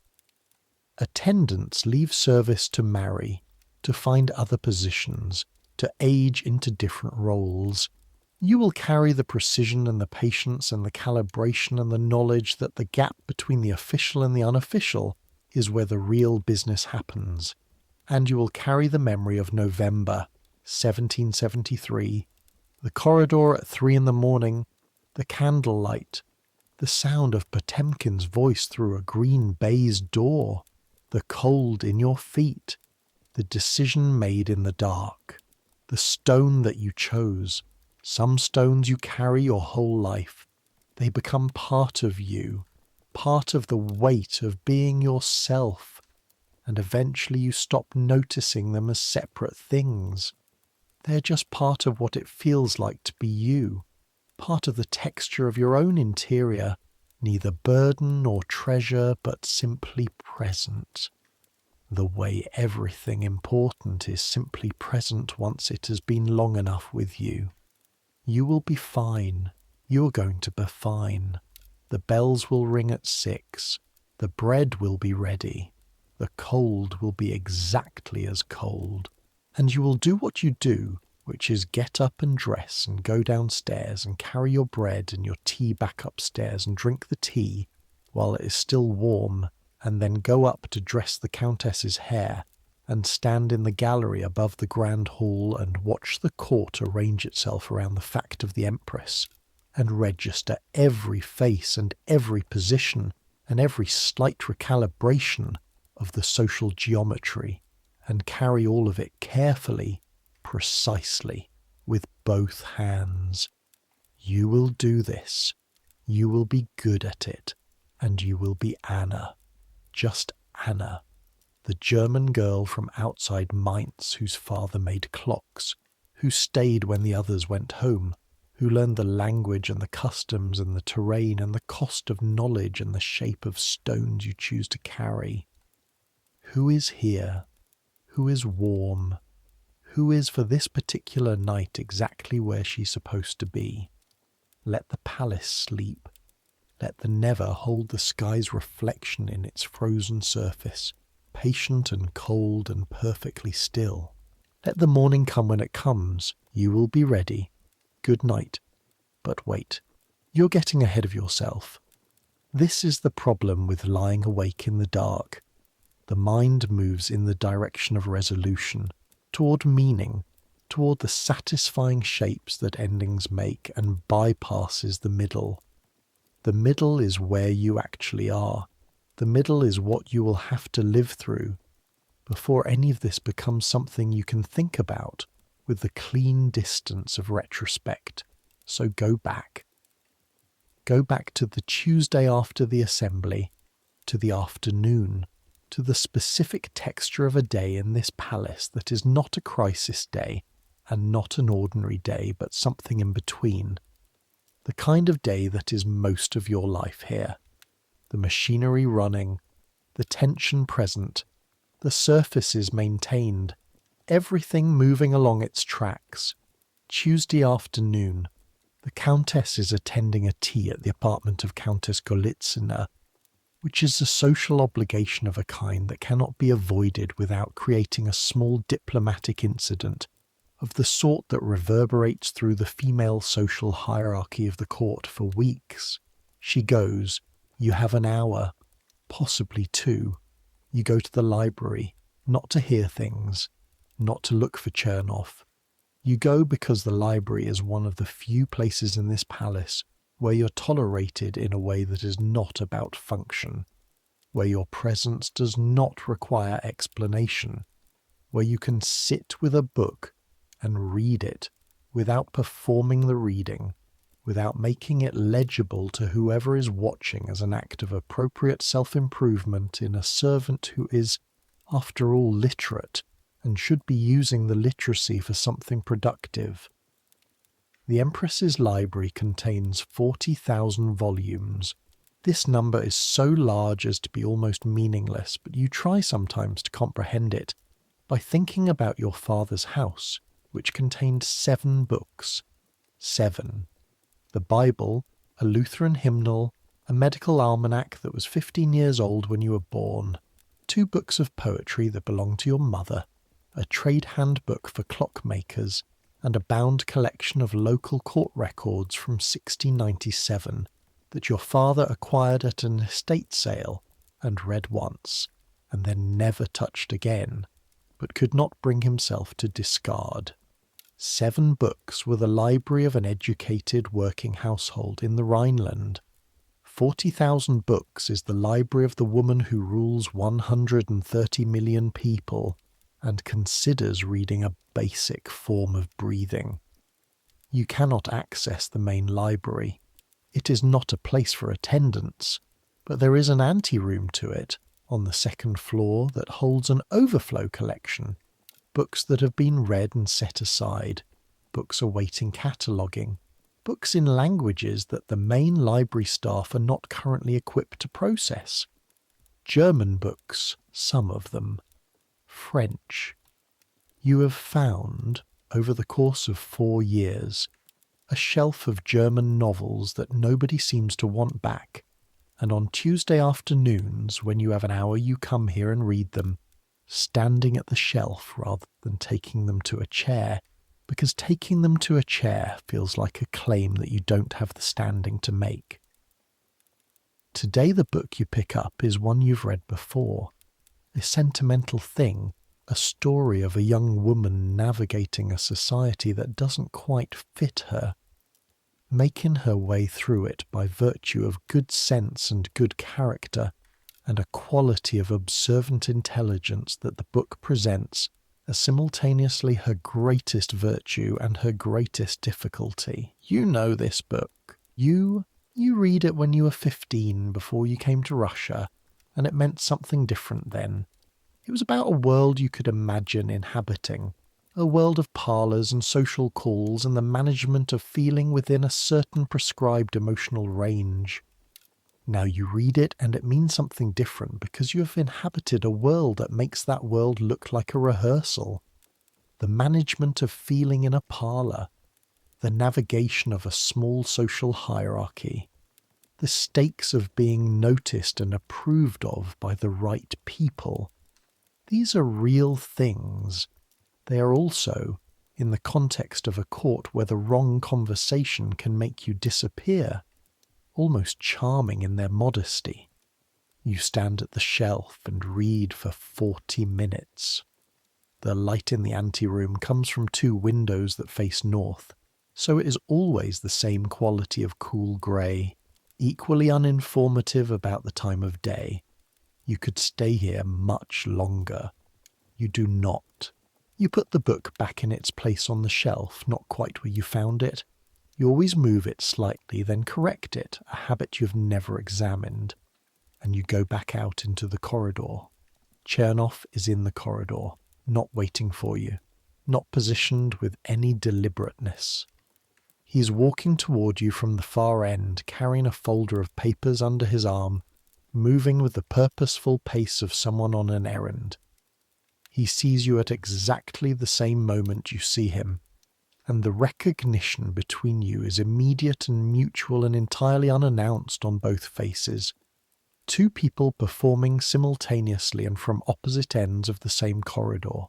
Attendants leave service to marry, to find other positions, to age into different roles. You will carry the precision and the patience and the calibration and the knowledge that the gap between the official and the unofficial is where the real business happens. And you will carry the memory of November 1773, the corridor at 3 a.m, the candlelight, the sound of Potemkin's voice through a green baize door, the cold in your feet, the decision made in the dark, the stone that you chose. Some stones you carry your whole life. They become part of you, part of the weight of being yourself, and eventually you stop noticing them as separate things. They're just part of what it feels like to be you, part of the texture of your own interior, neither burden nor treasure, but simply present. The way everything important is simply present once it has been long enough with you. You will be fine. You're going to be fine. The bells will ring at 6. The bread will be ready. The cold will be exactly as cold. And you will do what you do, which is get up and dress and go downstairs and carry your bread and your tea back upstairs and drink the tea while it is still warm, and then go up to dress the Countess's hair and stand in the gallery above the grand hall and watch the court arrange itself around the fact of the Empress, and register every face and every position and every slight recalibration of the social geometry, and carry all of it carefully, precisely, with both hands. You will do this. You will be good at it, and you will be Anna, just Anna, the German girl from outside Mainz whose father made clocks, who stayed when the others went home, who learned the language and the customs and the terrain and the cost of knowledge and the shape of stones you choose to carry. Who is here? Who is warm? Who is for this particular night exactly where she's supposed to be? Let the palace sleep. Let the Neva hold the sky's reflection in its frozen surface, patient and cold and perfectly still. Let the morning come when it comes. You will be ready. Good night. But wait, you're getting ahead of yourself. This is the problem with lying awake in the dark. The mind moves in the direction of resolution, toward meaning, toward the satisfying shapes that endings make, and bypasses the middle. The middle is where you actually are. The middle is what you will have to live through before any of this becomes something you can think about with the clean distance of retrospect. So go back. Go back to the Tuesday after the assembly, to the afternoon, to the specific texture of a day in this palace that is not a crisis day and not an ordinary day, but something in between. The kind of day that is most of your life here. The machinery running, the tension present, the surfaces maintained, everything moving along its tracks. Tuesday afternoon, the Countess is attending a tea at the apartment of Countess Golitsina, which is a social obligation of a kind that cannot be avoided without creating a small diplomatic incident of the sort that reverberates through the female social hierarchy of the court for weeks. She goes. You have an hour, possibly 2. You go to the library, not to hear things, not to look for Chernov. You go because the library is one of the few places in this palace where you're tolerated in a way that is not about function, where your presence does not require explanation, where you can sit with a book and read it without performing the reading, without making it legible to whoever is watching as an act of appropriate self-improvement in a servant who is, after all, literate and should be using the literacy for something productive. The Empress's library contains 40,000 volumes. This number is so large as to be almost meaningless, but you try sometimes to comprehend it by thinking about your father's house, which contained 7 books. 7. The Bible, a Lutheran hymnal, a medical almanac that was 15 years old when you were born, 2 books of poetry that belonged to your mother, a trade handbook for clockmakers, and a bound collection of local court records from 1697 that your father acquired at an estate sale and read once, and then never touched again, but could not bring himself to discard. 7 books were the library of an educated working household in the Rhineland. 40,000 books is the library of the woman who rules 130 million people and considers reading a basic form of breathing. You cannot access the main library. It is not a place for attendance, but there is an anteroom to it on the 2nd floor that holds an overflow collection. Books that have been read and set aside, books awaiting cataloguing, books in languages that the main library staff are not currently equipped to process. German books, some of them. French. You have found, over the course of 4 years, a shelf of German novels that nobody seems to want back, and on Tuesday afternoons, when you have an hour, you come here and read them, standing at the shelf rather than taking them to a chair, because taking them to a chair feels like a claim that you don't have the standing to make. Today the book you pick up is one you've read before, a sentimental thing, a story of a young woman navigating a society that doesn't quite fit her, making her way through it by virtue of good sense and good character, and a quality of observant intelligence that the book presents as simultaneously her greatest virtue and her greatest difficulty. You know this book. You read it when you were 15 before you came to Russia, and it meant something different then. It was about a world you could imagine inhabiting, a world of parlours and social calls and the management of feeling within a certain prescribed emotional range. Now you read it and it means something different because you have inhabited a world that makes that world look like a rehearsal. The management of feeling in a parlour, the navigation of a small social hierarchy, the stakes of being noticed and approved of by the right people. These are real things. They are also, in the context of a court where the wrong conversation can make you disappear, almost charming in their modesty. You stand at the shelf and read for 40 minutes. The light in the anteroom comes from 2 windows that face north, so it is always the same quality of cool grey, equally uninformative about the time of day. You could stay here much longer. You do not. You put the book back in its place on the shelf, not quite where you found it. You always move it slightly, then correct it, a habit you've never examined. And you go back out into the corridor. Chernov is in the corridor, not waiting for you, not positioned with any deliberateness. He is walking toward you from the far end, carrying a folder of papers under his arm, moving with the purposeful pace of someone on an errand. He sees you at exactly the same moment you see him, and the recognition between you is immediate and mutual and entirely unannounced on both faces. 2 people performing simultaneously and from opposite ends of the same corridor.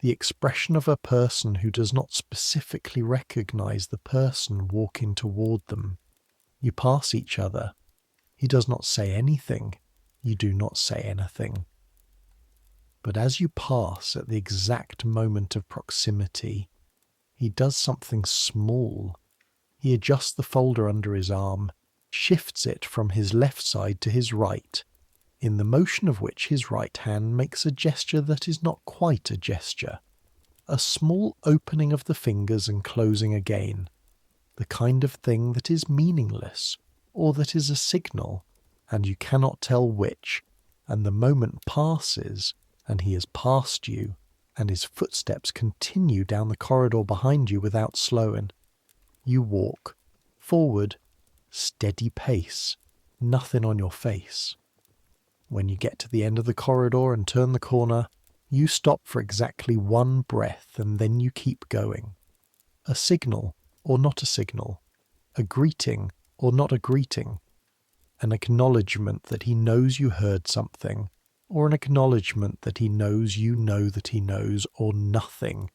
The expression of a person who does not specifically recognize the person walking toward them. You pass each other. He does not say anything. You do not say anything. But as you pass at the exact moment of proximity, he does something small. He adjusts the folder under his arm, shifts it from his left side to his right, in the motion of which his right hand makes a gesture that is not quite a gesture. A small opening of the fingers and closing again, the kind of thing that is meaningless, or that is a signal, and you cannot tell which, and the moment passes, and he has passed you, and his footsteps continue down the corridor behind you without slowing. You walk, forward, steady pace, nothing on your face. When you get to the end of the corridor and turn the corner, You stop for exactly one breath and then you keep going. A signal or not a signal. A greeting or not a greeting. An acknowledgement that he knows you heard something, or an acknowledgement that he knows you know that he knows, or nothing.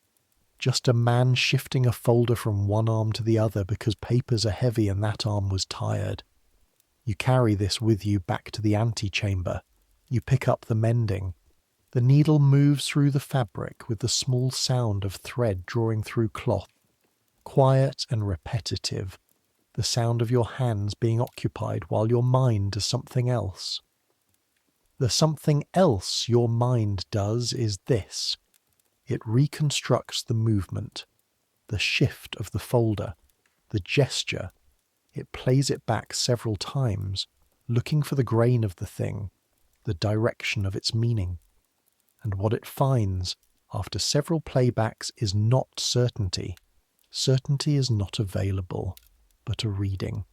Just a man shifting a folder from one arm to the other because papers are heavy and that arm was tired. You carry this with you back to the antechamber. You pick up the mending. The needle moves through the fabric with the small sound of thread drawing through cloth, quiet and repetitive, the sound of your hands being occupied while your mind does something else. The something else your mind does is this. It reconstructs the movement, the shift of the folder, the gesture. It plays it back several times, looking for the grain of the thing, the direction of its meaning. And what it finds, after several playbacks, is not certainty. Certainty is not available, but a reading.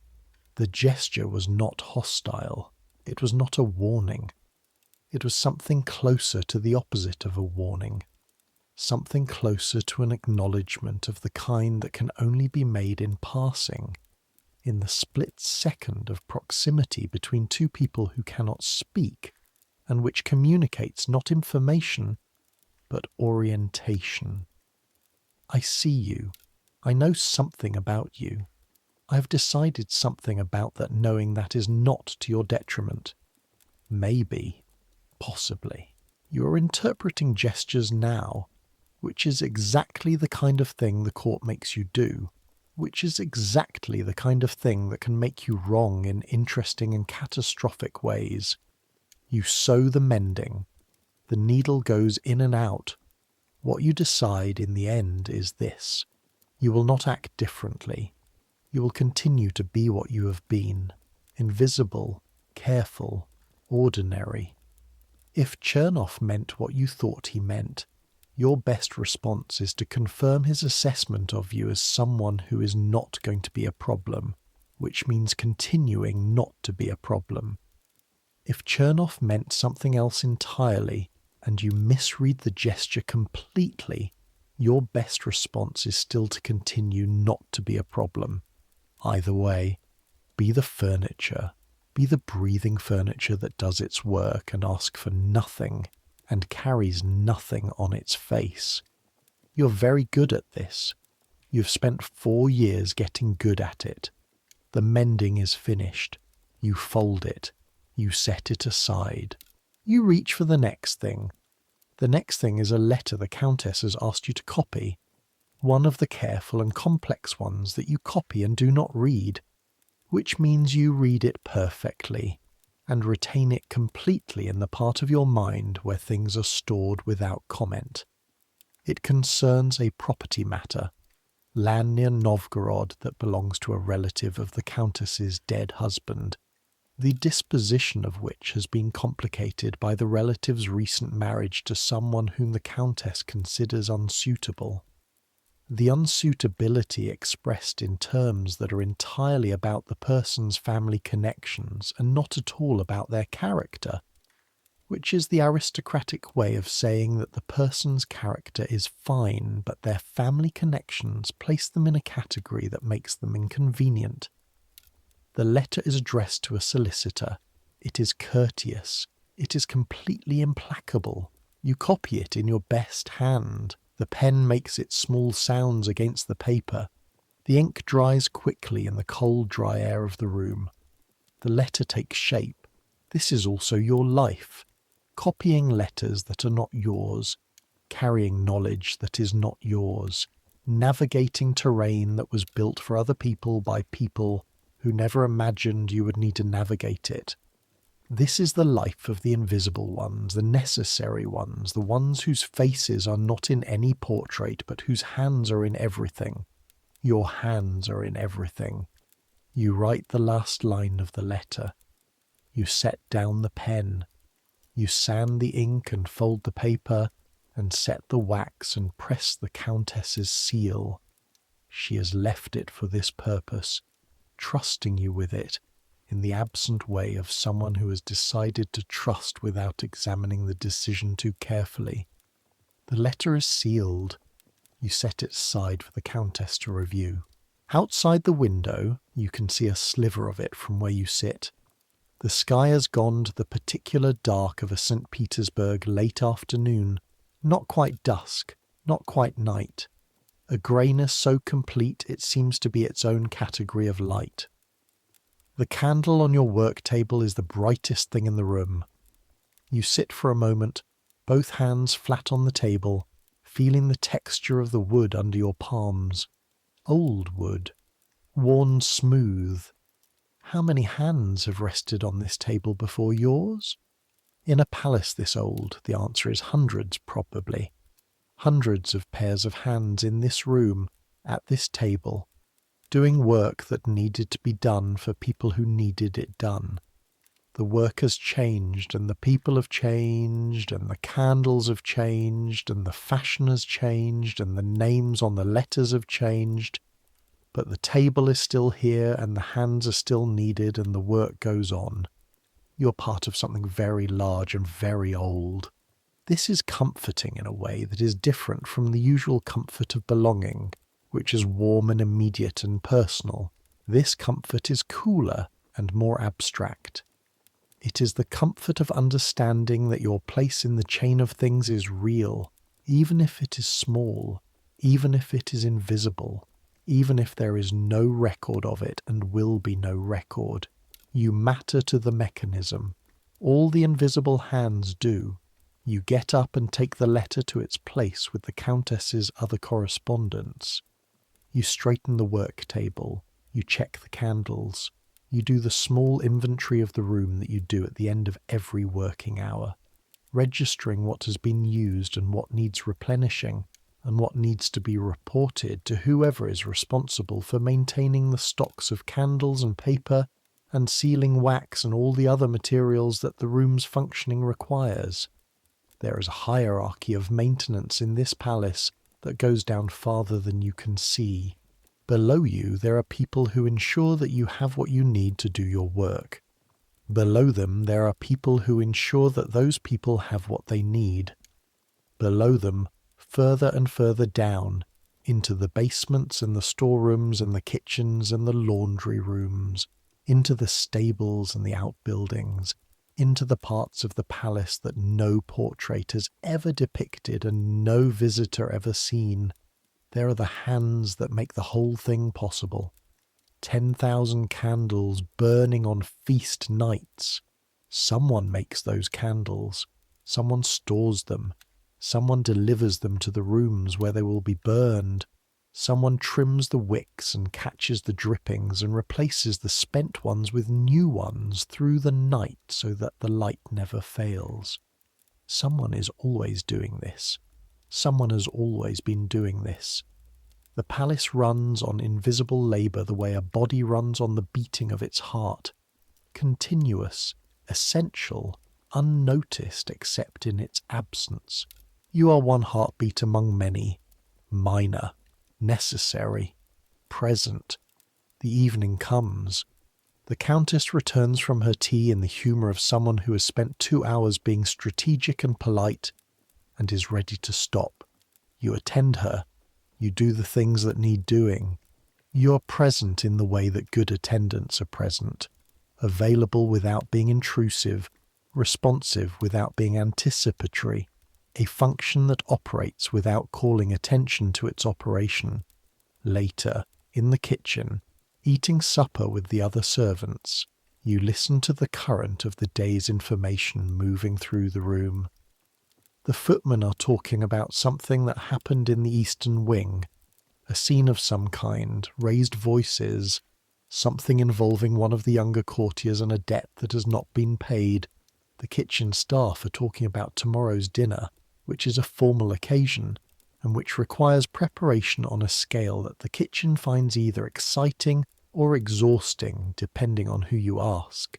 The gesture was not hostile. It was not a warning. It was something closer to the opposite of a warning. Something closer to an acknowledgement of the kind that can only be made in passing, in the split second of proximity between two people who cannot speak, and which communicates not information, but orientation. I see you. I know something about you. I have decided something about that, knowing that is not to your detriment. Maybe, possibly, you are interpreting gestures now, which is exactly the kind of thing the court makes you do, which is exactly the kind of thing that can make you wrong in interesting and catastrophic ways. You sew the mending. The needle goes in and out. What you decide in the end is this. You will not act differently. You will continue to be what you have been, invisible, careful, ordinary. If Chernoff meant what you thought he meant, your best response is to confirm his assessment of you as someone who is not going to be a problem, which means continuing not to be a problem. If Chernoff meant something else entirely, and you misread the gesture completely, your best response is still to continue not to be a problem. Either way, be the furniture, be the breathing furniture that does its work and asks for nothing, and carries nothing on its face. You're very good at this. You've spent 4 years getting good at it. The mending is finished. You fold it. You set it aside. You reach for the next thing. The next thing is a letter the Countess has asked you to copy. One of the careful and complex ones that you copy and do not read, which means you read it perfectly and retain it completely in the part of your mind where things are stored without comment. It concerns a property matter, land near Novgorod that belongs to a relative of the Countess's dead husband, the disposition of which has been complicated by the relative's recent marriage to someone whom the Countess considers unsuitable. The unsuitability expressed in terms that are entirely about the person's family connections and not at all about their character, which is the aristocratic way of saying that the person's character is fine, but their family connections place them in a category that makes them inconvenient. The letter is addressed to a solicitor. It is courteous. It is completely implacable. You copy it in your best hand. The pen makes its small sounds against the paper. The ink dries quickly in the cold, dry air of the room. The letter takes shape. This is also your life. Copying letters that are not yours. Carrying knowledge that is not yours. Navigating terrain that was built for other people by people who never imagined you would need to navigate it. This is the life of the invisible ones, the necessary ones, the ones whose faces are not in any portrait, but whose hands are in everything. Your hands are in everything. You write the last line of the letter. You set down the pen. You sand the ink and fold the paper, and set the wax and press the Countess's seal. She has left it for this purpose, trusting you with it, in the absent way of someone who has decided to trust without examining the decision too carefully. The letter is sealed. You set it aside for the Countess to review. Outside the window, you can see a sliver of it from where you sit. The sky has gone to the particular dark of a St. Petersburg late afternoon, not quite dusk, not quite night. A greyness so complete it seems to be its own category of light. The candle on your work table is the brightest thing in the room. You sit for a moment, both hands flat on the table, feeling the texture of the wood under your palms. Old wood, worn smooth. How many hands have rested on this table before yours? In a palace this old, the answer is hundreds probably. Hundreds of pairs of hands in this room, at this table, doing work that needed to be done for people who needed it done. The work has changed, and the people have changed, and the candles have changed, and the fashion has changed, and the names on the letters have changed. But the table is still here, and the hands are still needed, and the work goes on. You're part of something very large and very old. This is comforting in a way that is different from the usual comfort of belonging, which is warm and immediate and personal. This comfort is cooler and more abstract. It is the comfort of understanding that your place in the chain of things is real, even if it is small, even if it is invisible, even if there is no record of it and will be no record. You matter to the mechanism. All the invisible hands do. You get up and take the letter to its place with the Countess's other correspondence. You straighten the work table. You check the candles. You do the small inventory of the room that you do at the end of every working hour, registering what has been used and what needs replenishing, and what needs to be reported to whoever is responsible for maintaining the stocks of candles and paper and sealing wax and all the other materials that the room's functioning requires. There is a hierarchy of maintenance in this palace that goes down farther than you can see. Below you there are people who ensure that you have what you need to do your work. Below them there are people who ensure that those people have what they need. Below them, further and further down, into the basements and the storerooms and the kitchens and the laundry rooms, into the stables and the outbuildings, into the parts of the palace that no portrait has ever depicted and no visitor ever seen. There are the hands that make the whole thing possible. 10,000 candles burning on feast nights. Someone makes those candles. Someone stores them. Someone delivers them to the rooms where they will be burned. Someone trims the wicks and catches the drippings and replaces the spent ones with new ones through the night so that the light never fails. Someone is always doing this. Someone has always been doing this. The palace runs on invisible labour the way a body runs on the beating of its heart. Continuous, essential, unnoticed except in its absence. You are one heartbeat among many. Minor, necessary, present. The evening comes. The Countess returns from her tea in the humour of someone who has spent 2 hours being strategic and polite and is ready to stop. You attend her. You do the things that need doing. You are present in the way that good attendants are present, available without being intrusive, responsive without being anticipatory, a function that operates without calling attention to its operation. Later, in the kitchen, eating supper with the other servants, you listen to the current of the day's information moving through the room. The footmen are talking about something that happened in the Eastern Wing, a scene of some kind, raised voices, something involving one of the younger courtiers and a debt that has not been paid. The kitchen staff are talking about tomorrow's dinner, which is a formal occasion, and which requires preparation on a scale that the kitchen finds either exciting or exhausting, depending on who you ask.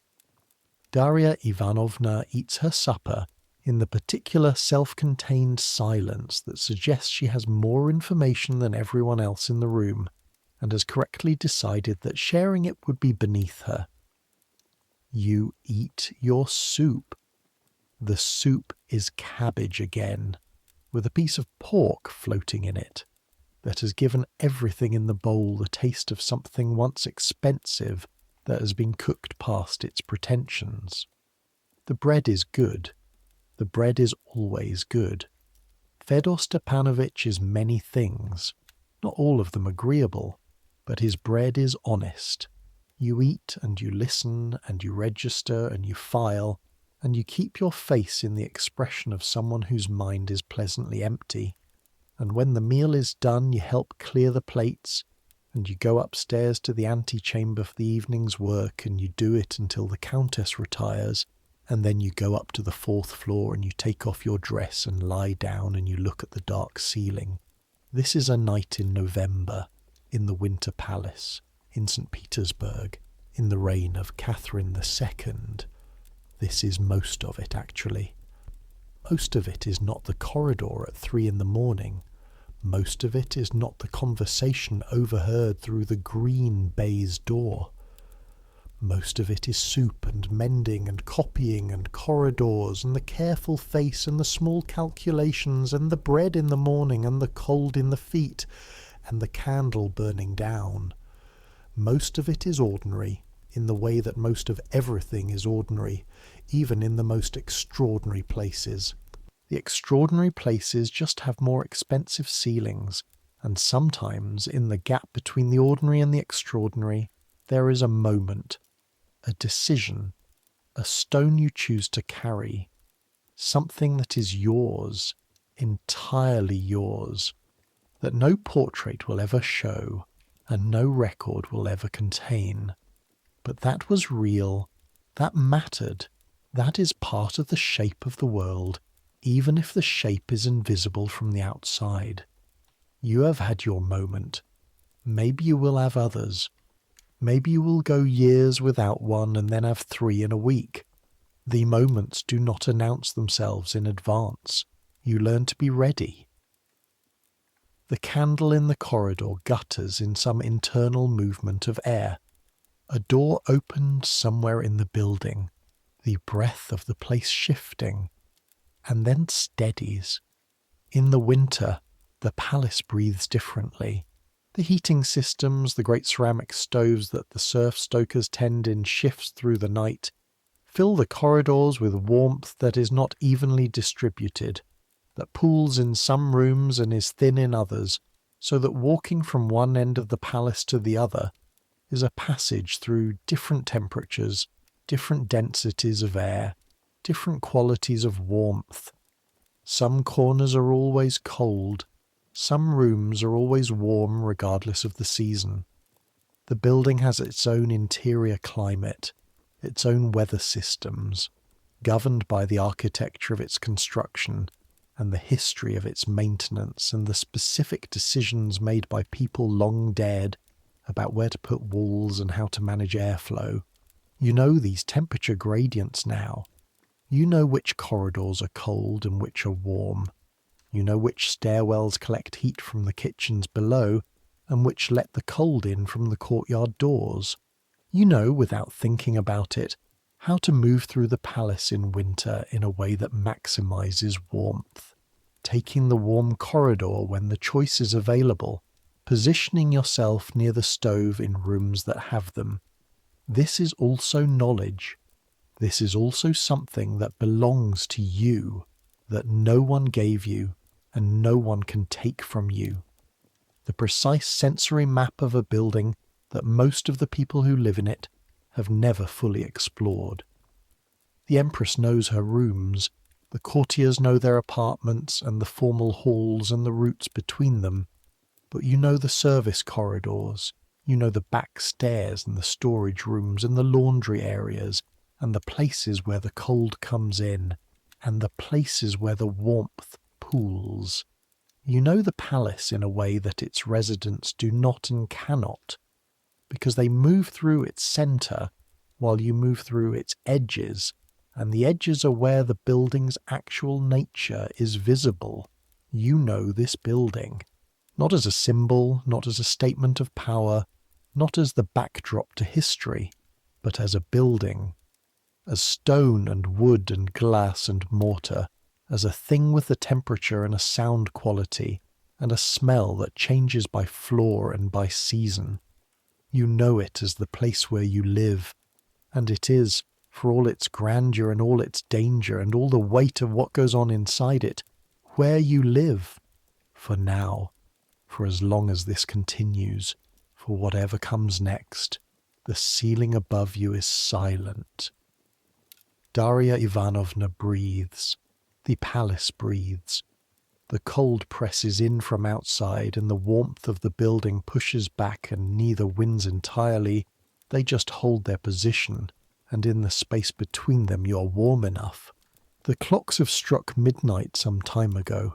Darya Ivanovna eats her supper in the particular self-contained silence that suggests she has more information than everyone else in the room, and has correctly decided that sharing it would be beneath her. You eat your soup. The soup is cabbage again. with a piece of pork floating in it that has given everything in the bowl the taste of something once expensive that has been cooked past its pretensions. The bread is good. The bread is always good. Fedor Stepanovich is many things, not all of them agreeable, but his bread is honest. You eat and you listen and you register and you file, and you keep your face in the expression of someone whose mind is pleasantly empty. And when the meal is done, you help clear the plates, and you go upstairs to the antechamber for the evening's work, and you do it until the Countess retires, and then you go up to the 4th floor and you take off your dress and lie down and you look at the dark ceiling. This is a night in November, in the Winter Palace, in St. Petersburg, in the reign of Catherine II. This is most of it, actually. Most of it is not the corridor at 3 in the morning. Most of it is not the conversation overheard through the green baize door. Most of it is soup and mending and copying and corridors and the careful face and the small calculations and the bread in the morning and the cold in the feet and the candle burning down. Most of it is ordinary, in the way that most of everything is ordinary, even in the most extraordinary places. The extraordinary places just have more expensive ceilings, and sometimes in the gap between the ordinary and the extraordinary, there is a moment, a decision, a stone you choose to carry, something that is yours, entirely yours, that no portrait will ever show, and no record will ever contain. But that was real, that mattered, that is part of the shape of the world, even if the shape is invisible from the outside. You have had your moment. Maybe you will have others. Maybe you will go years without one and then have 3 in a week. The moments do not announce themselves in advance. You learn to be ready. The candle in the corridor gutters in some internal movement of air. A door opened somewhere in the building, the breath of the place shifting, and then steadies. In the winter, the palace breathes differently. The heating systems, the great ceramic stoves that the serf stokers tend in shifts through the night, fill the corridors with warmth that is not evenly distributed, that pools in some rooms and is thin in others, so that walking from one end of the palace to the other is a passage through different temperatures, different densities of air, different qualities of warmth. Some corners are always cold, some rooms are always warm regardless of the season. The building has its own interior climate, its own weather systems, governed by the architecture of its construction and the history of its maintenance and the specific decisions made by people long dead about where to put walls and how to manage airflow. You know these temperature gradients now. You know which corridors are cold and which are warm. You know which stairwells collect heat from the kitchens below and which let the cold in from the courtyard doors. You know, without thinking about it, how to move through the palace in winter in a way that maximizes warmth, taking the warm corridor when the choice is available, positioning yourself near the stove in rooms that have them. This is also knowledge. This is also something that belongs to you, that no one gave you and no one can take from you. The precise sensory map of a building that most of the people who live in it have never fully explored. The Empress knows her rooms, the courtiers know their apartments and the formal halls and the routes between them, but you know the service corridors, you know the back stairs and the storage rooms and the laundry areas and the places where the cold comes in and the places where the warmth pools. You know the palace in a way that its residents do not and cannot, because they move through its centre while you move through its edges, and the edges are where the building's actual nature is visible. You know this building, not as a symbol, not as a statement of power, not as the backdrop to history, but as a building, as stone and wood and glass and mortar, as a thing with a temperature and a sound quality and a smell that changes by floor and by season. You know it as the place where you live, and it is, for all its grandeur and all its danger and all the weight of what goes on inside it, where you live. For now, for as long as this continues, for whatever comes next, the ceiling above you is silent. Daria Ivanovna breathes. The palace breathes. The cold presses in from outside and the warmth of the building pushes back, and neither wins entirely. They just hold their position, and in the space between them you're warm enough. The clocks have struck midnight some time ago.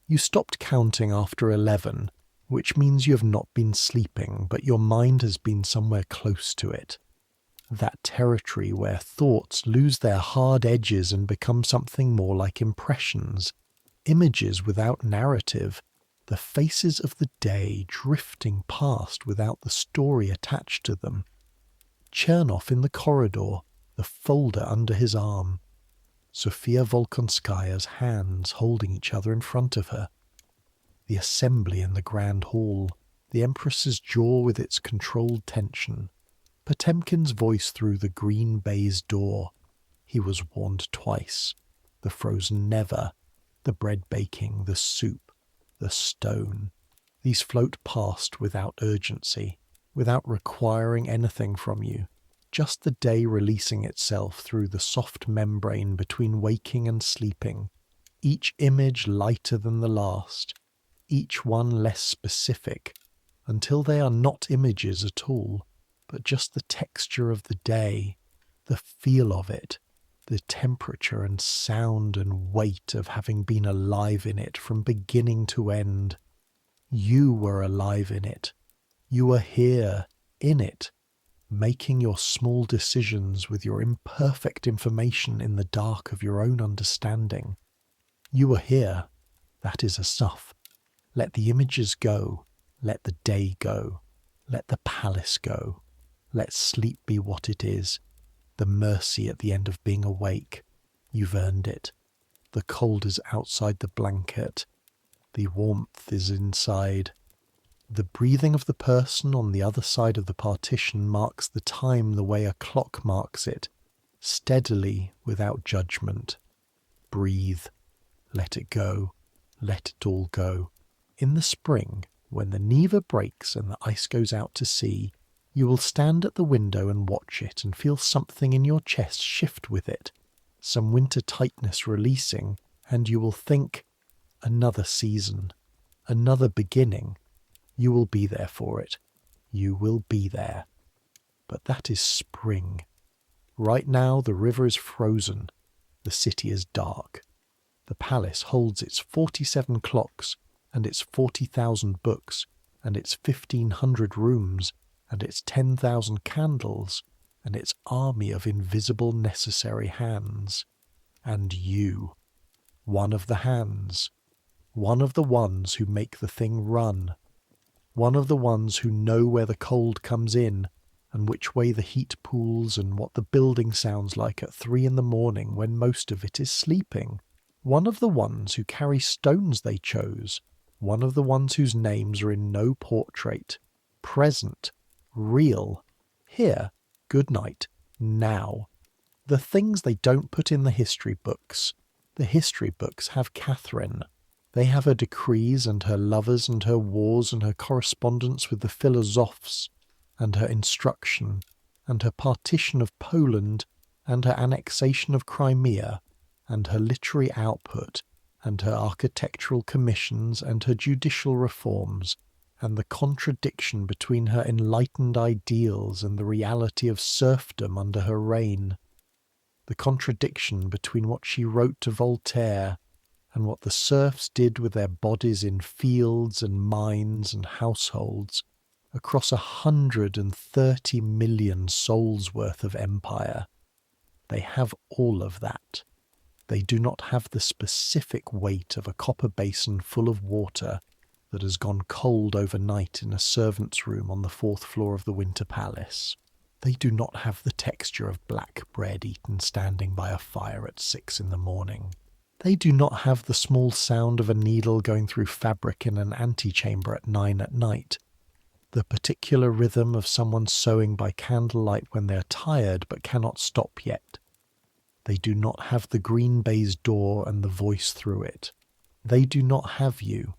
You stopped counting after 11, which means you have not been sleeping, but your mind has been somewhere close to it. That territory where thoughts lose their hard edges and become something more like impressions, images without narrative, the faces of the day drifting past without the story attached to them. Chernov in the corridor, the folder under his arm. Sofia Volkonskaya's hands holding each other in front of her. The assembly in the grand hall, the Empress's jaw with its controlled tension. Potemkin's voice through the green baize door. He was warned twice. The frozen Neva, the bread baking, the soup, the stone. These float past without urgency, without requiring anything from you. Just the day releasing itself through the soft membrane between waking and sleeping. Each image lighter than the last, each one less specific, until they are not images at all, but just the texture of the day, the feel of it, the temperature and sound and weight of having been alive in it from beginning to end. You were alive in it. You were here, in it, making your small decisions with your imperfect information in the dark of your own understanding. You were here. That is enough. Let the images go. Let the day go. Let the palace go. Let sleep be what it is. The mercy at the end of being awake. You've earned it. The cold is outside the blanket. The warmth is inside. The breathing of the person on the other side of the partition marks the time the way a clock marks it, steadily, without judgment. Breathe. Let it go. Let it all go. In the spring, when the Neva breaks and the ice goes out to sea, you will stand at the window and watch it and feel something in your chest shift with it, some winter tightness releasing, and you will think, another season, another beginning. You will be there for it. You will be there. But that is spring. Right now the river is frozen. The city is dark. The palace holds its 47 clocks and its 40,000 books and its 1,500 rooms and its 10,000 candles and its army of invisible necessary hands. And you, one of the hands, one of the ones who make the thing run, one of the ones who know where the cold comes in and which way the heat pools and what the building sounds like at 3 in the morning when most of it is sleeping. One of the ones who carry stones they chose. One of the ones whose names are in no portrait. Present. Real. Here. Good night. Now. The things they don't put in the history books. The history books have Catherine. They have her decrees and her lovers and her wars and her correspondence with the philosophes and her instruction and her partition of Poland and her annexation of Crimea and her literary output and her architectural commissions and her judicial reforms and the contradiction between her enlightened ideals and the reality of serfdom under her reign. The contradiction between what she wrote to Voltaire and what the serfs did with their bodies in fields and mines and households across 130 million souls worth of empire. They have all of that. They do not have the specific weight of a copper basin full of water that has gone cold overnight in a servant's room on the 4th floor of the Winter Palace. They do not have the texture of black bread eaten standing by a fire at 6 in the morning. They do not have the small sound of a needle going through fabric in an antechamber at 9 at night, the particular rhythm of someone sewing by candlelight when they are tired but cannot stop yet. They do not have the green baize door and the voice through it. They do not have you.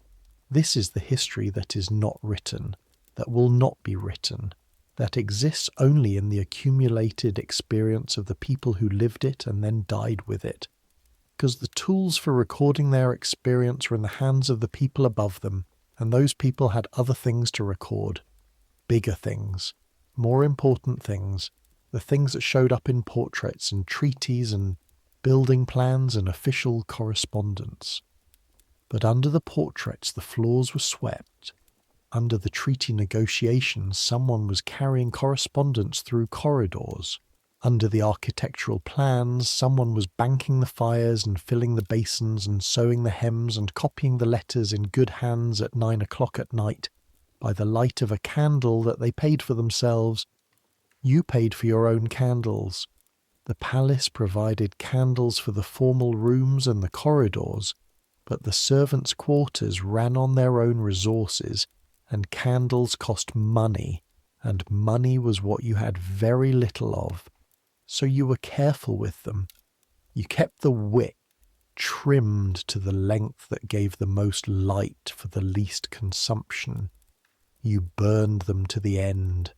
This is the history that is not written, that will not be written, that exists only in the accumulated experience of the people who lived it and then died with it, because the tools for recording their experience were in the hands of the people above them, and those people had other things to record, bigger things, more important things, the things that showed up in portraits and treaties and building plans and official correspondence. But under the portraits the floors were swept. Under the treaty negotiations someone was carrying correspondence through corridors. Under the architectural plans someone was banking the fires and filling the basins and sewing the hems and copying the letters in good hands at 9 o'clock at night by the light of a candle that they paid for themselves. You paid for your own candles. The palace provided candles for the formal rooms and the corridors, but the servants' quarters ran on their own resources, and candles cost money, and money was what you had very little of. So you were careful with them. You kept the wick trimmed to the length that gave the most light for the least consumption. You burned them to the end.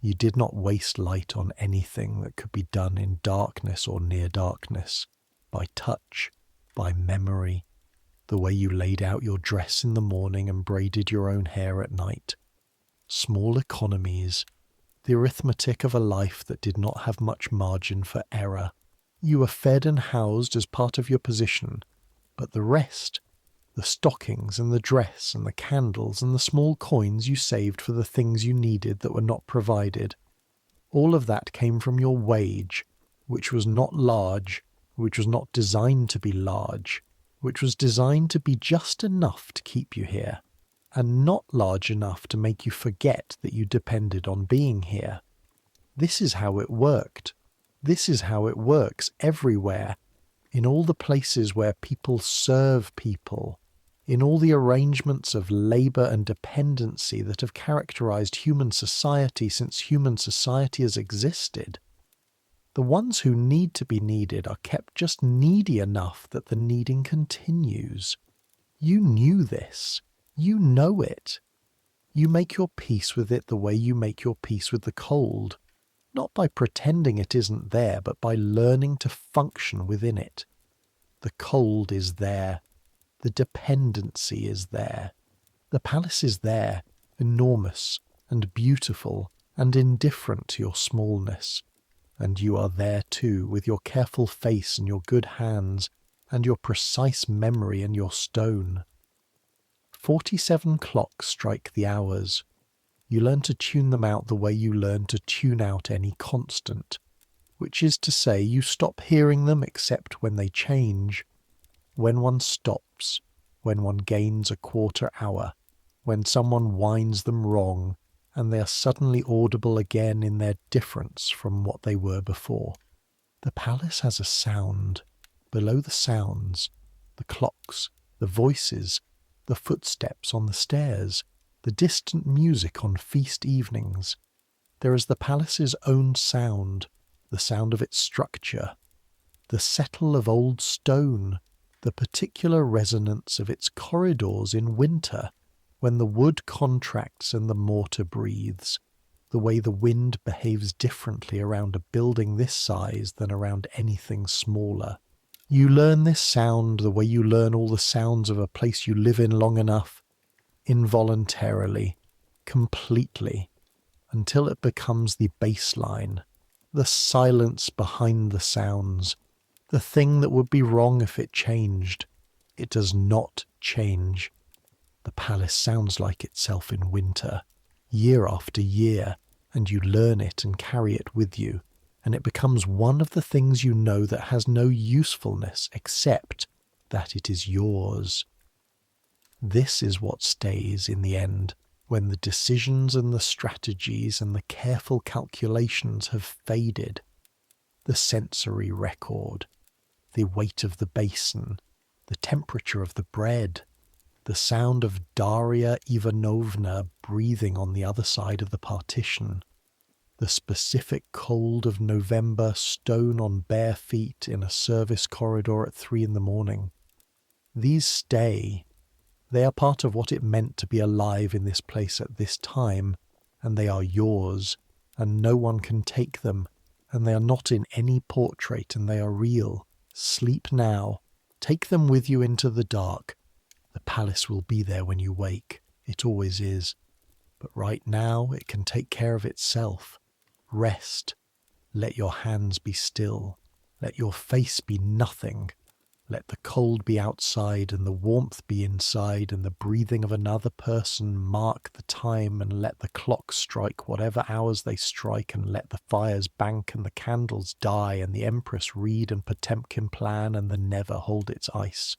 You did not waste light on anything that could be done in darkness or near darkness, by touch, by memory, the way you laid out your dress in the morning and braided your own hair at night. Small economies, the arithmetic of a life that did not have much margin for error. You were fed and housed as part of your position, but the rest, the stockings and the dress and the candles and the small coins you saved for the things you needed that were not provided, all of that came from your wage, which was not large, which was not designed to be large, which was designed to be just enough to keep you here, and not large enough to make you forget that you depended on being here. This is how it worked. This is how it works everywhere, in all the places where people serve people, in all the arrangements of labour and dependency that have characterised human society since human society has existed. The ones who need to be needed are kept just needy enough that the needing continues. You knew this. You know it. You make your peace with it the way you make your peace with the cold, not by pretending it isn't there, but by learning to function within it. The cold is there. The dependency is there. The palace is there, enormous and beautiful and indifferent to your smallness. And you are there too, with your careful face and your good hands, and your precise memory and your stone. 47 clocks strike the hours. You learn to tune them out the way you learn to tune out any constant, which is to say you stop hearing them except when they change, when one stops, when one gains a quarter hour, when someone winds them wrong, and they are suddenly audible again in their difference from what they were before. The palace has a sound. Below the sounds, the clocks, the voices, the footsteps on the stairs, the distant music on feast evenings. There is the palace's own sound, the sound of its structure, the settle of old stone, the particular resonance of its corridors in winter, when the wood contracts and the mortar breathes, the way the wind behaves differently around a building this size than around anything smaller. You learn this sound the way you learn all the sounds of a place you live in long enough, involuntarily, completely, until it becomes the baseline, the silence behind the sounds, the thing that would be wrong if it changed. It does not change. The palace sounds like itself in winter, year after year, and you learn it and carry it with you, and it becomes one of the things you know that has no usefulness except that it is yours. This is what stays in the end, when the decisions and the strategies and the careful calculations have faded. The sensory record. the weight of the basin, the temperature of the bread, the sound of Daria Ivanovna breathing on the other side of the partition, the specific cold of November stone on bare feet in a service corridor at 3 a.m. These stay. They are part of what it meant to be alive in this place at this time, and they are yours, and no one can take them, and they are not in any portrait, and they are real. Sleep now. Take them with you into the dark. The palace will be there when you wake. It always is. But right now it can take care of itself. Rest. Let your hands be still. Let your face be nothing. Let the cold be outside and the warmth be inside, and the breathing of another person mark the time, and let the clocks strike whatever hours they strike, and let the fires bank and the candles die, and the Empress read and Potemkin plan, and the Neva hold its ice.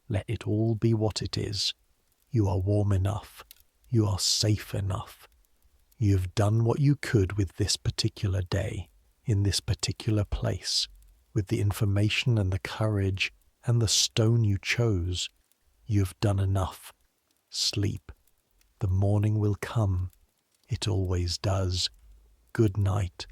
Let it all be what it is. You are warm enough. You are safe enough. You have done what you could with this particular day, in this particular place, with the information and the courage and the stone you chose. You have done enough. Sleep. The morning will come. It always does. Good night.